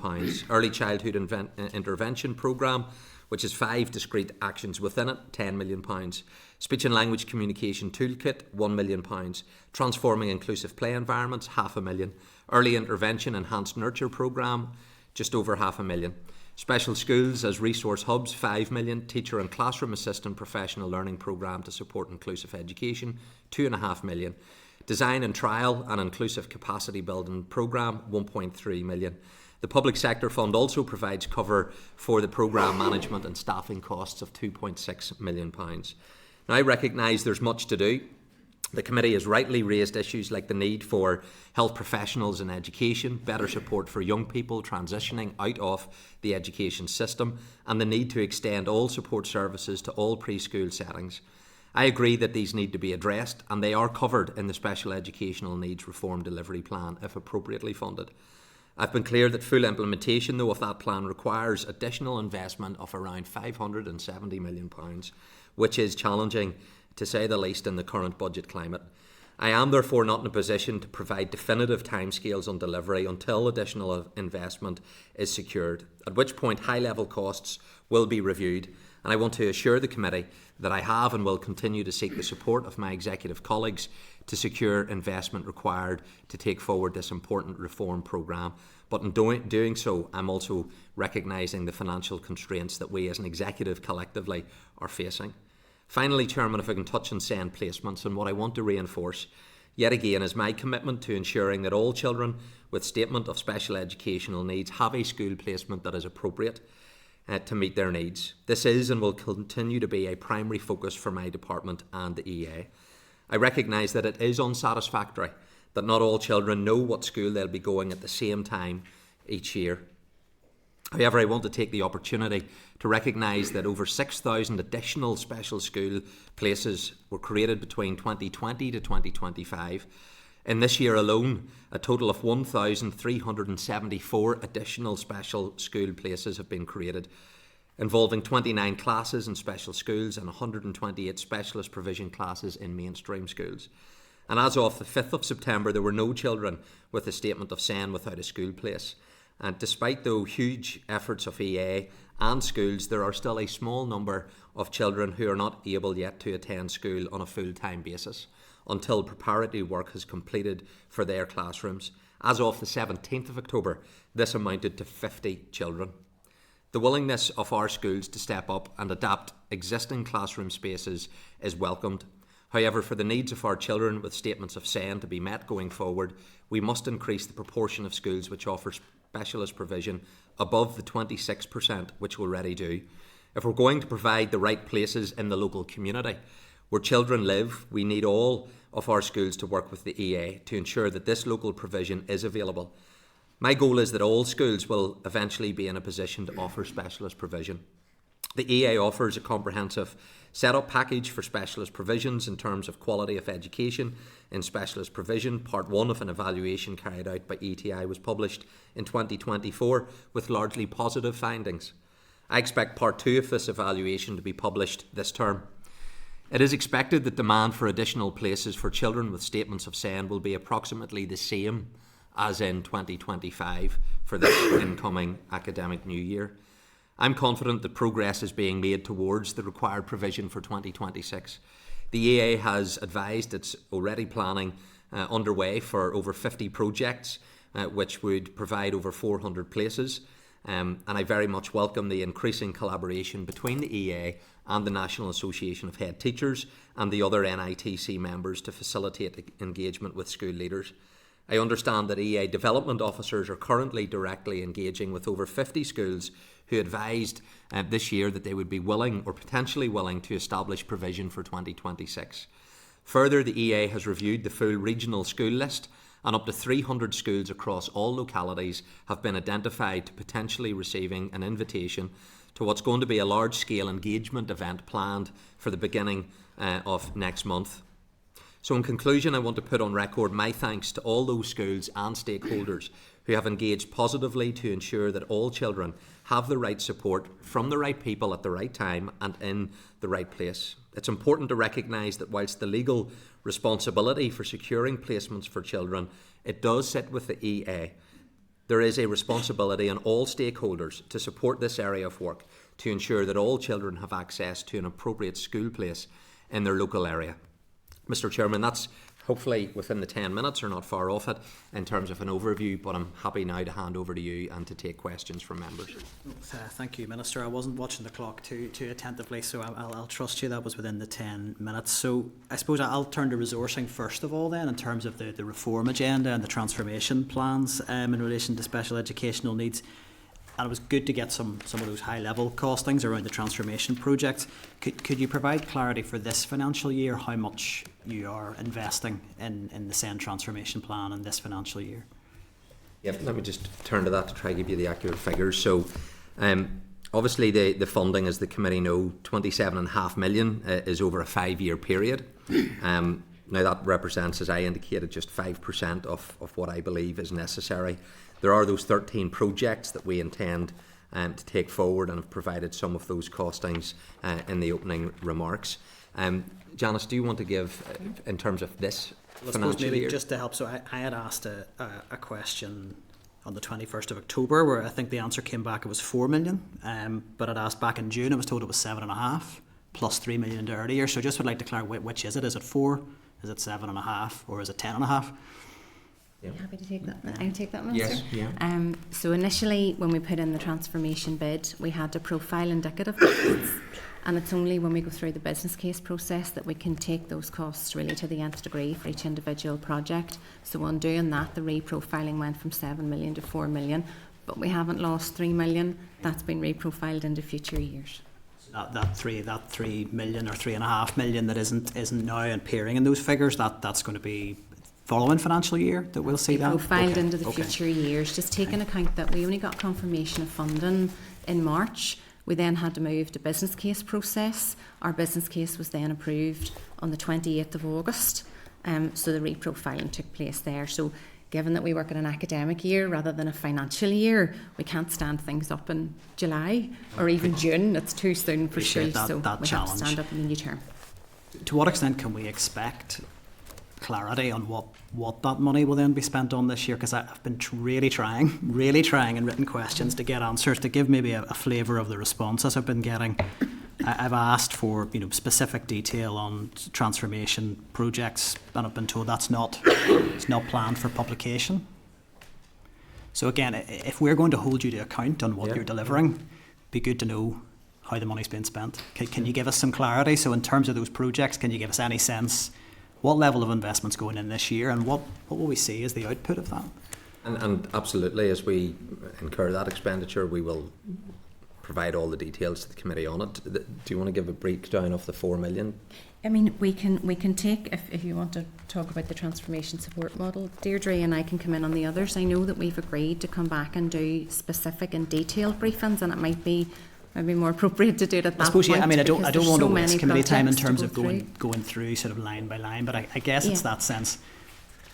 early childhood intervention programme, which has 5 discrete actions within it, £10 million, speech and language communication toolkit, £1 million, transforming inclusive play environments, £500,000, early intervention enhanced nurture programme, just over £500,000, special schools as resource hubs, £5 million, teacher and classroom assistant professional learning programme to support inclusive education, £2.5 million, design and trial and inclusive capacity building programme, £1.3 million. The Public Sector Fund also provides cover for the programme management and staffing costs of £2.6 million. Now, I recognise there's much to do. The committee has rightly raised issues like the need for health professionals in education, better support for young people transitioning out of the education system, and the need to extend all support services to all preschool settings. I agree that these need to be addressed, and they are covered in the Special Educational Needs Reform Delivery Plan if appropriately funded. I've been clear that full implementation, though, of that plan requires additional investment of around £570 million, which is challenging, to say the least, in the current budget climate. I am therefore not in a position to provide definitive timescales on delivery until additional investment is secured, at which point high-level costs will be reviewed, and I want to assure the committee that I have and will continue to seek the support of my executive colleagues to secure investment required to take forward this important reform programme. But in doing so, I'm also recognising the financial constraints that we as an executive collectively are facing. Finally, Chairman, if I can touch on SEN placements, and what I want to reinforce yet again is my commitment to ensuring that all children with statement of special educational needs have a school placement that is appropriate to meet their needs. This is and will continue to be a primary focus for my department and the EA. I recognise that it is unsatisfactory that not all children know what school they'll be going at the same time each year. However, I want to take the opportunity to recognise that over 6,000 additional special school places were created between 2020 to 2025. In this year alone, a total of 1,374 additional special school places have been created, involving 29 classes in special schools and 128 specialist provision classes in mainstream schools. And as of the 5th of September, there were no children with a statement of SEN without a school place. And despite the huge efforts of EA and schools, there are still a small number of children who are not able yet to attend school on a full-time basis until preparatory work is completed for their classrooms. As of the 17th of October, this amounted to 50 children. The willingness of our schools to step up and adapt existing classroom spaces is welcomed. However, for the needs of our children with statements of SEN to be met going forward, we must increase the proportion of schools which offer specialist provision above the 26% which we already do. If we're going to provide the right places in the local community where children live, we need all of our schools to work with the EA to ensure that this local provision is available. My goal is that all schools will eventually be in a position to offer specialist provision. The EA offers a comprehensive set-up package for specialist provisions in terms of quality of education in specialist provision. Part 1 of an evaluation carried out by ETI was published in 2024 with largely positive findings. I expect Part 2 of this evaluation to be published this term. It is expected that demand for additional places for children with statements of SEN will be approximately the same as in 2025 for this incoming academic new year. I'm confident that progress is being made towards the required provision for 2026. The EA has advised it's already planning underway for over 50 projects which would provide over 400 places. And I very much welcome the increasing collaboration between the EA and the National Association of Head Teachers and the other NITC members to facilitate engagement with school leaders. I understand that EA development officers are currently directly engaging with over 50 schools who advised this year that they would be willing or potentially willing to establish provision for 2026. Further, the EA has reviewed the full regional school list, and up to 300 schools across all localities have been identified to potentially receiving an invitation to what's going to be a large-scale engagement event planned for the beginning of next month. So in conclusion, I want to put on record my thanks to all those schools and stakeholders who have engaged positively to ensure that all children have the right support from the right people at the right time and in the right place. It's important to recognise that whilst the legal responsibility for securing placements for children, it does sit with the EA, there is a responsibility on all stakeholders to support this area of work to ensure that all children have access to an appropriate school place in their local area. Mr. Chairman, that's hopefully within the 10 minutes or not far off it in terms of an overview, but I'm happy now to hand over to you and to take questions from members. Thank you, Minister. I wasn't watching the clock too attentively, so I'll trust you. That was within the 10 minutes. So I suppose I'll turn to resourcing first of all then in terms of the reform agenda and the transformation plans in relation to special educational needs. And it was good to get some of those high-level costings around the transformation projects. Could you provide clarity for this financial year how much you are investing in the SEN transformation plan in this financial year? Yeah, let me just turn to that to try to give you the accurate figures. So obviously the funding, as the committee know, 27.5 million is over a 5-year period. Now that represents, as I indicated, just 5% of what I believe is necessary. There are those 13 projects that we intend to take forward and have provided some of those costings in the opening remarks. Janis, do you want to give, in terms of this financial maybe year? Just to help, so I had asked a question on the 21st of October where I think the answer came back it was 4 million, but I'd asked back in June, I was told it was 7.5 plus 3 million to earlier. So just would like to clarify, which is it? Is it 4? Is it 7.5? Or is it 10.5? Yeah. Happy to take that. I'll take that one. Yes. Yeah. So initially, when we put in the transformation bid, we had to profile indicative costs, and it's only when we go through the business case process that we can take those costs really to the nth degree for each individual project. So on doing that, the reprofiling went from 7 million to 4 million, but we haven't lost 3 million. That's been reprofiled into future years. That 3 million or 3.5 million that isn't now appearing in those figures, that's going to be following financial year that we'll see that? Profiled into the future years, just taking account that we only got confirmation of funding in March. We then had to move to business case process. Our business case was then approved on the 28th of August. So the reprofiling took place there. So given that we work in an academic year rather than a financial year, we can't stand things up in July or even June. It's too soon for schools, so we have to stand up in the new term. To what extent can we expect clarity on what that money will then be spent on this year? Because I've been really trying in written questions to get answers, to give maybe a flavour of the responses I've been getting. I've asked for specific detail on transformation projects, and I've been told it's not planned for publication. So again, if we're going to hold you to account on what you're delivering, it'd be good to know how the money's been spent. Can you give us some clarity? So in terms of those projects, can you give us any sense what level of investment's going in this year, and what will we see as the output of that? And absolutely, as we incur that expenditure, we will provide all the details to the committee on it. Do you want to give a breakdown of the 4 million? I mean, we can take, if you want to talk about the transformation support model, Deirdre and I can come in on the others. I know that we've agreed to come back and do specific and detailed briefings, and it might be maybe more appropriate to do it at that point. I mean, I don't want to waste committee time in terms of going through sort of line by line, but I guess it's that sense.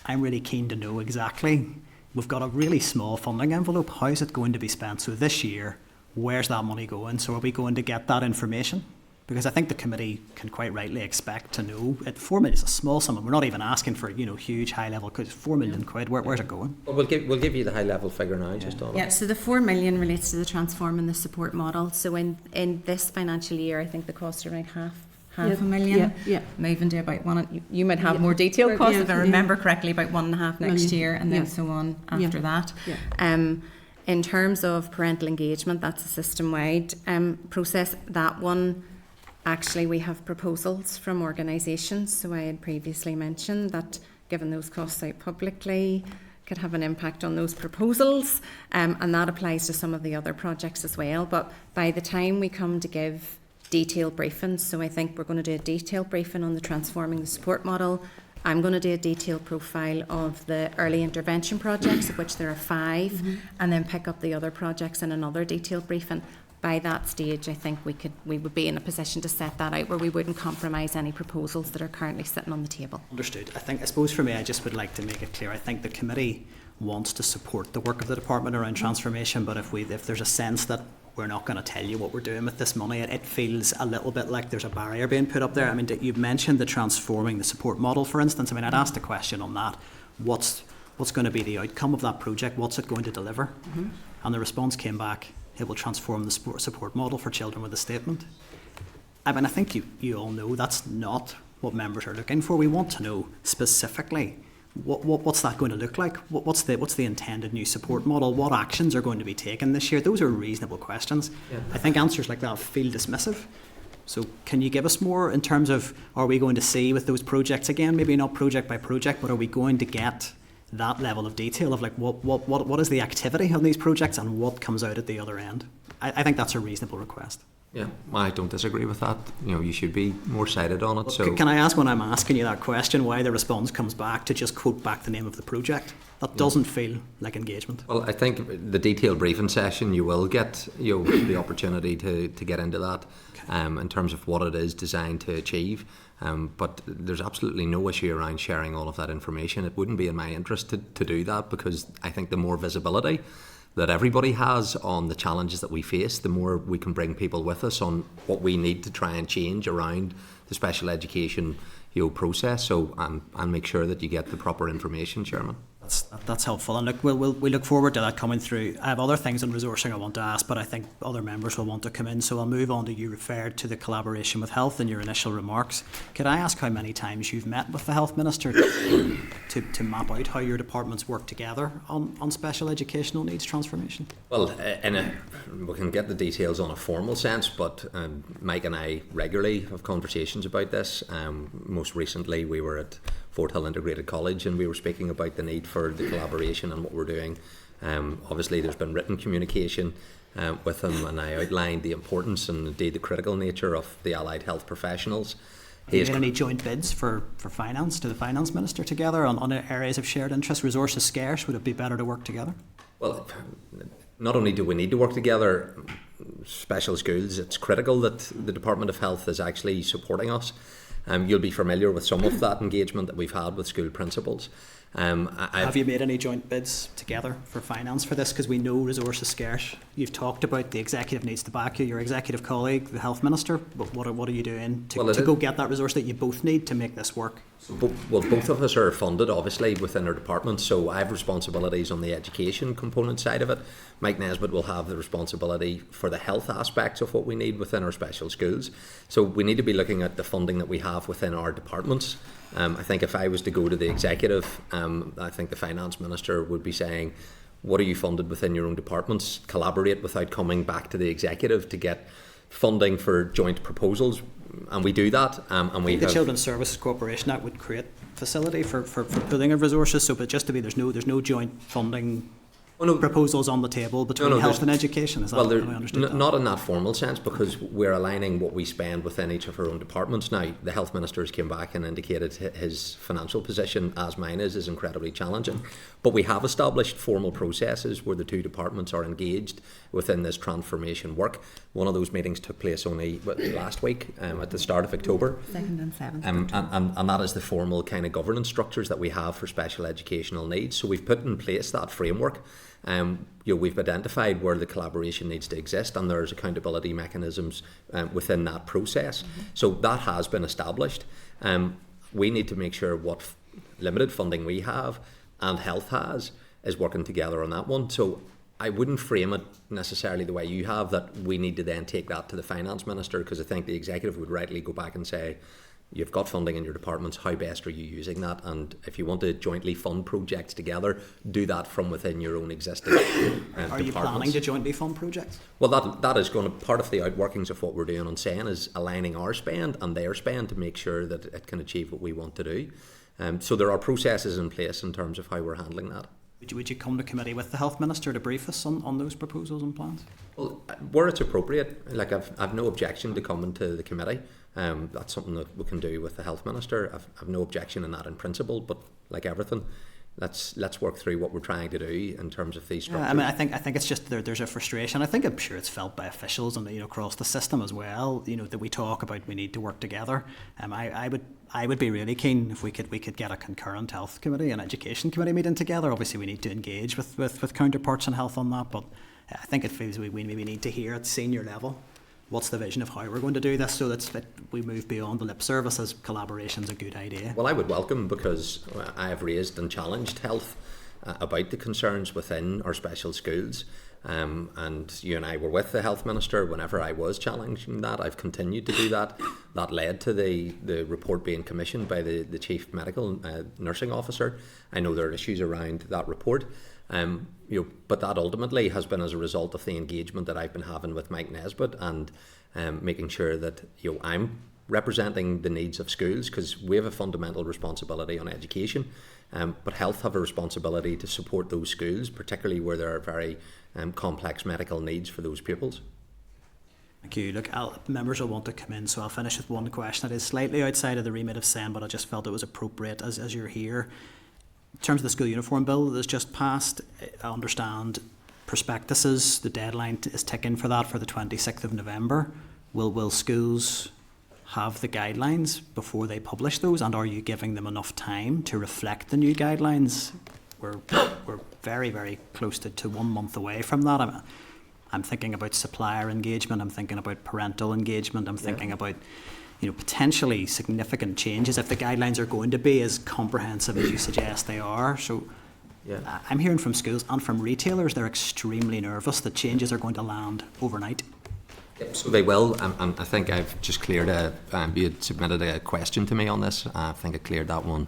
I'm really keen to know exactly. We've got a really small funding envelope. How is it going to be spent? So this year, where's that money going? So are we going to get that information? Because I think the committee can quite rightly expect to know. 4 million is a small sum, and we're not even asking for huge high level. Because 4 million quid, where's it going? Well, we'll give you the high level figure now, just on it. Yeah, so the 4 million relates to the transforming the support model. So in this financial year, I think the costs are around half a million. Moving to about one. You might have more detailed costs, if I remember correctly, about 1.5 next year, and then so on after that. In terms of parental engagement, that's a system-wide process. That one. Actually, we have proposals from organisations, so I had previously mentioned that given those costs out publicly could have an impact on those proposals, and that applies to some of the other projects as well. But by the time we come to give detailed briefings, so I think we're going to do a detailed briefing on the transforming the support model. I'm going to do a detailed profile of the early intervention projects, of which there are 5, and then pick up the other projects in another detailed briefing. By that stage, I think we would be in a position to set that out where we wouldn't compromise any proposals that are currently sitting on the table. Understood. I suppose for me, I just would like to make it clear. I think the committee wants to support the work of the department around transformation, but if there's a sense that we're not going to tell you what we're doing with this money, it feels a little bit like there's a barrier being put up there. I mean, you've mentioned the transforming the support model, for instance. I mean, I'd asked a question on that. What's going to be the outcome of that project? What's it going to deliver? And the response came back, it will transform the support model for children with a statement. I mean, I think you all know that's not what members are looking for. We want to know specifically what's that going to look like? What's the intended new support model? What actions are going to be taken this year? Those are reasonable questions. I think answers like that feel dismissive. So can you give us more in terms of, are we going to see with those projects again, maybe not project by project, but are we going to get that level of detail of like what is the activity on these projects and what comes out at the other end? I think that's a reasonable request. Yeah, I don't disagree with that. You should be more cited on it. So can I ask, when I'm asking you that question, why the response comes back to just quote back the name of the project? That doesn't feel like engagement. Well, I think the detailed briefing session, you will get the opportunity to get into that in terms of what it is designed to achieve. But there's absolutely no issue around sharing all of that information. It wouldn't be in my interest to do that, because I think the more visibility that everybody has on the challenges that we face, the more we can bring people with us on what we need to try and change around the special education process. So and make sure that you get the proper information, Chairman. That's helpful, and look, we look forward to that coming through. I have other things on resourcing I want to ask, but I think other members will want to come in, so I'll move on to, you referred to the collaboration with health in your initial remarks. Could I ask how many times you've met with the health minister to map out how your departments work together on special educational needs transformation? Well, we can get the details on a formal sense, but Mike and I regularly have conversations about this. Most recently we were at Fort Hill Integrated College and we were speaking about the need for the collaboration and what we're doing. Obviously there's been written communication with him, and I outlined the importance and indeed the critical nature of the allied health professionals. Have you made any joint bids for finance to the finance minister together on areas of shared interest? Resources scarce, would it be better to work together? Well, not only do we need to work together, special schools, it's critical that the Department of Health is actually supporting us. You'll be familiar with some of that engagement that we've had with school principals. Have you made any joint bids together for finance for this? Because we know resources scarce. You've talked about the executive needs to back you, your executive colleague, the health minister, but what are you doing to go get that resource that you both need to make this work? Well, both of us are funded, obviously, within our department, so I have responsibilities on the education component side of it. Mike Nesbitt will have the responsibility for the health aspects of what we need within our special schools. So we need to be looking at the funding that we have within our departments. I think if I was to go to the executive, I think the finance minister would be saying, what are you funded within your own departments? Collaborate without coming back to the executive to get funding for joint proposals, and we do that. And we the have Children's Services Corporation Act would create facility for pooling of resources. So, but just to be, there's no joint funding proposals on the table between health and education. Is that well, how I understood that? not in that formal sense, because we're aligning what we spend within each of our own departments. Now, the health minister's came back and indicated his financial position, as mine is incredibly challenging. But we have established formal processes where the two departments are engaged within this transformation work. One of those meetings took place only last week, at the start of October. 2nd and 7th. And that is the formal kind of governance structures that we have for special educational needs. So we've put in place that framework. We've identified where the collaboration needs to exist, and there's accountability mechanisms within that process. So that has been established. We need to make sure what limited funding we have and health has is working together on that one. So I wouldn't frame it necessarily the way you have, that we need to then take that to the finance minister, because I think the executive would rightly go back and say, you've got funding in your departments, how best are you using that? And if you want to jointly fund projects together, do that from within your own existing departments. Are you planning to jointly fund projects? Well, that is going to, part of the outworkings of what we're doing on SEN is aligning our spend and their spend to make sure that it can achieve what we want to do. So there are processes in place in terms of how we're handling that. Would you come to committee with the health minister to brief us on those proposals and plans? Well, where it's appropriate, like I've no objection to coming to the committee. That's something that we can do with the health minister. I've no objection in that in principle, but like everything, let's work through what we're trying to do in terms of these structures. Yeah, I mean, I think it's just there's a frustration. I'm sure it's felt by officials and across the system as well. That we talk about we need to work together. I would be really keen if we could get a concurrent health committee and education committee meeting together. Obviously, we need to engage with counterparts in health on that, but I think it feels we maybe need to hear at senior level what's the vision of how we're going to do this, so that we move beyond the lip service as collaboration's a good idea. Well, I would welcome, because I have raised and challenged health about the concerns within our special schools. And you and I were with the health minister whenever I was challenging that. I've continued to do that. That led to the report being commissioned by the chief medical nursing officer. I know there are issues around that report. But that ultimately has been as a result of the engagement that I've been having with Mike Nesbitt and making sure that I'm representing the needs of schools, because we have a fundamental responsibility on education, but health have a responsibility to support those schools, particularly where there are very complex medical needs for those pupils. Thank you. Look, members will want to come in, so I'll finish with one question that is slightly outside of the remit of SEN, but I just felt it was appropriate as you're here. In terms of the school uniform bill that's just passed, I understand prospectuses, the deadline is ticking for that for the 26th of November. Will schools have the guidelines before they publish those, and are you giving them enough time to reflect the new guidelines? We're very, very close to 1 month away from that. I'm thinking about supplier engagement, I'm thinking about parental engagement, I'm thinking about potentially significant changes if the guidelines are going to be as comprehensive as you suggest they are. So I'm hearing from schools and from retailers, they're extremely nervous that changes are going to land overnight. Yep, so they will, and I think I've just cleared you had submitted a question to me on this. I think I cleared that one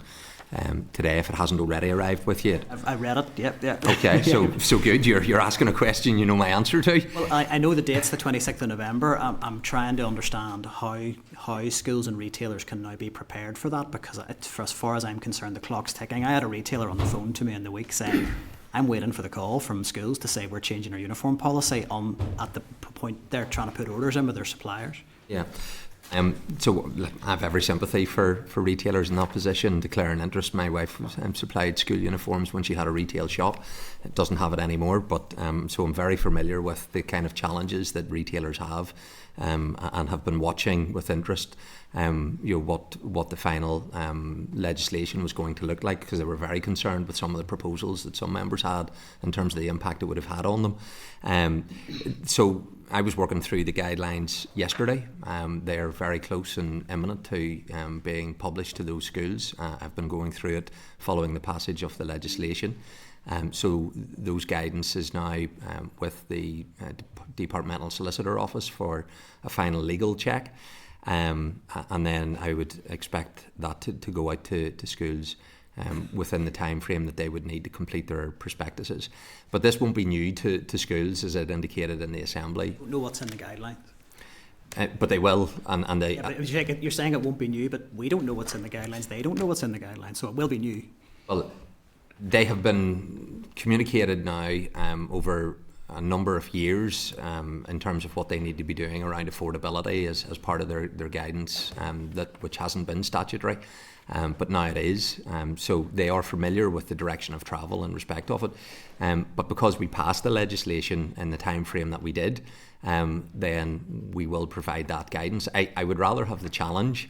today, if it hasn't already arrived with you. I read it, yep. Okay, so good. You're asking a question you know my answer to. Well, I know the date's the 26th of November. I'm trying to understand how schools and retailers can now be prepared for that, because for as far as I'm concerned, the clock's ticking. I had a retailer on the phone to me in the week saying, I'm waiting for the call from schools to say we're changing our uniform policy at the point they're trying to put orders in with their suppliers. Yeah. So I have every sympathy for retailers in that position, declaring interest. My wife supplied school uniforms when she had a retail shop. It doesn't have it anymore, but so I'm very familiar with the kind of challenges that retailers have, and have been watching with interest what the final legislation was going to look like, because they were very concerned with some of the proposals that some members had in terms of the impact it would have had on them. So I was working through the guidelines yesterday. They are very close and imminent to being published to those schools. I've been going through it following the passage of the legislation. So those guidance is now with the Departmental Solicitor Office for a final legal check. And then I would expect that to go out to schools within the time frame that they would need to complete their prospectuses. But this won't be new to schools, as I'd indicated in the Assembly. Know what's in the guidelines? but they will, and they. Yeah, but you're saying it won't be new, but we don't know what's in the guidelines. They don't know what's in the guidelines, so it will be new. Well, they have been communicated now over a number of years in terms of what they need to be doing around affordability as part of their guidance, which hasn't been statutory, but now it is. So they are familiar with the direction of travel in respect of it. But because we passed the legislation in the time frame that we did, then we will provide that guidance. I would rather have the challenge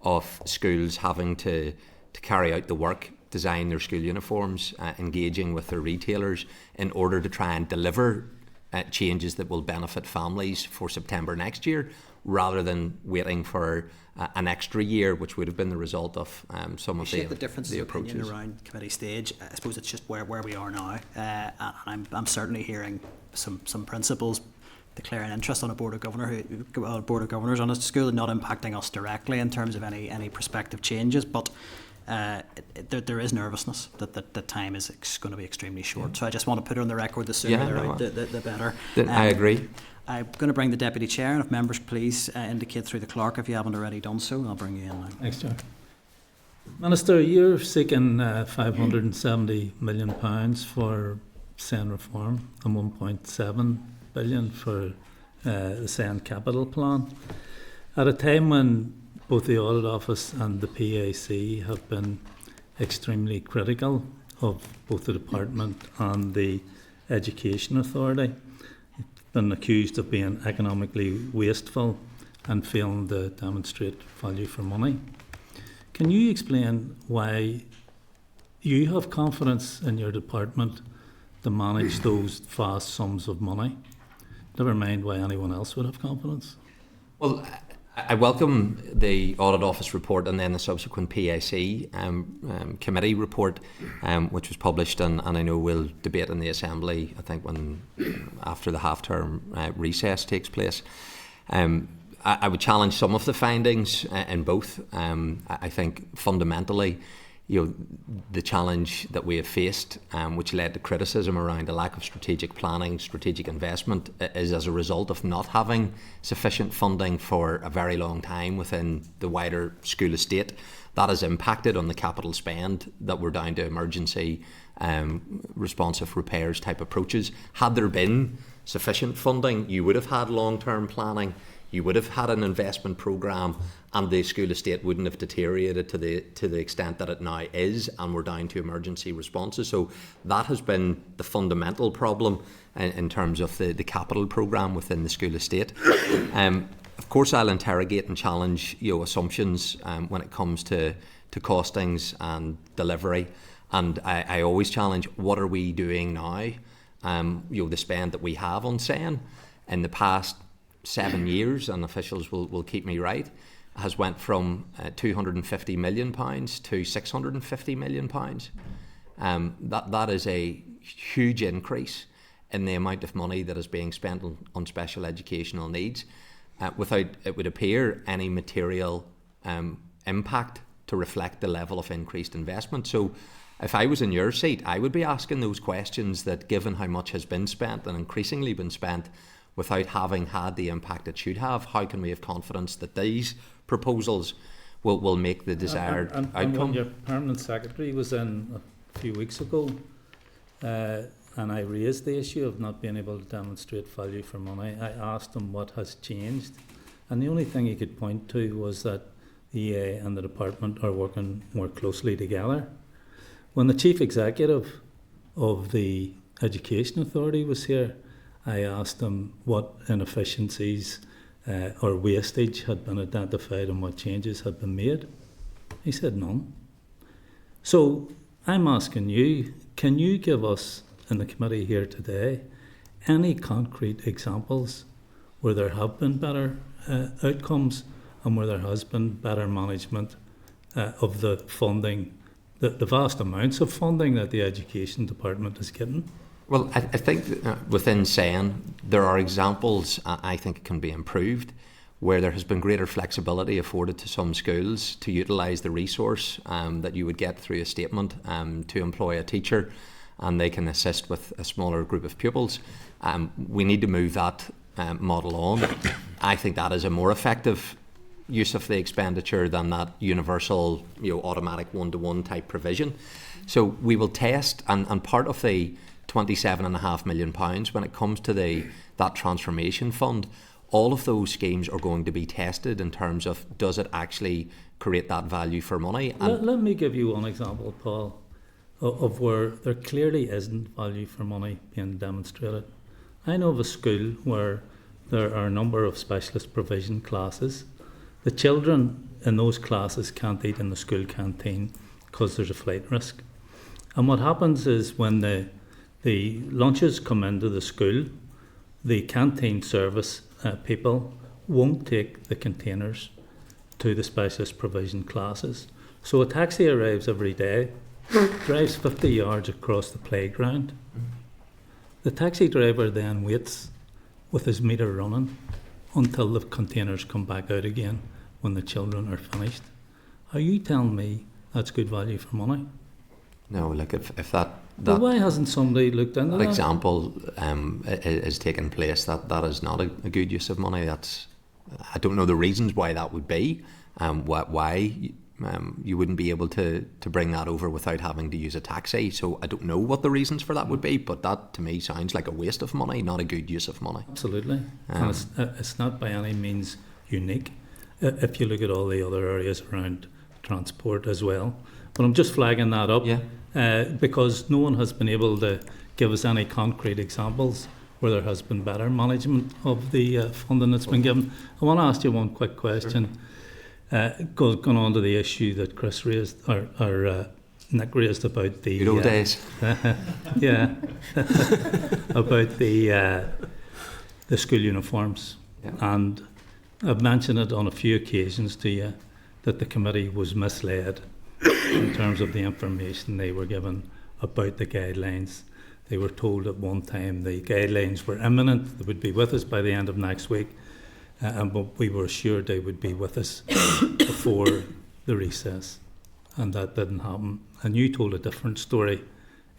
of schools having to carry out the work, design their school uniforms, engaging with their retailers in order to try and deliver changes that will benefit families for September next year, rather than waiting for an extra year, which would have been the result of some of the differences of opinion around committee stage. I suppose it's just where we are now, and I'm certainly hearing some principals declaring interest on a board of governors on a school, not impacting us directly in terms of any prospective changes, but there is nervousness that time is going to be extremely short. So I just want to put it on the record, the sooner they're out, the better. I agree. I'm going to bring the Deputy Chair, and if members please indicate through the clerk if you haven't already done so, I'll bring you in now. Thanks, Chair. Minister, you're seeking £570 million for SEN reform and £1.7 billion for the SEN capital plan. At a time when both the Audit Office and the PAC have been extremely critical of both the Department and the Education Authority, been accused of being economically wasteful and failing to demonstrate value for money. Can you explain why you have confidence in your department to manage those vast sums of money? Never mind why anyone else would have confidence. Well, I welcome the Audit Office report and then the subsequent PAC committee report, which was published, and I know we'll debate in the Assembly, I think, after the half-term recess takes place. I would challenge some of the findings in both. I think fundamentally, the challenge that we have faced, which led to criticism around a lack of strategic planning, strategic investment, is as a result of not having sufficient funding for a very long time within the wider school estate. That has impacted on the capital spend that we're down to emergency responsive repairs type approaches. Had there been sufficient funding, you would have had long-term planning, you would have had an investment programme, and the school estate wouldn't have deteriorated to the extent that it now is, and we're down to emergency responses. So that has been the fundamental problem in terms of the capital programme within the school estate. Of course, I'll interrogate and challenge assumptions when it comes to costings and delivery, and I always challenge, what are we doing now? The spend that we have on SEN in the past 7 years, and officials will keep me right, has went from £250 million to £650 million. That is a huge increase in the amount of money that is being spent on special educational needs, without, it would appear, any material impact to reflect the level of increased investment. So if I was in your seat, I would be asking those questions, that given how much has been spent and increasingly been spent without having had the impact it should have, how can we have confidence that these proposals will make the desired outcome? And when your permanent secretary was in a few weeks ago, and I raised the issue of not being able to demonstrate value for money, I asked him what has changed, and the only thing he could point to was that the EA and the department are working more closely together. When the chief executive of the Education Authority was here, I asked him what inefficiencies or wastage had been identified and what changes had been made. He said none. So I'm asking you, can you give us in the committee here today any concrete examples where there have been better outcomes and where there has been better management of the funding, the vast amounts of funding that the Education Department is getting? Well, I think within SEN there are examples I think can be improved, where there has been greater flexibility afforded to some schools to utilise the resource that you would get through a statement to employ a teacher, and they can assist with a smaller group of pupils. We need to move that model on, I think that is a more effective use of the expenditure than that universal, automatic one-to-one type provision. So we will test, and part of the £27.5 million when it comes to that transformation fund, all of those schemes are going to be tested in terms of, does it actually create that value for money? And let me give you one example, Paul, of where there clearly isn't value for money being demonstrated. I know of a school where there are a number of specialist provision classes. The children in those classes can't eat in the school canteen because there's a flight risk. And what happens is when the lunches come into the school, the canteen service people won't take the containers to the specialist provision classes. So a taxi arrives every day, drives 50 yards across the playground. The taxi driver then waits with his meter running until the containers come back out again when the children are finished. Are you telling me that's good value for money? No, like if that well, why hasn't somebody looked into that? Example is taking place, that is not a good use of money. I don't know the reasons why that would be, why you wouldn't be able to bring that over without having to use a taxi. So I don't know what the reasons for that would be, but that to me sounds like a waste of money, not a good use of money. Absolutely. And it's not by any means unique if you look at all the other areas around transport as well. But I'm just flagging that up because no one has been able to give us any concrete examples where there has been better management of the funding that's been given. I want to ask you one quick question. Going on to the issue that Chris raised, or Nick raised about the... Good old days. Yeah. About the school uniforms. Yeah. And I've mentioned it on a few occasions to you that the committee was misled in terms of the information they were given about the guidelines. They were told at one time the guidelines were imminent, they would be with us by the end of next week, but we were assured they would be with us before the recess, and that didn't happen. And you told a different story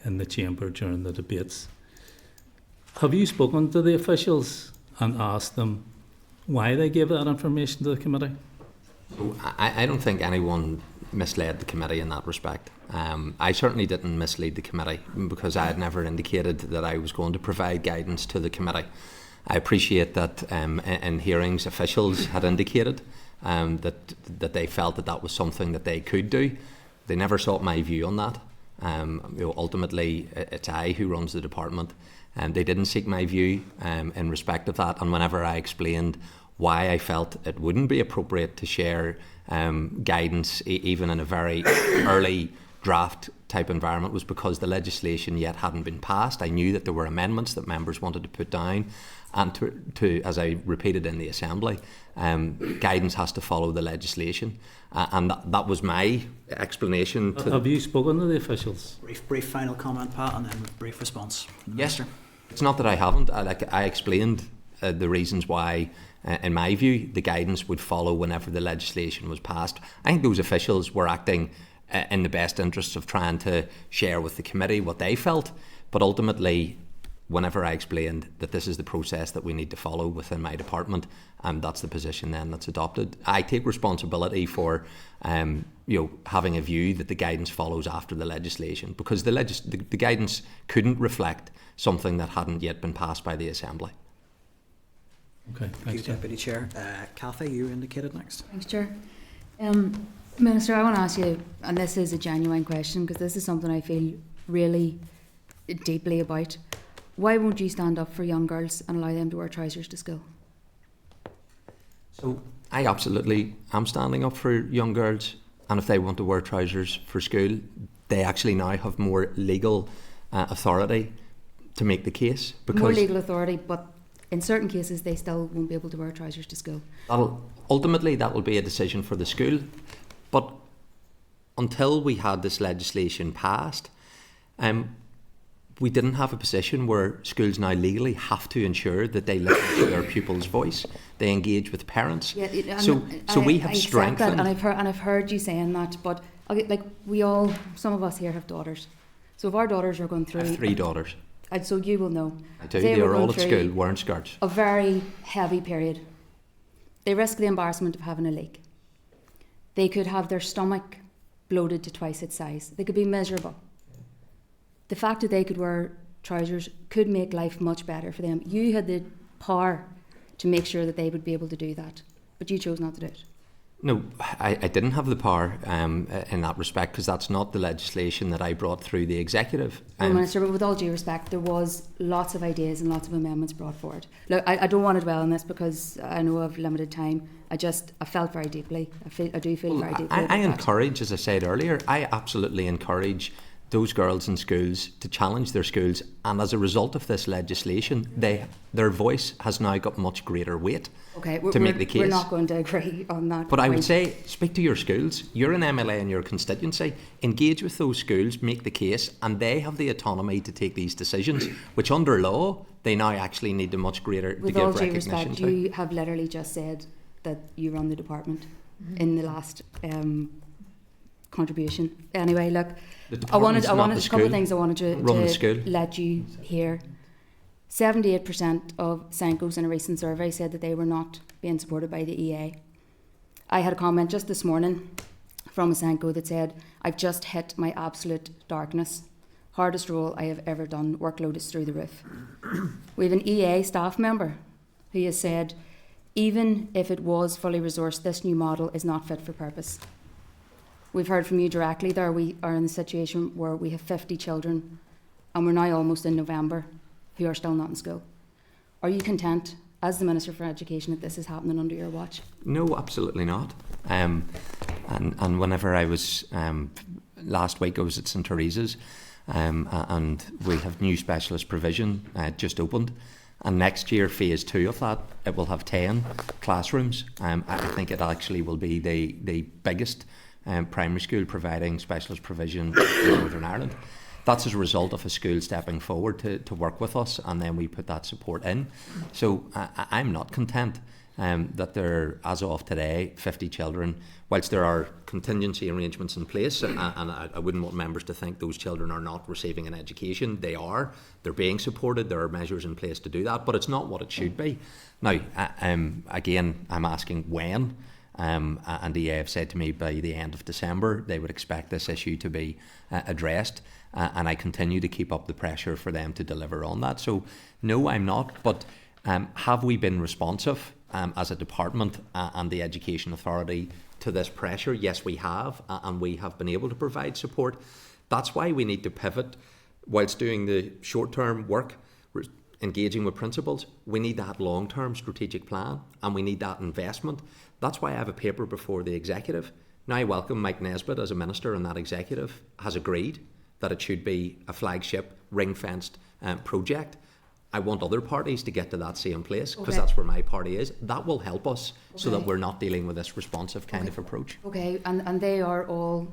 in the chamber during the debates. Have you spoken to the officials and asked them why they gave that information to the committee? I don't think anyone misled the committee in that respect. I certainly didn't mislead the committee because I had never indicated that I was going to provide guidance to the committee. I appreciate that in hearings officials had indicated that they felt that was something that they could do. They never sought my view on that. Ultimately, it's I who runs the department, and they didn't seek my view in respect of that. And whenever I explained why I felt it wouldn't be appropriate to share guidance, even in a very early draft type environment, was because the legislation yet hadn't been passed. I knew that there were amendments that members wanted to put down, and to as I repeated in the Assembly, guidance has to follow the legislation, and that was my explanation. Have you spoken to the officials? Brief final comment, Pat, and then brief response. Yes, sir. It's not that I haven't. I explained the reasons why. In my view, the guidance would follow whenever the legislation was passed. I think those officials were acting in the best interests of trying to share with the committee what they felt, but ultimately, whenever I explained that this is the process that we need to follow within my department, that's the position then that's adopted. I take responsibility for having a view that the guidance follows after the legislation, because the guidance couldn't reflect something that hadn't yet been passed by the Assembly. Okay, thank you, Deputy Chair. Cathy, you indicated next. Thanks, Chair. Minister, I want to ask you, and this is a genuine question because this is something I feel really deeply about. Why won't you stand up for young girls and allow them to wear trousers to school? So I absolutely am standing up for young girls, and if they want to wear trousers for school, they actually now have more legal authority to make the case. Because more legal authority, but in certain cases they still won't be able to wear trousers to school. Ultimately that will be a decision for the school, but until we had this legislation passed, we didn't have a position where schools now legally have to ensure that they listen to their pupils' voice, they engage with parents. Yeah, so we have strengthened. That, and I've heard you saying that, but some of us here have daughters. So if our daughters are going through... I have 3 daughters. And so you will know. I do. They were all at school wearing skirts. A very heavy period. They risk the embarrassment of having a leak. They could have their stomach bloated to twice its size. They could be miserable. The fact that they could wear trousers could make life much better for them. You had the power to make sure that they would be able to do that, but you chose not to do it. No, I didn't have the power in that respect, because that's not the legislation that I brought through the executive. Minister, but with all due respect, there was lots of ideas and lots of amendments brought forward. Look, I don't want to dwell on this because I know I've limited time. I felt very deeply. I do feel very deeply. I encourage, as I said earlier, I absolutely encourage those girls in schools to challenge their schools, and as a result of this legislation, their voice has now got much greater weight to make the case. We're not going to agree on that. But I would say, speak to your schools. You're an MLA in your constituency. Engage with those schools, make the case, and they have the autonomy to take these decisions, which under law, they now actually need the much greater to give recognition to. With all due respect, you have literally just said that you run the department in the last contribution. Anyway, look, I wanted a couple of things I wanted to let you hear. 78% of Senkos in a recent survey said that they were not being supported by the EA. I had a comment just this morning from a Senko that said, "I've just hit my absolute darkness. Hardest role I have ever done. Workload is through the roof." We have an EA staff member who has said, "Even if it was fully resourced, this new model is not fit for purpose." We've heard from you directly there. We are in the situation where we have 50 children, and we're now almost in November, who are still not in school. Are you content, as the Minister for Education, that this is happening under your watch? No, absolutely not. And whenever I was, last week I was at St Teresa's, and we have new specialist provision just opened. And next year, phase 2 of that, it will have 10 classrooms. I think it actually will be the biggest primary school providing specialist provision in Northern Ireland. That's as a result of a school stepping forward to work with us, and then we put that support in. So I'm not content that there, as of today, 50 children, whilst there are contingency arrangements in place, and I wouldn't want members to think those children are not receiving an education. They are. They're being supported. There are measures in place to do that, but it's not what it should be. Now, again, I'm asking when. And the EA have said to me by the end of December they would expect this issue to be addressed, and I continue to keep up the pressure for them to deliver on that. So no, I'm not, but have we been responsive as a department and the Education Authority to this pressure? Yes, we have, and we have been able to provide support. That's why we need to pivot whilst doing the short-term work, engaging with principals. We need that long-term strategic plan, and we need that investment. That's why I have a paper before the executive. Now I welcome Mike Nesbitt as a minister, and that executive has agreed that it should be a flagship, ring-fenced project. I want other parties to get to that same place, because that's where my party is. That will help us so that we're not dealing with this responsive kind of approach. Okay, and they are all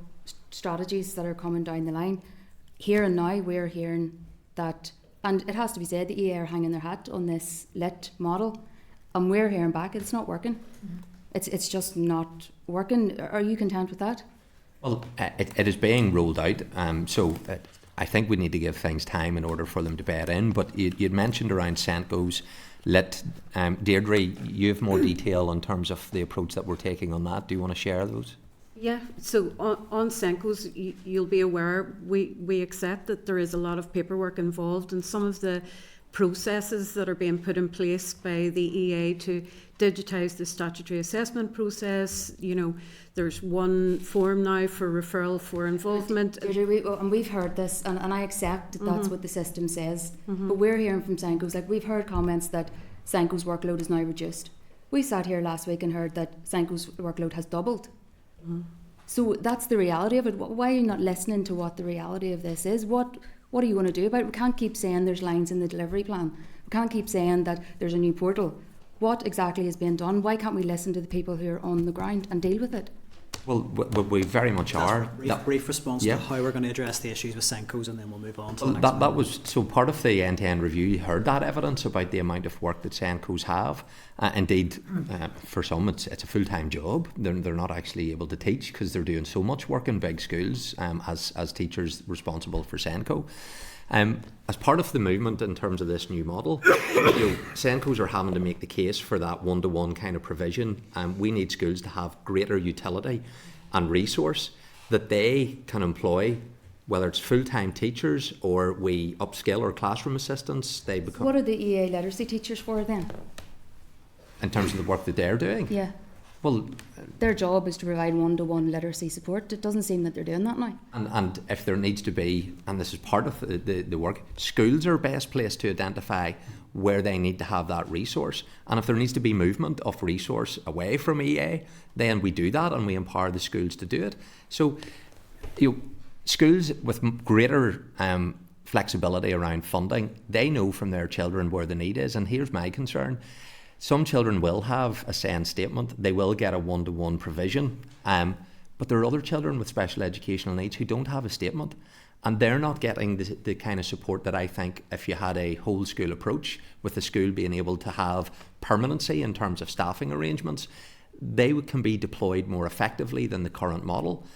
strategies that are coming down the line. Here and now we're hearing that, and it has to be said, the EA are hanging their hat on this LIT model, and we're hearing back it's not working. Mm-hmm. It's just not working. Are you content with that? Well, it is being rolled out, so I think we need to give things time in order for them to bed in. But you'd mentioned around Senkos, LIT. Deirdre, you have more detail in terms of the approach that we're taking on that. Do you want to share those? Yeah, so on Senkos, you'll be aware we accept that there is a lot of paperwork involved, and some of the processes that are being put in place by the EA to digitise the statutory assessment process. You know, there's one form now for referral for involvement. And we've heard this, and I accept that that's what the system says, but we're hearing from Senkos, like we've heard comments that Senko's workload is now reduced. We sat here last week and heard that Senko's workload has doubled. So that's the reality of it. Why are you not listening to what the reality of this is? What are you going to do about it? We can't keep saying there's lines in the delivery plan. We can't keep saying that there's a new portal. What exactly is being done? Why can't we listen to the people who are on the ground and deal with it? Well, we very much are. Brief response to how we're going to address the issues with Senkos, and then we'll move on to the next one. That was so part of the end-to-end review. You heard that evidence about the amount of work that Senkos have. Indeed, for some, it's a full-time job. They're not actually able to teach because they're doing so much work in big schools as teachers responsible for Senko. As part of the movement in terms of this new model, SENCOs are having to make the case for that one-to-one kind of provision. We need schools to have greater utility and resource that they can employ, whether it's full-time teachers or we upskill our classroom assistants. They become. What are the EA literacy teachers for then? In terms of the work that they're doing? Yeah. Well, their job is to provide one-to-one literacy support. It doesn't seem that they're doing that now. And if there needs to be, and this is part of the work, schools are best placed to identify where they need to have that resource. And if there needs to be movement of resource away from EA, then we do that and we empower the schools to do it. So, schools with greater flexibility around funding, they know from their children where the need is. And here's my concern. Some children will have a SEN statement, they will get a one-to-one provision, but there are other children with special educational needs who don't have a statement, and they're not getting the kind of support that I think if you had a whole school approach, with the school being able to have permanency in terms of staffing arrangements, they can be deployed more effectively than the current model.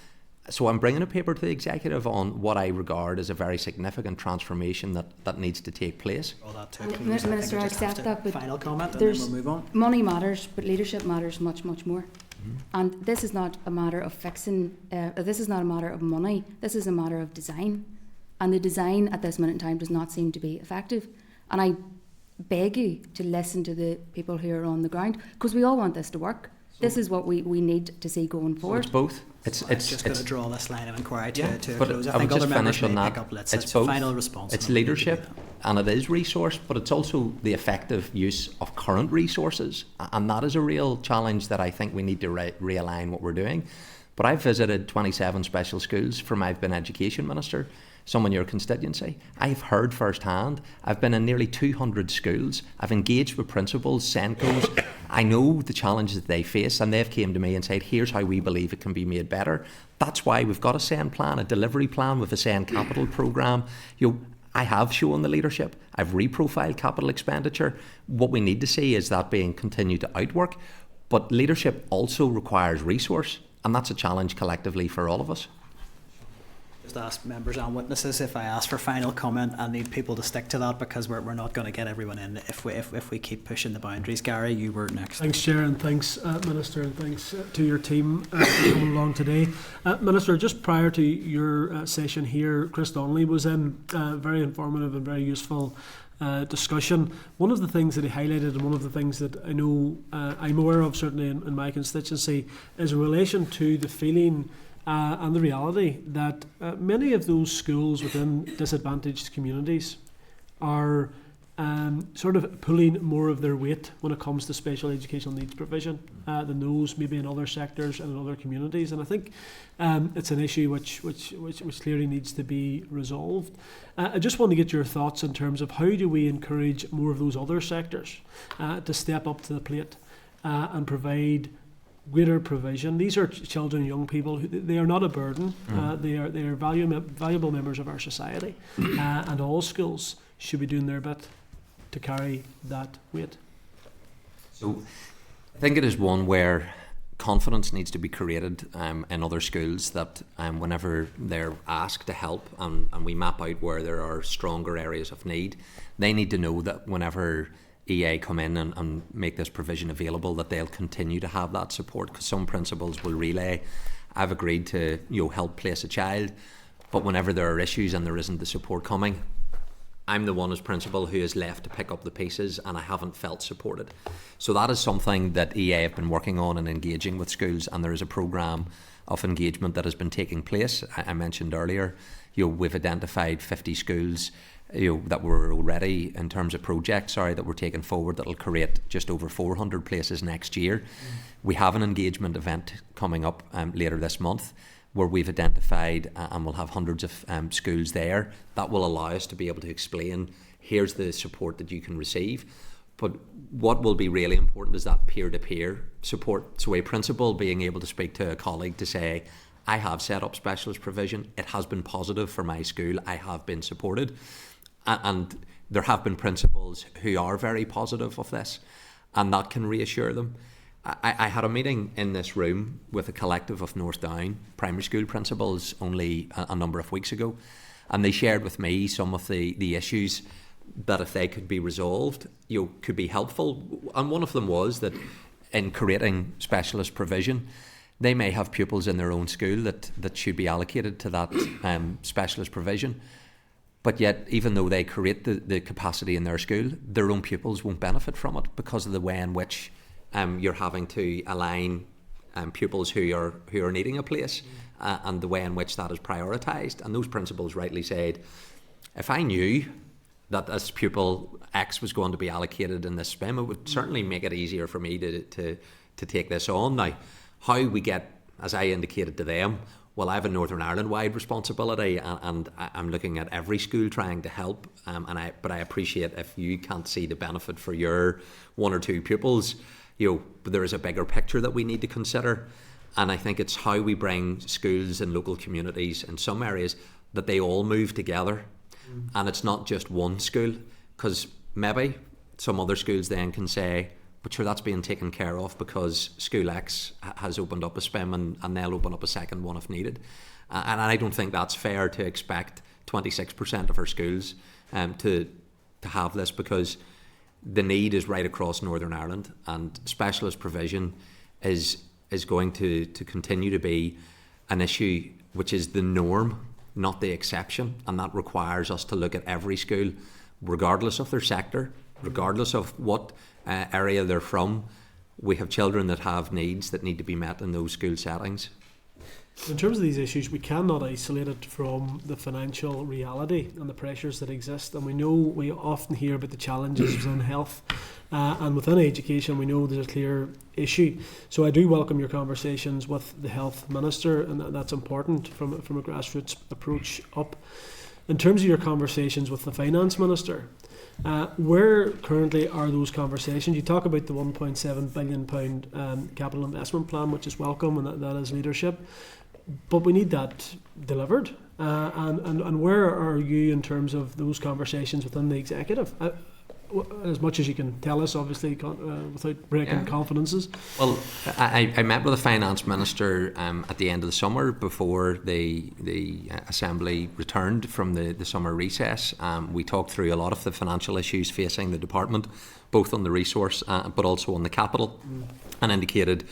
So I'm bringing a paper to the executive on what I regard as a very significant transformation that needs to take place. Minister, I accept that, but final comment and then we'll move on. Money matters, but leadership matters much, much more. Mm-hmm. And this is not a matter of fixing, this is not a matter of money, this is a matter of design. And the design at this minute in time does not seem to be effective. And I beg you to listen to the people who are on the ground, because we all want this to work. This is what we need to see going forward. So it's both. It's just going to draw this line of inquiry to a close. I think other members may pick up. Let's it's both. Final response. It's leadership and it is resource, but it's also the effective use of current resources, and that is a real challenge that I think we need to realign what we're doing. But I've visited 27 special schools from I've been Education Minister, some in your constituency. I've heard firsthand. I've been in nearly 200 schools. I've engaged with principals, SENCOs. I know the challenges that they face, and they've came to me and said, here's how we believe it can be made better. That's why we've got a SEN plan, a delivery plan with a SEN capital programme. I have shown the leadership. I've reprofiled capital expenditure. What we need to see is that being continued to outwork. But leadership also requires resource, and that's a challenge collectively for all of us. Just ask members and witnesses, if I ask for final comment, I need people to stick to that, because we're not going to get everyone in if we keep pushing the boundaries. Gary, you were next. Thanks, Chair, and thanks, Minister, and thanks to your team for coming along today. Minister, just prior to your session here, Chris Donnelly was in very informative and very useful discussion. One of the things that he highlighted, and one of the things that I know I'm aware of certainly in my constituency, is in relation to the feeling and the reality that many of those schools within disadvantaged communities are sort of pulling more of their weight when it comes to special educational needs provision than those maybe in other sectors and in other communities. And I think it's an issue which clearly needs to be resolved. I just want to get your thoughts in terms of how do we encourage more of those other sectors to step up to the plate and provide greater provision. These are children, young people. They are not a burden. They are valuable members of our society, and all schools should be doing their bit to carry that weight. So, I think it is one where confidence needs to be created in other schools that whenever they're asked to help and we map out where there are stronger areas of need, they need to know that whenever EA come in and make this provision available, that they'll continue to have that support, because some principals will relay, I've agreed to help place a child, but whenever there are issues and there isn't the support coming, I'm the one as principal who is left to pick up the pieces and I haven't felt supported. So that is something that EA have been working on and engaging with schools, and there is a programme of engagement that has been taking place. I mentioned earlier, we've identified 50 schools that were already, in terms of projects, that were taken forward, that will create just over 400 places next year. We have an engagement event coming up later this month where we've identified and we'll have hundreds of schools there. That will allow us to be able to explain, here's the support that you can receive. But what will be really important is that peer-to-peer support. So a principal being able to speak to a colleague to say, I have set up specialist provision, it has been positive for my school, I have been supported. And there have been principals who are very positive of this, and that can reassure them. I had a meeting in this room with a collective of North Down primary school principals only a number of weeks ago, and they shared with me some of the issues that, if they could be resolved, could be helpful. And one of them was that in creating specialist provision, they may have pupils in their own school that should be allocated to that specialist provision. But yet, even though they create the capacity in their school, their own pupils won't benefit from it because of the way in which you're having to align pupils who are needing a place and the way in which that is prioritised. And those principals rightly said, if I knew that this pupil X was going to be allocated in this SPIM, it would certainly make it easier for me to take this on. Now, how we get, as I indicated to them, well, I have a Northern Ireland-wide responsibility, and I'm looking at every school trying to help. But I appreciate if you can't see the benefit for your one or two pupils, there is a bigger picture that we need to consider. And I think it's how we bring schools and local communities in some areas that they all move together. And it's not just one school, because maybe some other schools then can say, but sure, that's being taken care of because School X has opened up a SPIM and they'll open up a second one if needed. And I don't think that's fair to expect 26% of our schools to have this, because the need is right across Northern Ireland, and specialist provision is going to continue to be an issue which is the norm, not the exception. And that requires us to look at every school, regardless of their sector, regardless of what area they're from. We have children that have needs that need to be met in those school settings. In terms of these issues, we cannot isolate it from the financial reality and the pressures that exist. And we often hear about the challenges within health and within education. We know there's a clear issue. So I do welcome your conversations with the Health Minister, and that's important from a grassroots approach up. In terms of your conversations with the Finance Minister, where currently are those conversations? You talk about the £1.7 billion capital investment plan, which is welcome, and that is leadership. But we need that delivered. And where are you in terms of those conversations within the executive? As much as you can tell us, obviously, without breaking confidences. Well, I met with the Finance Minister at the end of the summer before the Assembly returned from the summer recess. We talked through a lot of the financial issues facing the department, both on the resource but also on the capital, and indicated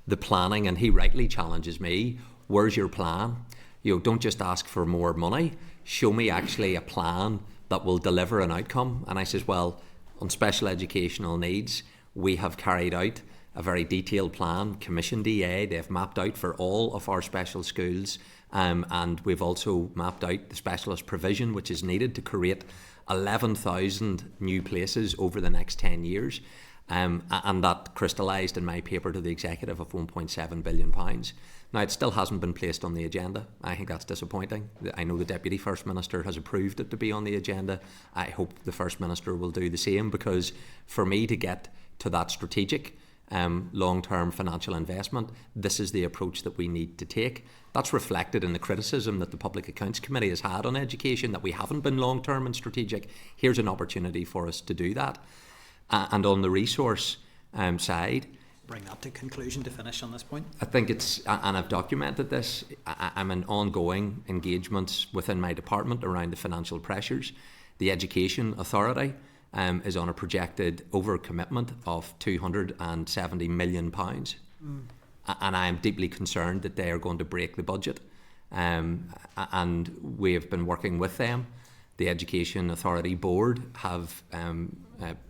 the planning. And he rightly challenges me, where's your plan? Don't just ask for more money, show me actually a plan that will deliver an outcome. And I says, well, on special educational needs, we have carried out a very detailed plan, commissioned EA, they've mapped out for all of our special schools, and we've also mapped out the specialist provision which is needed to create 11,000 new places over the next 10 years. And that crystallised in my paper to the executive of £1.7 billion. Now, it still hasn't been placed on the agenda. I think that's disappointing. I know the Deputy First Minister has approved it to be on the agenda. I hope the First Minister will do the same, because for me to get to that strategic long-term financial investment, this is the approach that we need to take. That's reflected in the criticism that the Public Accounts Committee has had on education, that we haven't been long-term and strategic. Here's an opportunity for us to do that. And on the resource side, bring that to conclusion to finish on this point. I think it's, and I've documented this, I'm in ongoing engagements within my department around the financial pressures. The Education Authority is on a projected overcommitment of £270 million. And I am deeply concerned that they are going to break the budget. And we have been working with them. The Education Authority Board have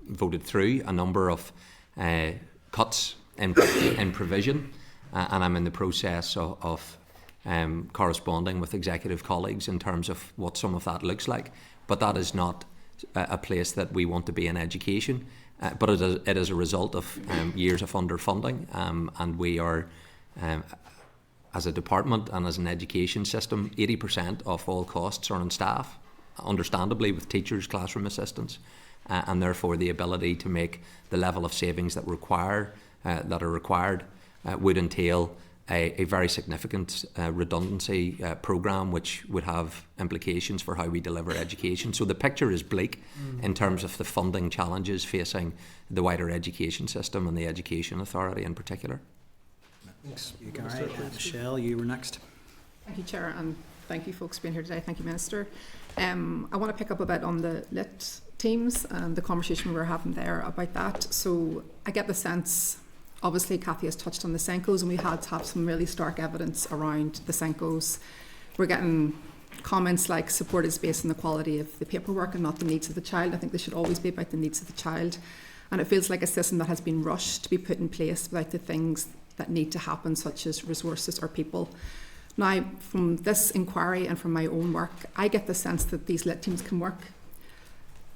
voted through a number of cuts in provision, and I'm in the process of corresponding with executive colleagues in terms of what some of that looks like. But that is not a place that we want to be in education, but it is a result of years of underfunding, and we are, as a department and as an education system, 80% of all costs are on staff, understandably with teachers, classroom assistants, and therefore the ability to make the level of savings that are required would entail a very significant redundancy programme, which would have implications for how we deliver education. So the picture is bleak in terms of the funding challenges facing the wider education system and the Education Authority in particular. Thanks. You, Gary. Michelle, you were next. Thank you, Chair, and Thank you folks for being here today. Thank you, Minister. I want to pick up a bit on the lit teams and the conversation we were having there about that. So I get the sense, obviously Cathy has touched on the Senkos, and we had to have some really stark evidence around the Senkos. We're getting comments like support is based on the quality of the paperwork and not the needs of the child. I think they should always be about the needs of the child. And it feels like a system that has been rushed to be put in place without the things that need to happen, such as resources or people. Now, from this inquiry and from my own work, I get the sense that these lit teams can work,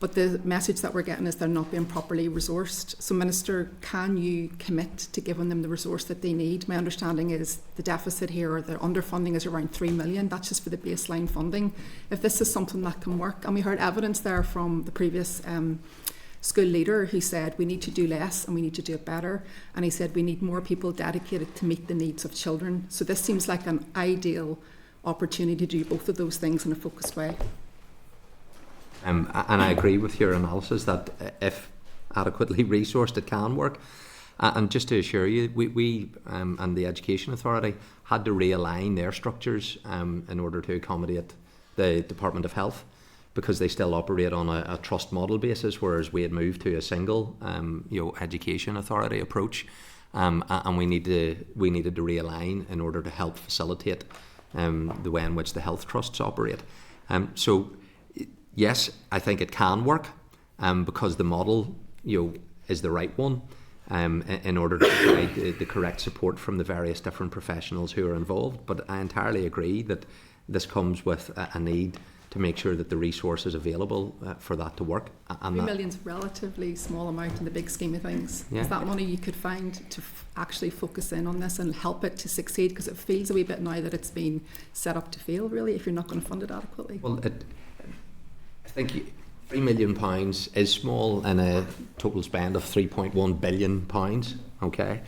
but the message that we're getting is they're not being properly resourced. So, Minister, can you commit to giving them the resource that they need? My understanding is the deficit here, or the underfunding, is around 3 million. That's just for the baseline funding. If this is something that can work, and we heard evidence there from the previous school leader who said we need to do less and we need to do it better, and he said we need more people dedicated to meet the needs of children. So this seems like an ideal opportunity to do both of those things in a focused way. And I agree with your analysis that if adequately resourced it can work. And just to assure you, we and the Education Authority had to realign their structures in order to accommodate the Department of Health, because they still operate on a trust model basis, whereas we had moved to a single Education Authority approach, and we needed to realign in order to help facilitate the way in which the health trusts operate. So yes, I think it can work because the model is the right one in order to provide the correct support from the various different professionals who are involved. But I entirely agree that this comes with a need to make sure that the resource is available for that to work. And 3 million's a relatively small amount in the big scheme of things. Yeah. Is that money you could find to actually focus in on this and help it to succeed? Because it feels a wee bit now that it's been set up to fail, really, if you're not going to fund it adequately. Well, I think £3 million is small in a total spend of £3.1 billion, okay?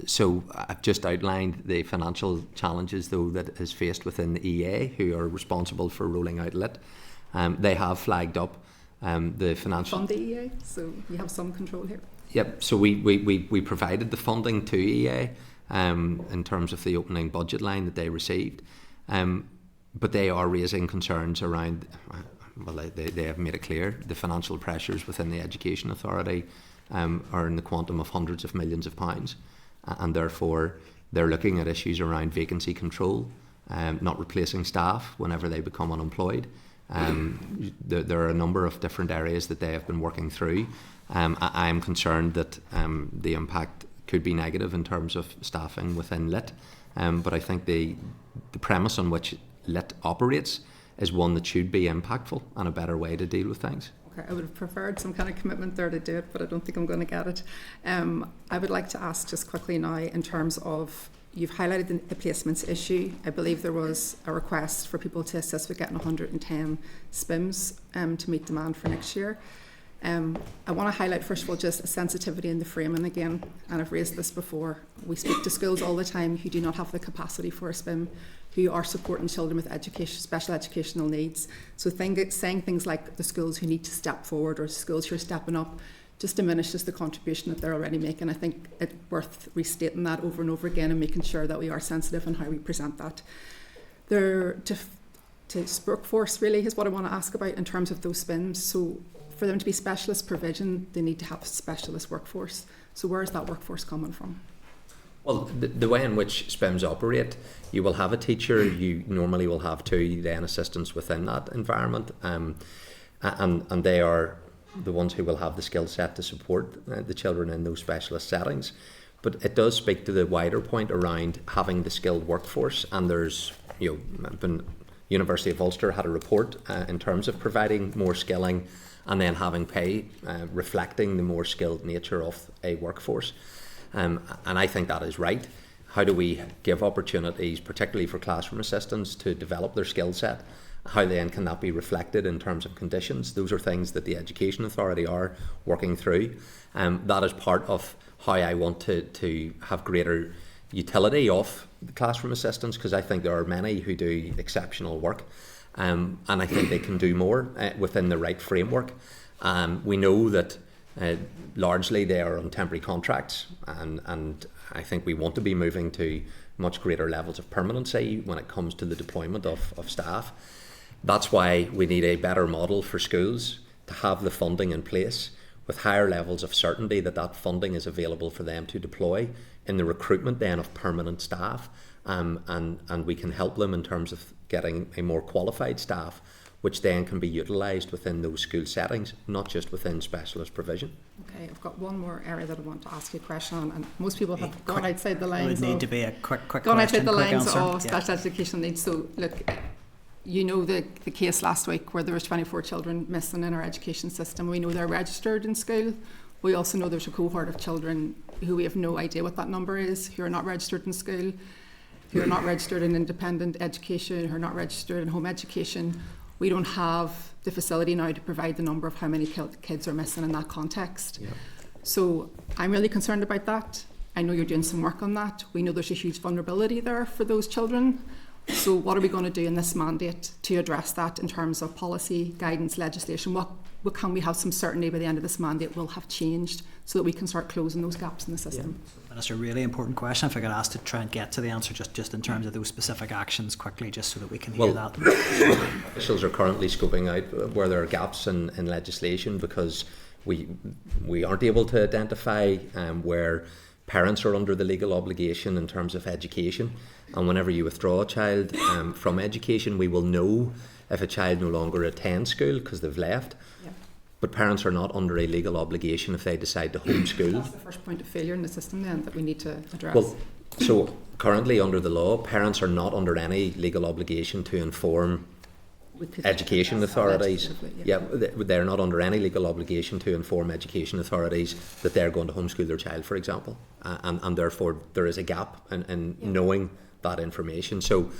So I've just outlined the financial challenges, though, that is faced within the EA, who are responsible for rolling out LIT. They have flagged up the financial... Fund the EA, so you have some control here. Yep, so we provided the funding to EA in terms of the opening budget line that they received. But they are raising concerns around... Well, they have made it clear the financial pressures within the Education Authority are in the quantum of hundreds of millions of pounds, and therefore they're looking at issues around vacancy control, not replacing staff whenever they become unemployed. There are a number of different areas that they have been working through. I am concerned that the impact could be negative in terms of staffing within LIT, but I think the premise on which LIT operates is one that should be impactful and a better way to deal with things. Okay, I would have preferred some kind of commitment there to do it, but I don't think I'm going to get it. I would like to ask just quickly now, in terms of, you've highlighted the placements issue. I believe there was a request for people to assist with getting 110 SPIMs to meet demand for next year. I want to highlight, first of all, just a sensitivity in the framing again, and I've raised this before. We speak to schools all the time who do not have the capacity for a SPIM, who are supporting children with special educational needs. So saying things like the schools who need to step forward or schools who are stepping up just diminishes the contribution that they're already making. I think it's worth restating that over and over again and making sure that we are sensitive in how we present that. To workforce really is what I want to ask about in terms of those SPIMs. So for them to be specialist provision, they need to have specialist workforce. So where is that workforce coming from? Well, the way in which SPIMs operate, you will have a teacher, you normally will have 2 then assistants within that environment, and they are the ones who will have the skill set to support the children in those specialist settings. But it does speak to the wider point around having the skilled workforce, and there's, University of Ulster had a report in terms of providing more skilling and then having pay reflecting the more skilled nature of a workforce. And I think that is right. How do we give opportunities, particularly for classroom assistants, to develop their skill set? How then can that be reflected in terms of conditions? Those are things that the Education Authority are working through. That is part of how I want to have greater utility of the classroom assistants, because I think there are many who do exceptional work, and I think they can do more within the right framework. We know that Largely they are on temporary contracts, and I think we want to be moving to much greater levels of permanency when it comes to the deployment of staff. That's why we need a better model for schools to have the funding in place with higher levels of certainty that funding is available for them to deploy in the recruitment then of permanent staff, and we can help them in terms of getting a more qualified staff, which then can be utilised within those school settings, not just within specialist provision. Okay, I've got one more area that I want to ask you a question on, and most people have gone outside the lines. It would need to be a quick gone question, outside the quick lines answer. of special education needs. So look, you know the case last week where there was 24 children missing in our education system. We know they're registered in school. We also know there's a cohort of children who we have no idea what that number is, who are not registered in school, who are not registered in independent education, who are not registered in home education. We don't have the facility now to provide the number of how many kids are missing in that context. Yeah. So I'm really concerned about that. I know you're doing some work on that. We know there's a huge vulnerability there for those children. So what are we going to do in this mandate to address that in terms of policy, guidance, legislation? What can we have some certainty by the end of this mandate will have changed so that we can start closing those gaps in the system? Yeah. That's a really important question. If I could ask to try and get to the answer just in terms of those specific actions quickly, just so that we can hear that. Officials are currently scoping out where there are gaps in legislation, because we aren't able to identify where parents are under the legal obligation in terms of education. And whenever you withdraw a child from education, we will know if a child no longer attends school because they've left. Yep. But parents are not under a legal obligation if they decide to homeschool. That's the first point of failure in the system then that we need to address. Well, so currently under the law, parents are not under any legal obligation to inform education authorities. They're not under any legal obligation to inform education authorities that they're going to homeschool their child, for example, and therefore there is a gap in knowing that information. So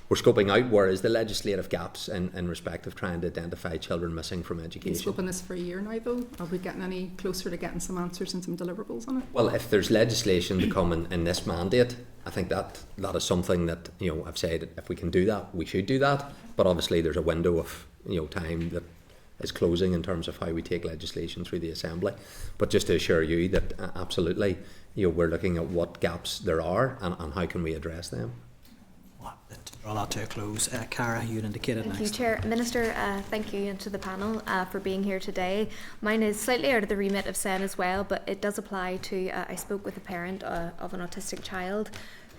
we're scoping out where is the legislative gaps in respect of trying to identify children missing from education. We've been scoping this for a year now, though. Are we getting any closer to getting some answers and some deliverables on it? Well, if there's legislation to come in this mandate, I think that is something that, I've said if we can do that, we should do that. But obviously there's a window of time that is closing in terms of how we take legislation through the Assembly. But just to assure you that absolutely, we're looking at what gaps there are and how can we address them. Draw that to a close. Cara, you'd indicated Thank next. you, Chair. Minister, thank you and to the panel for being here today. Mine is slightly out of the remit of SEN as well, but it does apply to, I spoke with a parent of an autistic child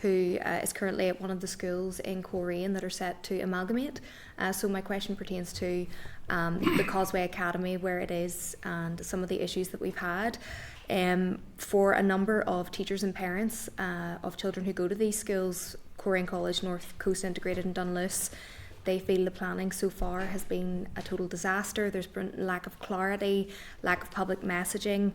who is currently at one of the schools in Coleraine that are set to amalgamate. So my question pertains to the Causeway Academy, where it is, and some of the issues that we've had. For a number of teachers and parents of children who go to these schools, Coleraine College, North Coast Integrated and Dunluce, they feel the planning so far has been a total disaster. There's been lack of clarity, lack of public messaging.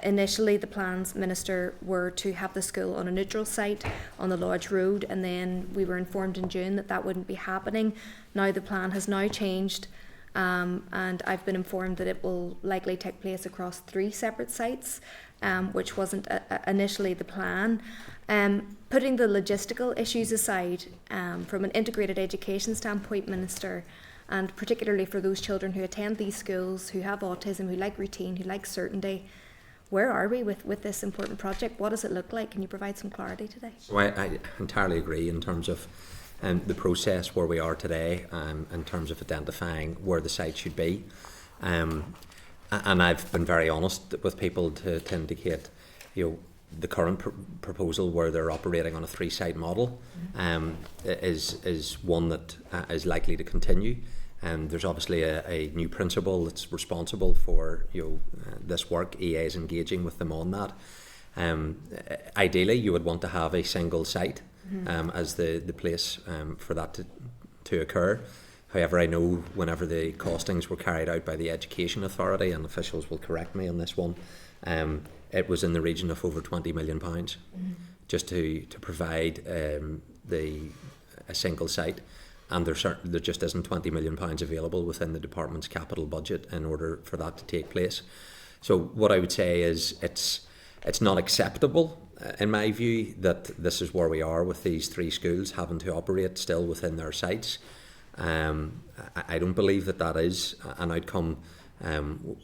Initially the plans, Minister, were to have the school on a neutral site on the Lodge Road, and then we were informed in June that wouldn't be happening. Now the plan has now changed, and I've been informed that it will likely take place across 3 separate sites, which wasn't initially the plan. Putting the logistical issues aside, from an integrated education standpoint, Minister, and particularly for those children who attend these schools, who have autism, who like routine, who like certainty, where are we with this important project? What does it look like? Can you provide some clarity today? So I entirely agree in terms of the process where we are today, in terms of identifying where the site should be. And I've been very honest with people to indicate, the current proposal where they're operating on a 3-site model is one that is likely to continue. There's obviously a new principal that's responsible for this work. EA is engaging with them on that. Ideally, you would want to have a single site as the place for that to occur. However, I know whenever the costings were carried out by the Education Authority, and officials will correct me on this one, it was in the region of over £20 million just to provide a single site, and there just isn't £20 million available within the department's capital budget in order for that to take place. So what I would say is it's not acceptable, in my view, that this is where we are with these 3 schools having to operate still within their sites. I don't believe that is an outcome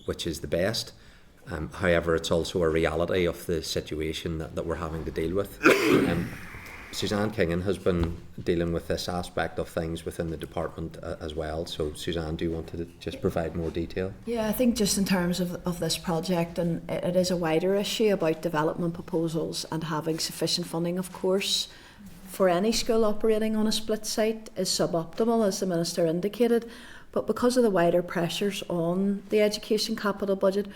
which is the best. However, it's also a reality of the situation that we're having to deal with. Suzanne Kingon has been dealing with this aspect of things within the department as well. So, Suzanne, do you want to just provide more detail? Yeah, I think just in terms of this project, and it is a wider issue about development proposals and having sufficient funding, of course, for any school operating on a split site is suboptimal, as the Minister indicated. But because of the wider pressures on the education capital budget,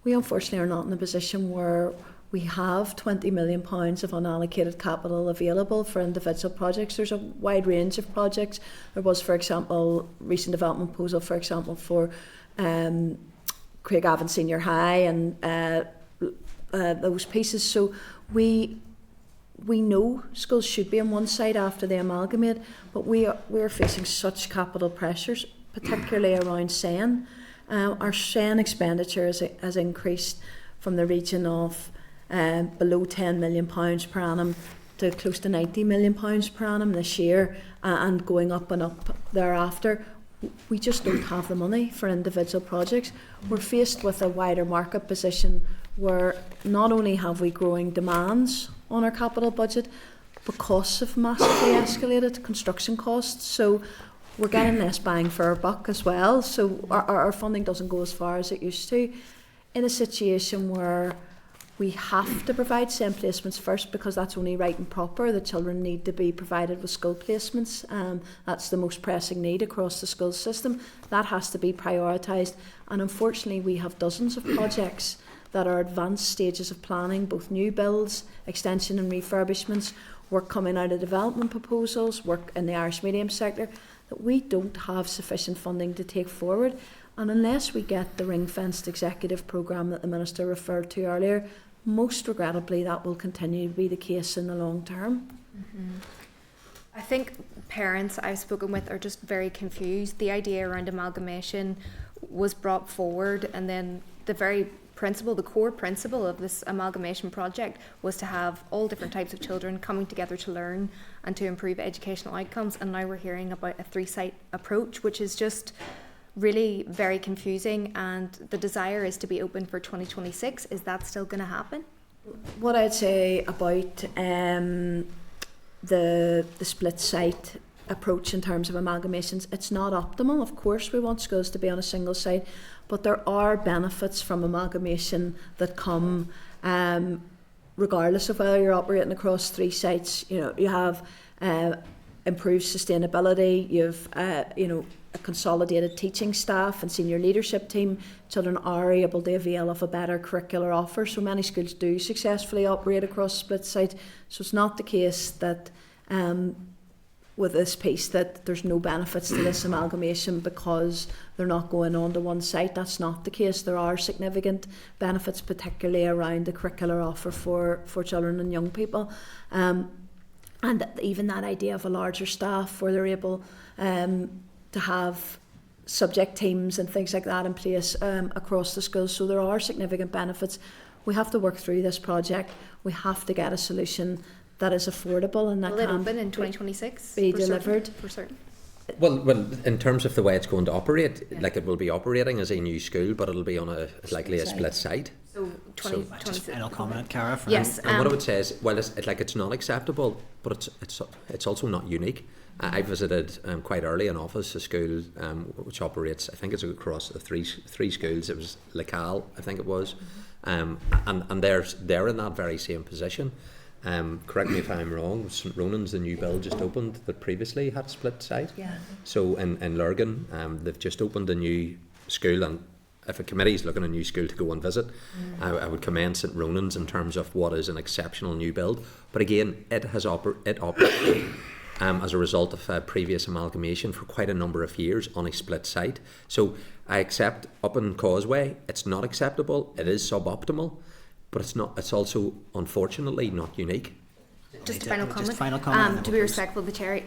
we unfortunately are not in a position where we have £20 million of unallocated capital available for individual projects. There's a wide range of projects. There was, for example, recent development proposal, for example, for Givan Senior High and those pieces. So we know schools should be on one side after they amalgamate, but we're facing such capital pressures, particularly around SEN. Our SEN expenditure has increased from the region of below £10 million per annum to close to £90 million per annum this year, and going up and up thereafter. We just don't have the money for individual projects. We're faced with a wider market position where not only have we growing demands on our capital budget, but costs have massively escalated, construction costs. So we're getting less bang for our buck as well. So our funding doesn't go as far as it used to. In a situation where we have to provide SEN placements first, because that's only right and proper. The children need to be provided with school placements. That's the most pressing need across the school system. That has to be prioritised. And unfortunately, we have dozens of projects that are advanced stages of planning, both new builds, extension and refurbishments, work coming out of development proposals, work in the Irish medium sector, that we don't have sufficient funding to take forward. And unless we get the ring-fenced executive programme that the Minister referred to earlier, most regrettably that will continue to be the case in the long term. Mm-hmm. I think parents I've spoken with are just very confused. The idea around amalgamation was brought forward, and then the very principle, the core principle of this amalgamation project was to have all different types of children coming together to learn and to improve educational outcomes. And now we're hearing about a 3-site approach, which is just really very confusing, and the desire is to be open for 2026. Is that still going to happen? What I'd say about the split site approach in terms of amalgamations, it's not optimal. Of course we want schools to be on a single site, but there are benefits from amalgamation that come regardless of whether you're operating across 3 sites. You know, you have improved sustainability, you've a consolidated teaching staff and senior leadership team. Children are able to avail of a better curricular offer. So many schools do successfully operate across split sites. So it's not the case that with this piece that there's no benefits to this amalgamation because they're not going on to one site. That's not the case. There are significant benefits, particularly around the curricular offer for children and young people. And even that idea of a larger staff where they're able to have subject teams and things like that in place across the schools. So there are significant benefits. We have to work through this project. We have to get a solution that is affordable and that can open in 2026 be delivered. For certain. Well, in terms of the way it's going to operate, like it will be operating as a new school, but it'll be on a likely a split site. So 2026. Just final comment, Cara. Yes. And what I would say is, well, it's not acceptable, but it's also not unique. I visited quite early in office a school which operates, I think it's across the three schools. It was Lacal, I think it was, and they're in that very same position. Correct me if I'm wrong. St Ronan's, the new build just opened that previously had split site. Yeah. So in Lurgan, they've just opened a new school, and if a committee is looking at a new school to go and visit, I would commend St Ronan's in terms of what is an exceptional new build. But again, it operated as a result of previous amalgamation for quite a number of years on a split site. So I accept up in Causeway, it's not acceptable. It is suboptimal, but it's also unfortunately not unique. Just a final comment. Just final comment. To be respectful of the Chair.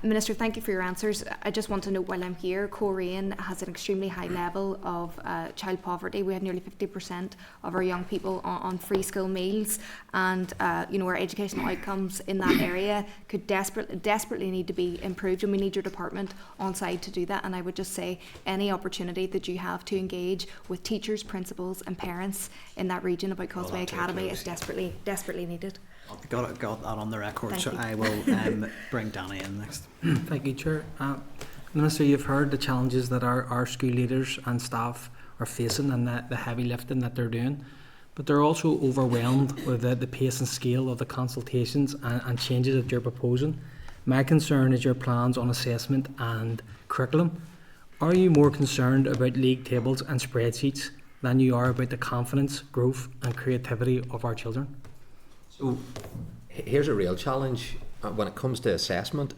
Minister, thank you for your answers. I just want to note while I'm here, Coleraine has an extremely high level of child poverty. We have nearly 50% of our young people on free school meals, and our educational outcomes in that area could desperately need to be improved, and we need your department on side to do that. And I would just say any opportunity that you have to engage with teachers, principals and parents in that region about Causeway Academy is desperately needed. Got that on the record. Thank so you. I will bring Danny in next. Thank you, Chair. Minister, you've heard the challenges that our school leaders and staff are facing and the heavy lifting that they're doing, but they're also overwhelmed with the pace and scale of the consultations and changes that you're proposing. My concern is your plans on assessment and curriculum. Are you more concerned about league tables and spreadsheets than you are about the confidence, growth and creativity of our children? So here's a real challenge when it comes to assessment.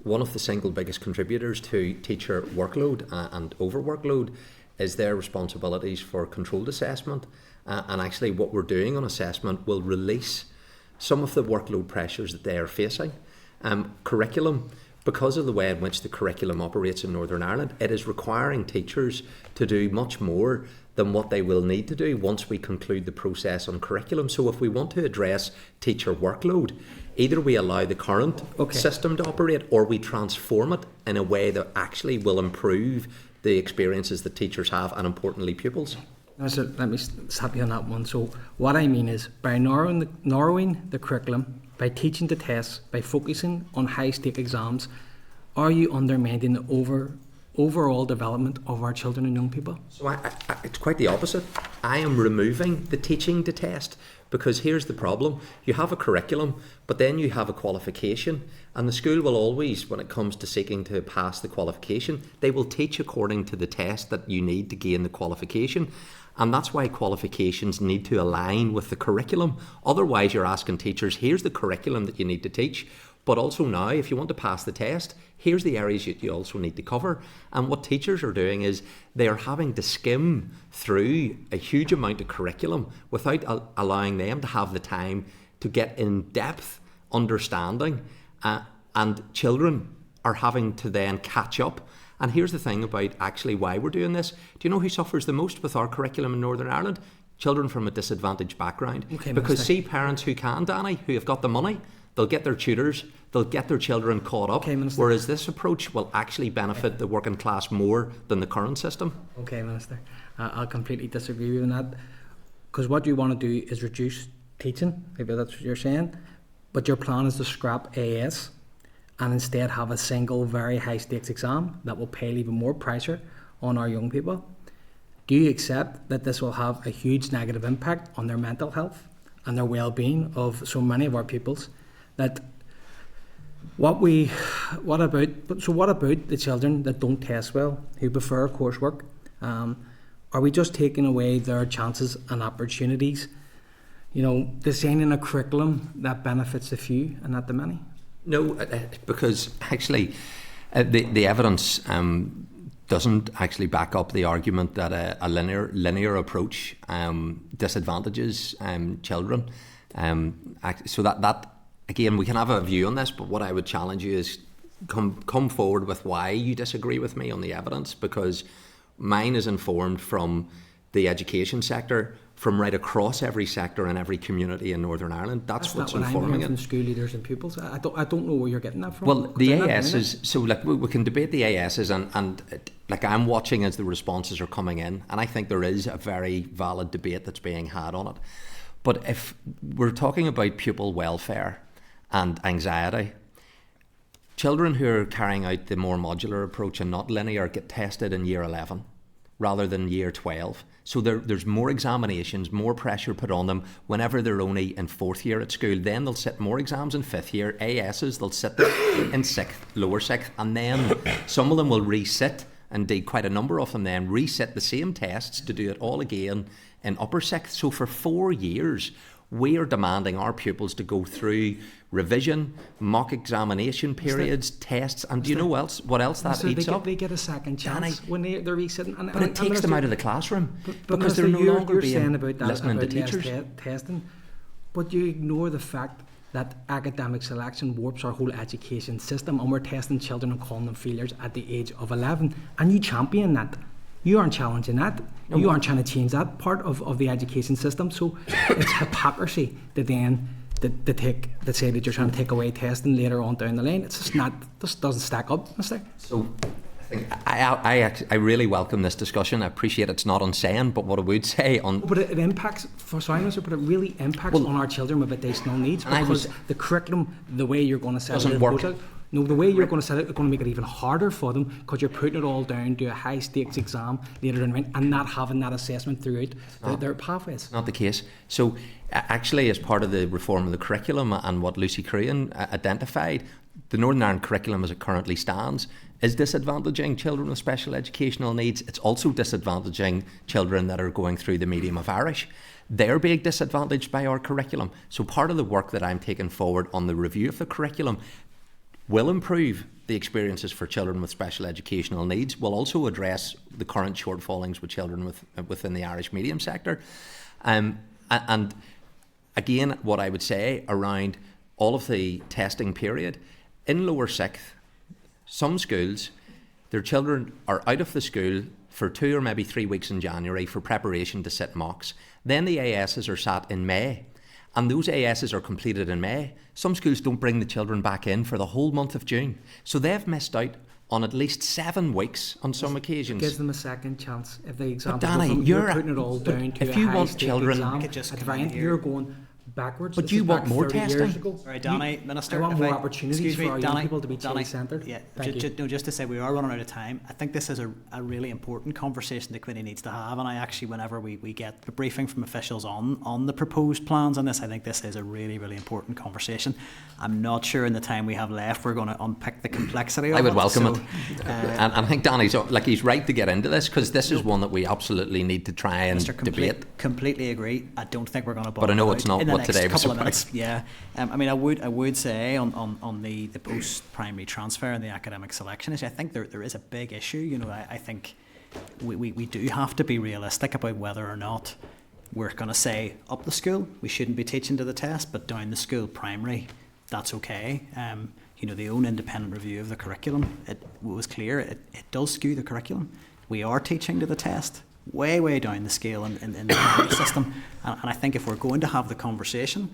One of the single biggest contributors to teacher workload and overworkload is their responsibilities for controlled assessment, and actually what we're doing on assessment will release some of the workload pressures that they are facing. Curriculum, because of the way in which the curriculum operates in Northern Ireland, it is requiring teachers to do much more than what they will need to do once we conclude the process on curriculum. So if we want to address teacher workload, either we allow the current system to operate or we transform it in a way that actually will improve the experiences that teachers have and importantly pupils. So let me stop you on that one. So what I mean is by narrowing the curriculum, by teaching the tests, by focusing on high-stake exams, are you undermining the overall development of our children and young people? So it's quite the opposite. I am removing the teaching to test, because here's the problem. You have a curriculum, but then you have a qualification, and the school will always, when it comes to seeking to pass the qualification, they will teach according to the test that you need to gain the qualification. And that's why qualifications need to align with the curriculum. Otherwise, you're asking teachers, here's the curriculum that you need to teach, but also now, if you want to pass the test, here's the areas that you also need to cover. And what teachers are doing is they are having to skim through a huge amount of curriculum without allowing them to have the time to get in-depth understanding. And children are having to then catch up. And here's the thing about actually why we're doing this. Do you know who suffers the most with our curriculum in Northern Ireland? Children from a disadvantaged background. Because see parents who can, Danny, who have got the money, they'll get their tutors, they'll get their children caught up, whereas this approach will actually benefit the working class more than the current system. Okay, Minister. I'll completely disagree with you on that, because what you want to do is reduce teaching, maybe that's what you're saying, but your plan is to scrap AS and instead have a single very high stakes exam that will pile even more pressure on our young people. Do you accept that this will have a huge negative impact on their mental health and their well-being of so many of our pupils? What about the children that don't test well, who prefer coursework? Are we just taking away their chances and opportunities? Designing a curriculum that benefits the few and not the many? No, because actually the evidence doesn't actually back up the argument that a linear approach disadvantages children. So that again, we can have a view on this, but what I would challenge you is come forward with why you disagree with me on the evidence, because mine is informed from the education sector, from right across every sector and every community in Northern Ireland. That's what's not what informing I'm hearing it. from school leaders and pupils. I don't know where you're getting that from. Well, the ASs, so like we can debate the ASs and like I'm watching as the responses are coming in, and I think there is a very valid debate that's being had on it. But if we're talking about pupil welfare and anxiety, children who are carrying out the more modular approach and not linear get tested in year 11 rather than year 12. So there's more examinations, more pressure put on them whenever they're only in 4th year at school. Then they'll sit more exams in 5th year, ASs, they'll sit in 6th, lower 6th, and then some of them will resit, indeed quite a number of them then resit the same tests to do it all again in upper 6th. So for 4 years, we are demanding our pupils to go through revision, mock examination periods, tests, and do you know what else that eats up? They get a second chance when they're resitting. But it takes them out of the classroom because they're no longer being listening to teachers. Testing, but you ignore the fact that academic selection warps our whole education system, and we're testing children and calling them failures at the age of 11. And you champion that. You aren't challenging that. You aren't trying to change that part of the education system. So it's hypocrisy to then to say that you're trying to take away testing later on down the line. It's just not. This doesn't stack up, Mr. So I really welcome this discussion. I appreciate it's not on saying, but what I would say on... But it impacts, but it really impacts on our children with additional needs, because the curriculum, the way you're going to set doesn't it work. The way you're going to set it, it's going to make it even harder for them, because you're putting it all down to a high stakes exam later in and not having that assessment throughout their pathways. Not the case. So actually, as part of the reform of the curriculum and what Lucy Crean identified, the Northern Ireland curriculum as it currently stands is disadvantaging children with special educational needs. It's also disadvantaging children that are going through the medium of Irish. They're being disadvantaged by our curriculum. So part of the work that I'm taking forward on the review of the curriculum will improve the experiences for children with special educational needs, will also address the current shortfallings with children within the Irish medium sector. And again, what I would say around all of the testing period, in lower sixth, some schools, their children are out of the school for 2 or maybe 3 weeks in January for preparation to sit mocks. Then the ASs are sat in May, and those ASs are completed in May. Some schools don't bring the children back in for the whole month of June. So they've missed out on at least 7 weeks on some occasions. It gives them a second chance. If the example, but Danny, you're putting it all down to if you want children, you're going backwards. But you want more testing. Sorry, Danny, Minister. I want more opportunities for our young people to be Danny, child-centred. Yeah, just to say we are running out of time. I think this is a really important conversation the committee needs to have, and I actually, whenever we get the briefing from officials on the proposed plans on this, I think this is a really, really important conversation. I'm not sure in the time we have left we're going to unpick the complexity of it. I would welcome it. And I think Danny's he's right to get into this, because this is one that we absolutely need to try and debate. Completely agree. I don't think we're going to. But I know it's not what today was about. Yeah, I mean, I would say on the post-primary transfer and the academic selection issue, I think there is a big issue. You know, I think we do have to be realistic about whether or not we're going to say up the school we shouldn't be teaching to the test, but down the school primary that's okay. You know, the own independent review of the curriculum, it was clear it does skew the curriculum. We are teaching to the test way down the scale in the primary system, and I think if we're going to have the conversation,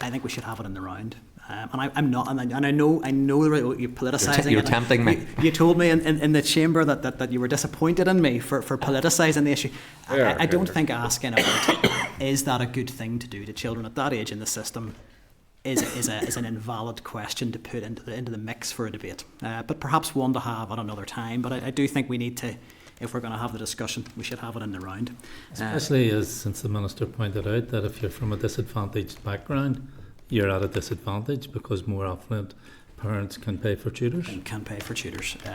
I think we should have it in the round. And I'm not, and I know you're politicising. You're tempting me. You told me in the chamber that you were disappointed in me for politicising the issue. I don't think asking about is that a good thing to do to children at that age in the system is an invalid question to put into the mix for a debate. But perhaps one to have at another time. But I do think we need to, if we're going to have the discussion, we should have it in the round. Especially since the Minister pointed out that if you're from a disadvantaged background, you're at a disadvantage because more affluent parents can pay for tutors. I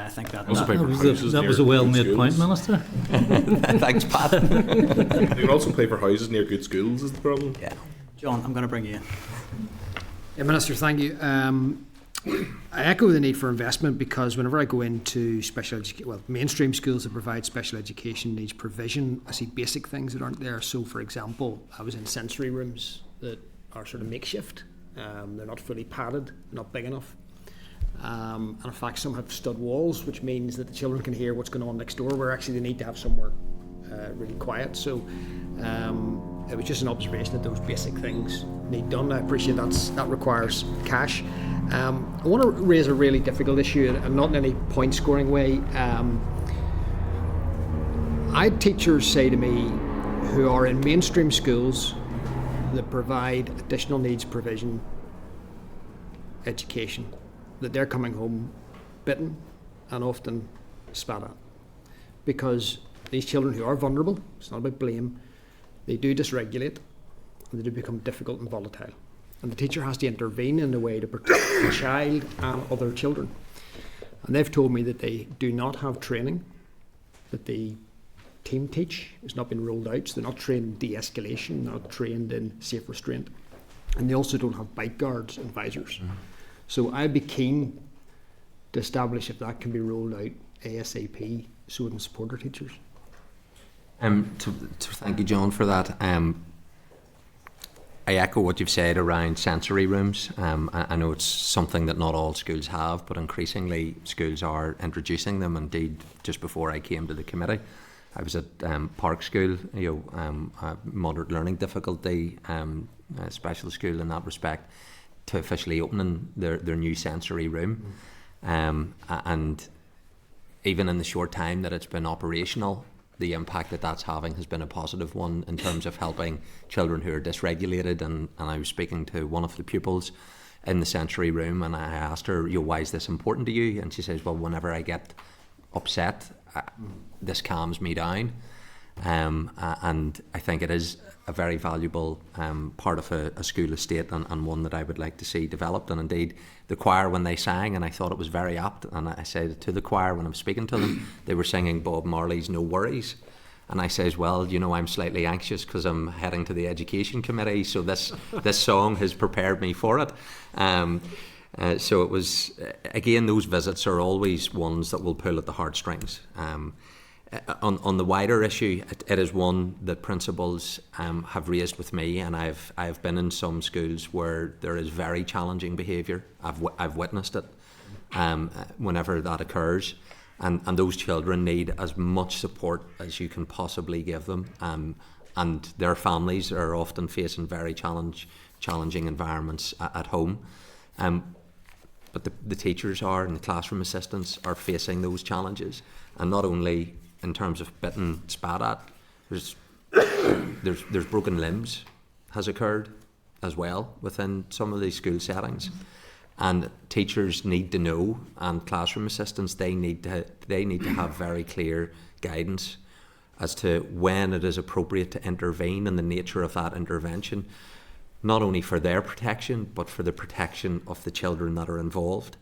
think that was a well-made point, Minister. Thanks, Pat. They can also pay for houses near good schools is the problem. Yeah. John, I'm going to bring you in. Yeah, Minister, thank you. I echo the need for investment, because whenever I go into mainstream schools that provide special education needs provision, I see basic things that aren't there. So, for example, I was in sensory rooms that are sort of makeshift. They're not fully padded, not big enough. And in fact, some have stud walls, which means that the children can hear what's going on next door, where actually they need to have somewhere really quiet. So it was just an observation that those basic things need done. I appreciate that requires cash. I want to raise a really difficult issue, and not in any point scoring way. I had teachers say to me who are in mainstream schools that provide additional needs provision education, that they're coming home bitten and often spat at, because these children who are vulnerable, it's not about blame, they do dysregulate and they do become difficult and volatile, and the teacher has to intervene in a way to protect the child and other children. And they've told me that they do not have training, that the team teach has not been rolled out, so they're not trained in de-escalation, not trained in safe restraint, and they also don't have bite guards and visors. So I'd be keen to establish if that can be rolled out ASAP so we can support our teachers. To thank you, John, for that. I echo what you've said around sensory rooms. I know it's something that not all schools have, but increasingly schools are introducing them. Indeed, just before I came to the committee, I was at Park School, moderate learning difficulty, special school in that respect, to officially opening their new sensory room. And even in the short time that it's been operational, the impact that that's having has been a positive one in terms of helping children who are dysregulated. And I was speaking to one of the pupils in the sensory room, and I asked her, why is this important to you? And she says, well, whenever I get upset, this calms me down. And I think it is a very valuable part of a school estate, and one that I would like to see developed. And indeed, the choir, when they sang, and I thought it was very apt, and I said to the choir when I'm speaking to them, they were singing Bob Marley's No Worries. And I says, well, I'm slightly anxious because I'm heading to the education committee, so this song has prepared me for it. So it was, again, those visits are always ones that will pull at the heartstrings. On the wider issue, it is one that principals have raised with me, and I've been in some schools where there is very challenging behaviour. I've witnessed it whenever that occurs, and those children need as much support as you can possibly give them, and their families are often facing very challenging environments at home. But the teachers and the classroom assistants are facing those challenges, and not only in terms of bitten, spat at, there's broken limbs has occurred as well within some of these school settings, and teachers need to know, and classroom assistants, they need to have very clear guidance as to when it is appropriate to intervene and the nature of that intervention, not only for their protection but for the protection of the children that are involved.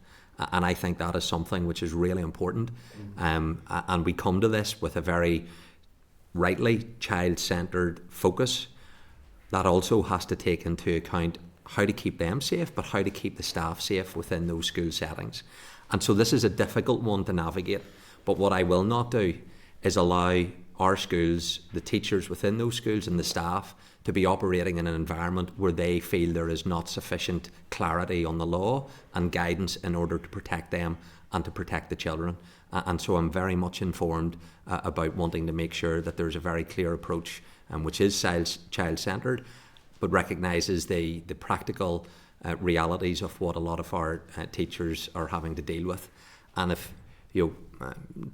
And I think that is something which is really important. And we come to this with a very rightly child-centred focus that also has to take into account how to keep them safe, but how to keep the staff safe within those school settings. And so this is a difficult one to navigate. But what I will not do is allow our schools, the teachers within those schools and the staff, to be operating in an environment where they feel there is not sufficient clarity on the law and guidance in order to protect them and to protect the children. And so I'm very much informed about wanting to make sure that there's a very clear approach, which is child-centred, but recognises the practical realities of what a lot of our teachers are having to deal with. And if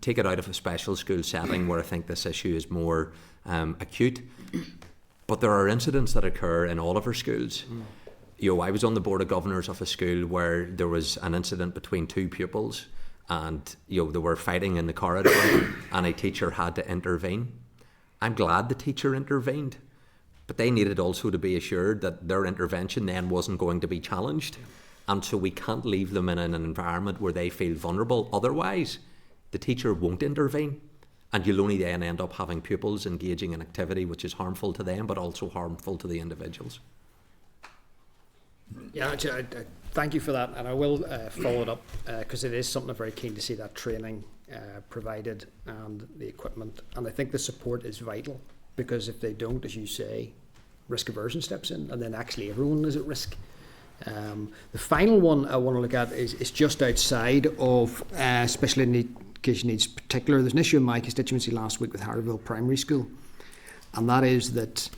take it out of a special school setting where I think this issue is more acute, but there are incidents that occur in all of our schools. I was on the board of governors of a school where there was an incident between two pupils, and they were fighting in the corridor, and a teacher had to intervene. I'm glad the teacher intervened, but they needed also to be assured that their intervention then wasn't going to be challenged. And so we can't leave them in an environment where they feel vulnerable. Otherwise, the teacher won't intervene. And you'll only then end up having pupils engaging in activity which is harmful to them, but also harmful to the individuals. Yeah, I thank you for that, and I will follow it up because it is something I'm very keen to see that training provided and the equipment. And I think the support is vital, because if they don't, as you say, risk aversion steps in, and then actually everyone is at risk. The final one I want to look at is just outside of special education needs particular. There's an issue in my constituency last week with Harryville Primary School, and that is that,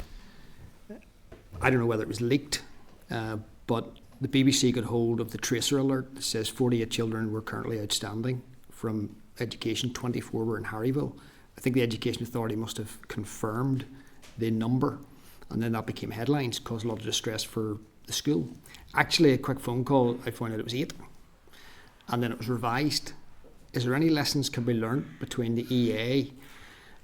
I don't know whether it was leaked, but the BBC got hold of the tracer alert that says 48 children were currently outstanding from education, 24 were in Harryville. I think the Education Authority must have confirmed the number, and then that became headlines, caused a lot of distress for the school. Actually, a quick phone call, I found out it was 8, and then it was revised. Is there any lessons can be learnt between the EA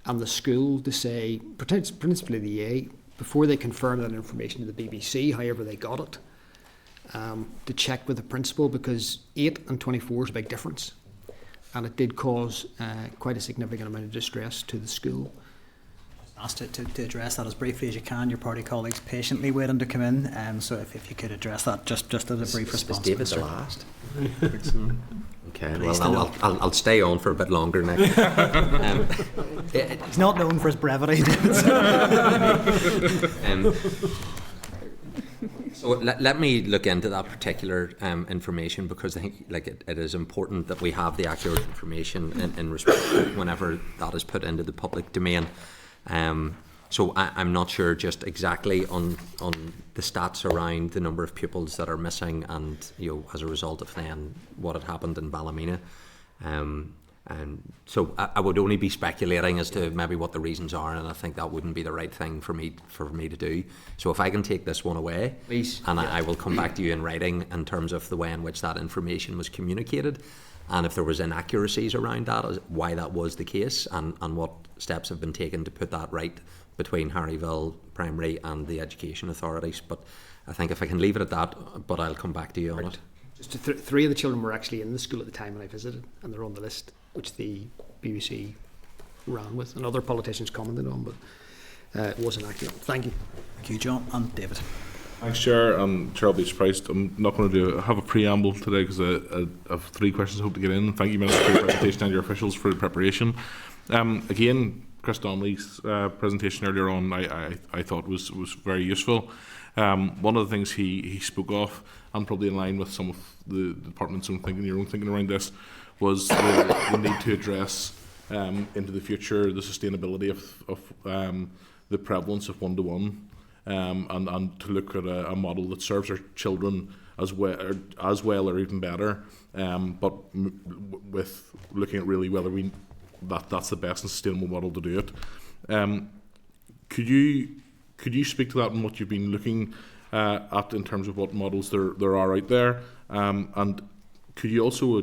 and the school to say, principally the EA, before they confirm that information to the BBC, however they got it, to check with the principal, because 8 and 24 is a big difference, and it did cause quite a significant amount of distress to the school. Asked to address that as briefly as you can. Your party colleagues patiently waiting to come in, so if you could address that just as a brief response. Is David the last? Okay, well, I'll stay on for a bit longer now. He's not known for his brevity. So let me look into that particular information, because I think it is important that we have the accurate information in respect whenever that is put into the public domain. So I'm not sure just exactly on the stats around the number of pupils that are missing, and as a result of then what had happened in Ballymena. And so I would only be speculating as to maybe what the reasons are, and I think that wouldn't be the right thing for me to do. So if I can take this one away, please, and I will come back to you in writing in terms of the way in which that information was communicated, and if there was inaccuracies around that, why that was the case, and what steps have been taken to put that right between Harryville Primary and the education authorities. But I think if I can leave it at that, but I'll come back to you on it. Just three of the children were actually in the school at the time when I visited, and they're on the list, which the BBC ran with, and other politicians commented on, but it wasn't accurate. Thank you. Thank you, John. And David. Thanks, Chair. Chair, I'll be surprised. I'm not going to have a preamble today because I have three questions I hope to get in. Thank you, Minister, for your presentation and your officials for the preparation. Again, Chris Donnelly's presentation earlier on I thought was very useful. One of the things he spoke of, and probably in line with some of the department's own thinking, your own thinking around this, was the need to address into the future the sustainability of the prevalence of one-to-one, and to look at a model that serves our children as well or even better, but with looking at really whether that's the best and sustainable model to do it. Could you speak to that and what you've been looking at in terms of what models there are out there, and could you also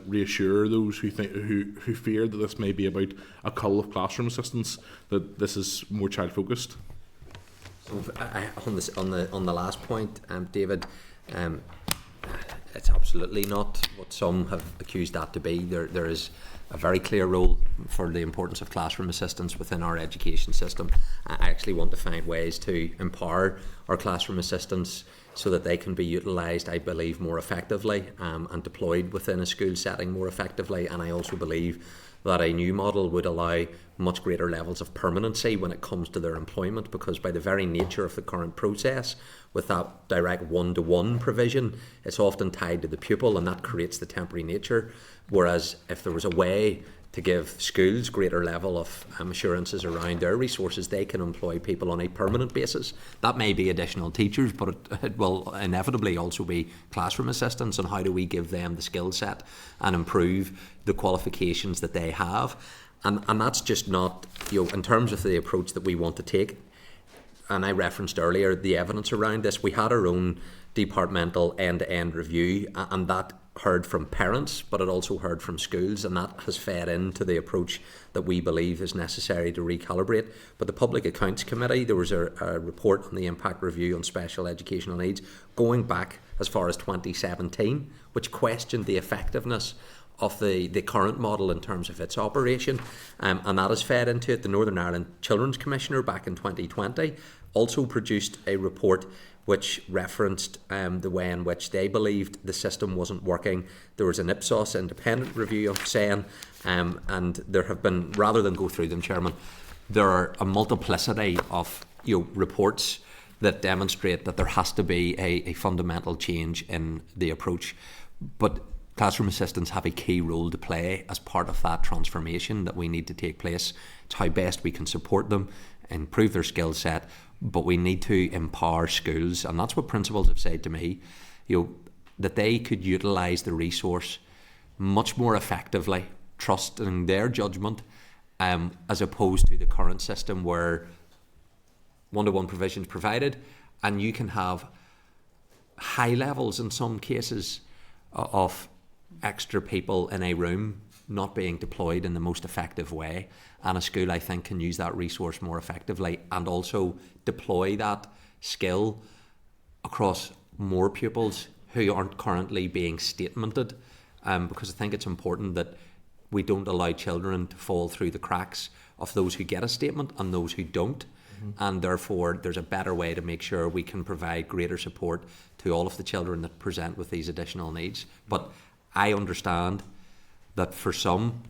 reassure those who fear that this may be about a cull of classroom assistants, that this is more child focused? So on the last point, David, it's absolutely not what some have accused that to be. There is a very clear role for the importance of classroom assistants within our education system. I actually want to find ways to empower our classroom assistants so that they can be utilised, I believe, more effectively and deployed within a school setting more effectively. And I also believe that a new model would allow much greater levels of permanency when it comes to their employment, because by the very nature of the current process, with that direct one-to-one provision, it's often tied to the pupil, and that creates the temporary nature. Whereas if there was a way to give schools greater level of assurances around their resources, they can employ people on a permanent basis. That may be additional teachers, but it will inevitably also be classroom assistants, and how do we give them the skill set and improve the qualifications that they have. And that's just not, in terms of the approach that we want to take, and I referenced earlier the evidence around this. We had our own departmental end-to-end review, and that heard from parents, but it also heard from schools, and that has fed into the approach that we believe is necessary to recalibrate. But the Public Accounts Committee, there was a report on the impact review on special educational needs going back as far as 2017, which questioned the effectiveness of the current model in terms of its operation, and that has fed into it. The Northern Ireland Children's Commissioner back in 2020 also produced a report which referenced the way in which they believed the system wasn't working. There was an Ipsos independent review of saying, and there have been, rather than go through them, Chairman, there are a multiplicity of reports that demonstrate that there has to be a fundamental change in the approach. But classroom assistants have a key role to play as part of that transformation that we need to take place. It's how best we can support them, improve their skill set, but we need to empower schools, and that's what principals have said to me, that they could utilise the resource much more effectively, trusting their judgment, as opposed to the current system where one-to-one provision is provided, and you can have high levels in some cases of extra people in a room not being deployed in the most effective way, and a school, I think, can use that resource more effectively and also deploy that skill across more pupils who aren't currently being statemented, because I think it's important that we don't allow children to fall through the cracks of those who get a statement and those who don't. And therefore there's a better way to make sure we can provide greater support to all of the children that present with these additional needs. But I understand that for some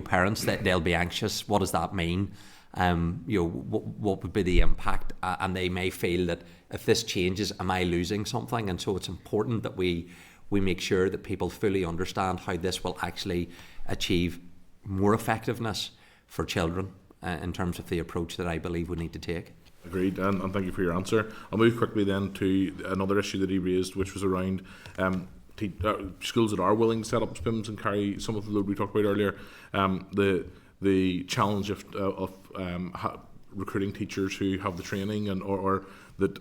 parents, that they'll be anxious. What does that mean? what would be the impact, and they may feel that if this changes, am I losing something? And so it's important that we make sure that people fully understand how this will actually achieve more effectiveness for children in terms of the approach that I believe we need to take. Agreed, and thank you for your answer. I'll move quickly then to another issue that he raised, which was around schools that are willing to set up SPIMS and carry some of the load we talked about earlier. The challenge of recruiting teachers who have the training or that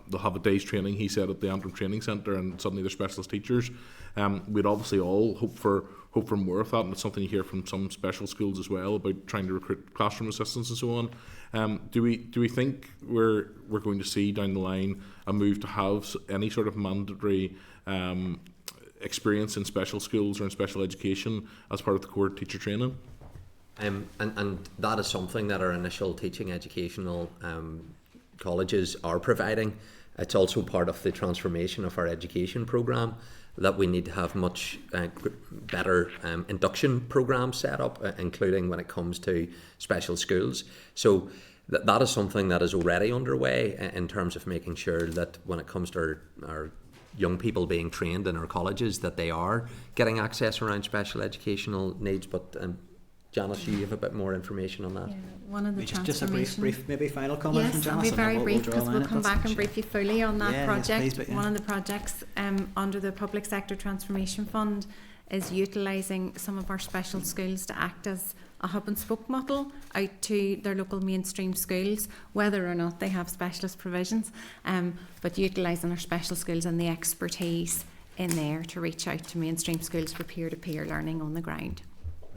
they'll have a day's training, he said, at the Antrim Training Centre, and suddenly they're specialist teachers. We'd obviously all hope for more of that, and it's something you hear from some special schools as well about trying to recruit classroom assistants and so on. Do we think we're going to see down the line a move to have any sort of mandatory experience in special schools or in special education as part of the core teacher training? And that is something that our initial teaching educational colleges are providing. It's also part of the transformation of our education programme, that we need to have much better induction programmes set up, including when it comes to special schools. So that is something that is already underway in terms of making sure that when it comes to our young people being trained in our colleges, that they are getting access around special educational needs. But Janis, you have a bit more information on that. Yeah, one of the just a brief maybe final comment from Yes, Janis. I'll be very brief because we'll come back and brief you fully on that project. Yes, please, One of the projects under the Public Sector Transformation Fund is utilising some of our special schools to act as a hub and spoke model out to their local mainstream schools, whether or not they have specialist provisions, but utilising our special schools and the expertise in there to reach out to mainstream schools for peer-to-peer learning on the ground.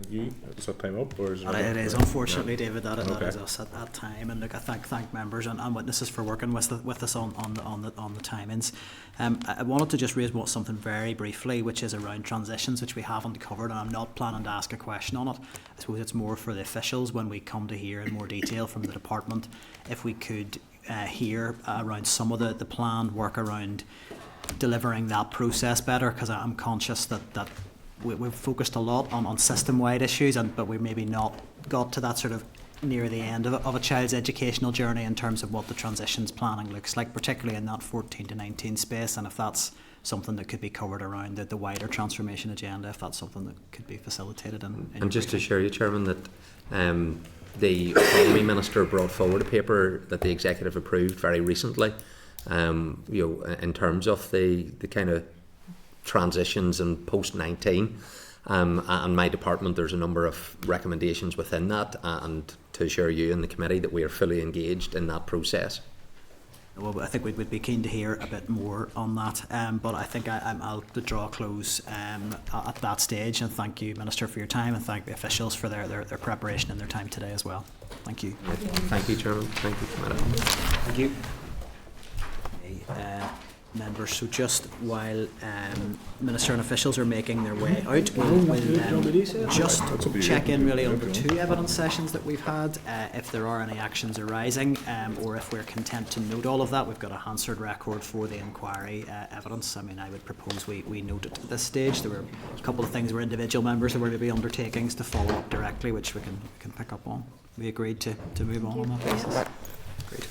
Thank you. Is that time up, or is it is, unfortunately, David. That is us at that time. And look, I thank members and witnesses for working with us on the timings. I wanted to just raise something very briefly, which is around transitions, which we haven't covered, and I'm not planning to ask a question on it. I suppose it's more for the officials when we come to hear in more detail from the department. If we could hear around some of the planned work around delivering that process better, because I'm conscious that we've focused a lot on system-wide issues, but we've maybe not got to that sort of near the end of a child's educational journey in terms of what the transitions planning looks like, particularly in that 14 to 19 space, and if that's something that could be covered around the wider transformation agenda, if that's something that could be facilitated. And just to assure you, Chairman, that the Economy Minister brought forward a paper that the Executive approved very recently, in terms of the kind of transitions and post-19, and my department, there's a number of recommendations within that, and to assure you and the committee that we are fully engaged in that process. Well, I think we'd be keen to hear a bit more on that, but I think I'll draw a close at that stage, and thank you, Minister, for your time, and thank the officials for their preparation and their time today as well. Thank you. Thank you, Chairman. Thank you, Committee. Thank you. Members, so just while Minister and officials are making their way out, we'll just check in really on the two evidence sessions that we've had, if there are any actions arising, or if we're content to note all of that. We've got a Hansard record for the inquiry evidence. I mean, I would propose we note it at this stage. There were a couple of things where individual members were maybe undertakings to follow up directly, which we can pick up on. We agreed to move on that basis. Great.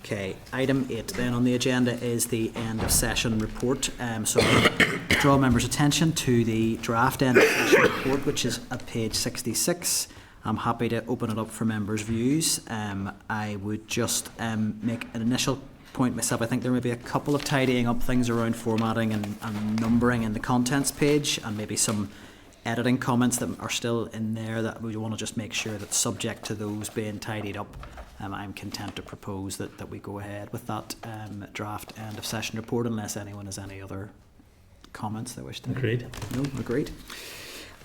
Okay, item 8 then on the agenda is the end of session report. So I draw members' attention to the draft end of session report, which is at page 66. I'm happy to open it up for members' views. I would just make an initial point myself. I think there may be a couple of tidying up things around formatting and numbering in the contents page, and maybe some editing comments that are still in there that we want to just make sure that, subject to those being tidied up, I'm content to propose that we go ahead with that draft end of session report, unless anyone has any other comments they wish to make. Agreed. No, agreed.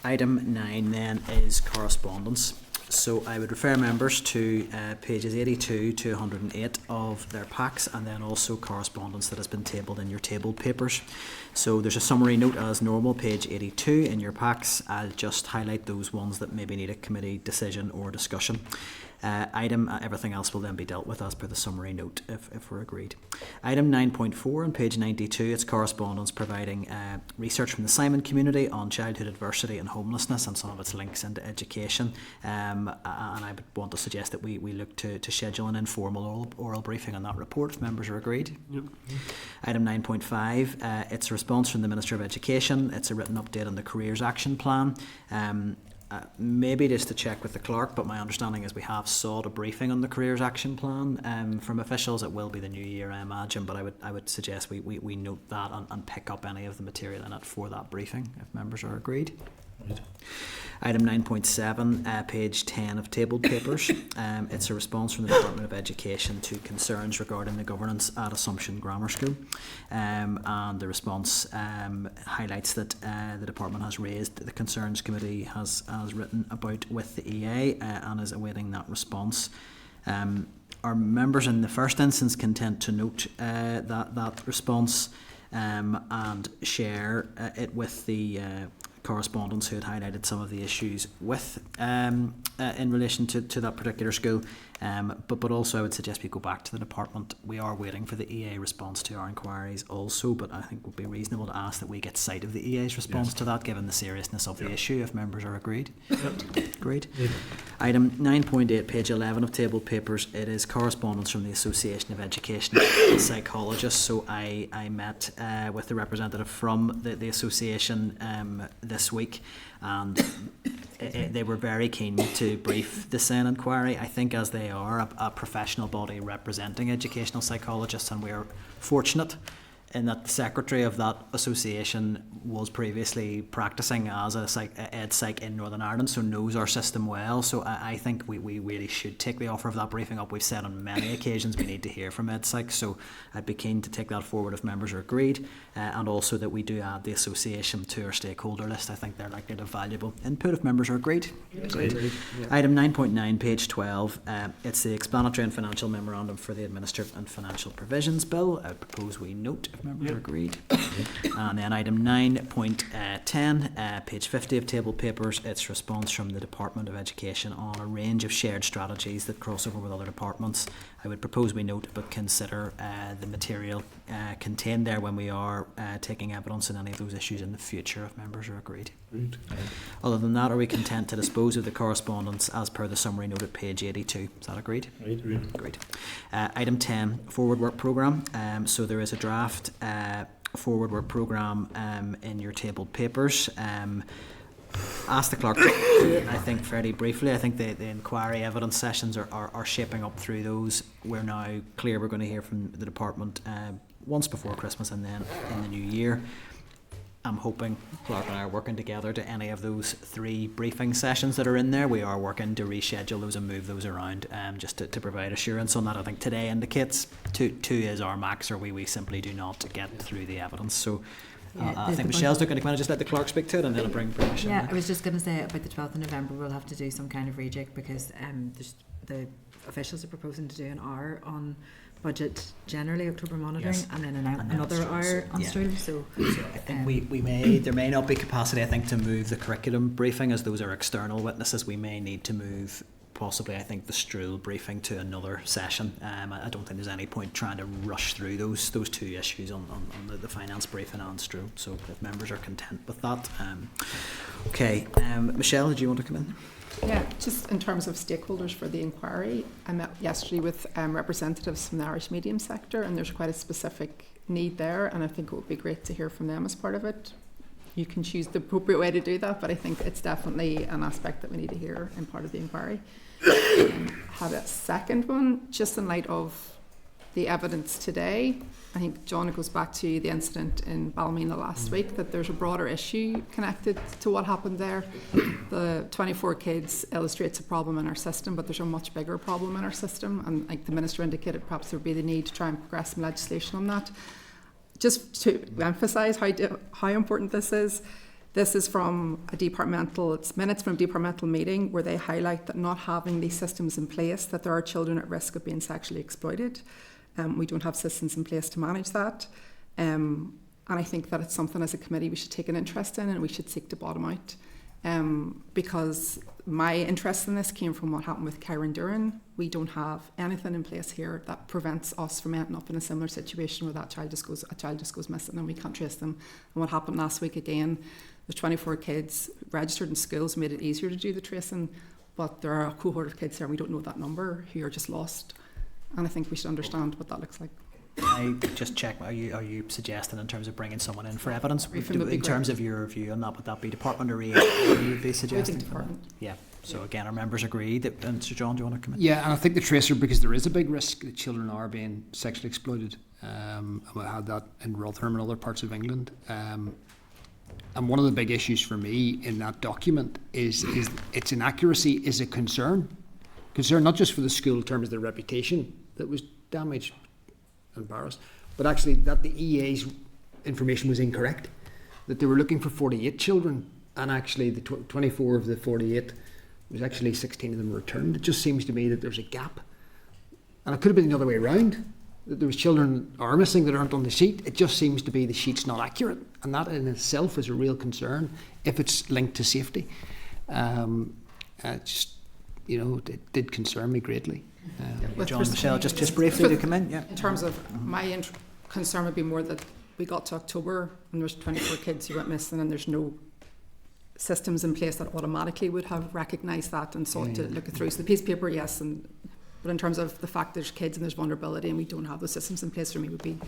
Item 9 then is correspondence. So I would refer members to pages 82 to 108 of their packs, and then also correspondence that has been tabled in your tabled papers. So there's a summary note as normal, page 82 in your packs. I'll just highlight those ones that maybe need a committee decision or discussion. Everything else will then be dealt with as per the summary note if we're agreed. Item 9.4 on page 92, it's correspondence providing research from the Simon community on childhood adversity and homelessness and some of its links into education. And I would want to suggest that we look to schedule an informal oral briefing on that report if members are agreed. Yep. Item 9.5, it's a response from the Minister of Education. It's a written update on the Careers Action Plan. Maybe just to check with the clerk, but my understanding is we have sought a briefing on the Careers Action Plan from officials. It will be the new year, I imagine, but I would suggest we note that and pick up any of the material in it for that briefing, if members are agreed. Right. Item 9.7, page 10 of tabled papers. It's a response from the Department of Education to concerns regarding the governance at Assumption Grammar School. And the response highlights that the department has raised, the Concerns Committee has written about with the EA and is awaiting that response. Are members in the first instance content to note that response and share it with the correspondents who had highlighted some of the issues with in relation to that particular school, but also I would suggest we go back to the department. We are waiting for the EA response to our inquiries also, but I think it would be reasonable to ask that we get sight of the EA's response to that, given the seriousness of the issue, if members are agreed. Agreed. Item 9.8, page 11 of tabled papers, it is correspondence from the Association of Educational Psychologists. So I met with the representative from the association this week, and they were very keen to brief the SEN inquiry, I think, as they are a professional body representing educational psychologists, and we are fortunate in that the secretary of that association was previously practicing as a ed psych in Northern Ireland, so knows our system well. So I think we really should take the offer of that briefing up. We've said on many occasions we need to hear from ed psych, so I'd be keen to take that forward if members are agreed, and also that we do add the association to our stakeholder list. I think they're likely to have valuable input if members are agreed. Agreed. Yeah. Item 9.9, page 12, it's the explanatory and financial memorandum for the Administrative and Financial Provisions Bill. I propose we note if members are agreed. And then item 9.10, page 50 of table papers, it's response from the Department of Education on a range of shared strategies that cross over with other departments. I would propose we note but consider the material contained there when we are taking evidence in any of those issues in the future, if members are agreed. Other than that, are we content to dispose of the correspondence as per the summary note at page 82? Is that agreed? Agreed. Item 10, forward work programme. So there is a draft forward work programme in your tabled papers. Ask the clerk to it, I think, fairly briefly. I think the inquiry evidence sessions are shaping up through those. We're now clear we're going to hear from the department once before Christmas and then in the new year. I'm hoping Clark and I are working together to any of those 3 briefing sessions that are in there. We are working to reschedule those and move those around just to provide assurance on that. I think today indicates 2 is our max, or we simply do not get through the evidence. So I think Michelle's looking to kind of just let the clerk speak to it, and then I'll bring Michelle. Yeah, I was just going to say about the 12th of November we'll have to do some kind of rejig, because the officials are proposing to do an hour on budget generally, October monitoring, and then another hour on Stroll. So I think there may not be capacity, I think, to move the curriculum briefing, as those are external witnesses. We may need to move possibly, I think, the Stroll briefing to another session. I don't think there's any point trying to rush through those 2 issues on the finance briefing and Stroll. So if members are content with that. Okay, Michelle, did you want to come in? Yeah, just in terms of stakeholders for the inquiry, I met yesterday with representatives from the Irish medium sector, and there's quite a specific need there, and I think it would be great to hear from them as part of it. You can choose the appropriate way to do that, but I think it's definitely an aspect that we need to hear in part of the inquiry. Had a second one, just in light of the evidence today. I think, John, it goes back to the incident in Ballymena last week, that there's a broader issue connected to what happened there. The 24 kids illustrates a problem in our system, but there's a much bigger problem in our system, and like the Minister indicated, perhaps there would be the need to try and progress some legislation on that. Just to emphasise how important this is from it's minutes from a departmental meeting where they highlight that not having these systems in place, that there are children at risk of being sexually exploited. We don't have systems in place to manage that. And I think that it's something as a committee we should take an interest in, and we should seek to bottom out. because my interest in this came from what happened with Kyron Duran. We don't have anything in place here that prevents us from ending up in a similar situation where a child just goes missing and we can't trace them. And what happened last week again, there's 24 kids registered in schools, made it easier to do the tracing, but there are a cohort of kids there, and we don't know that number, who are just lost. And I think we should understand what that looks like. I just check, are you suggesting in terms of bringing someone in for evidence? Briefing would be In terms great. of your view on that, would that be department or EA? You would be suggesting? Department. Yeah. So again, our members agree that, and Sir John, do you want to come in? Yeah, and I think the tracer, because there is a big risk that children are being sexually exploited. And we had that in Rotherham and other parts of England. And one of the big issues for me in that document is its inaccuracy is a concern. Concern not just for the school in terms of their reputation that was damaged, embarrassed, but actually that the EA's information was incorrect. That they were looking for 48 children, and actually the 24 of the 48 was actually 16 of them returned. It just seems to me that there's a gap, and it could have been the other way around. That there was children are missing that aren't on the sheet. It just seems to be the sheet's not accurate, and that in itself is a real concern if it's linked to safety. It did concern me greatly. John, Michelle, just briefly to come in. Yeah. In terms of my concern would be more that we got to October and there's 24 kids who went missing, and there's no systems in place that automatically would have recognised that and sought to look it through. So the piece of paper, yes, but in terms of the fact there's kids and there's vulnerability and we don't have those systems in place, for me would be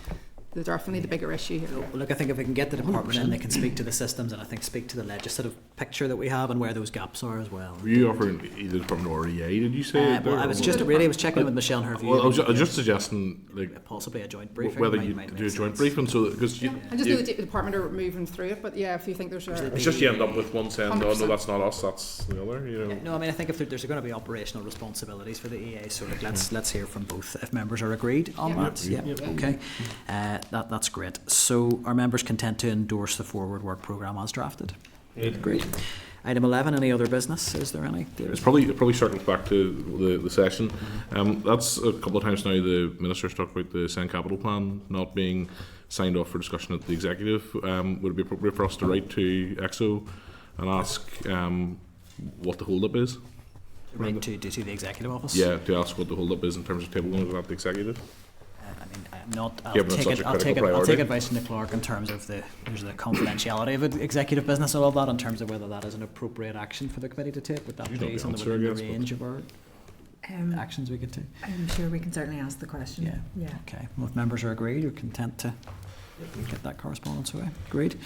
definitely the bigger issue here. Well, look, I think if we can get the department in, they can speak to the systems, and I think speak to the legislative picture that we have and where those gaps are as well. Were you offering either department or EA, did you say? Well, I was checking with Michelle and her view. Well, I was just suggesting, like, possibly a joint briefing. whether you do a joint briefing, so because I just know the department are moving through it, but yeah, if you think there's it's just you end up with one saying, no, that's not us, that's the other. No, I mean, I think if there's going to be operational responsibilities for the EA, so let's hear from both if members are agreed on that. Yeah. Okay. That's great. So are members content to endorse the forward work programme as drafted? Great. Item 11, any other business? Is there any? It probably circles back to the session. That's a couple of times now the Minister's talked about the Senate Capital Plan not being signed off for discussion at the Executive. Would it be appropriate for us to write to EXO and ask what the hold-up is? Write to the Executive Office? Yeah, to ask what the hold-up is in terms of tabling it at the Executive. I'll take advice from the clerk in terms of there's the confidentiality of executive business and all that, in terms of whether that is an appropriate action for the committee to take. Would that be something within the range of our actions we could take? I'm sure we can certainly ask the question. Yeah. Okay. Well, if members are agreed, you're content to get that correspondence away. Agreed.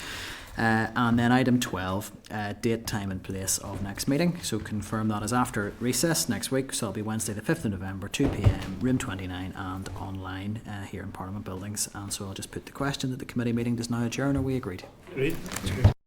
And then item 12, date, time and place of next meeting. So confirm that is after recess next week. So it'll be Wednesday the 5th of November, 2 p.m, room 29, and online here in Parliament Buildings. And so I'll just put the question that the committee meeting does now adjourn. Are we agreed? Agreed.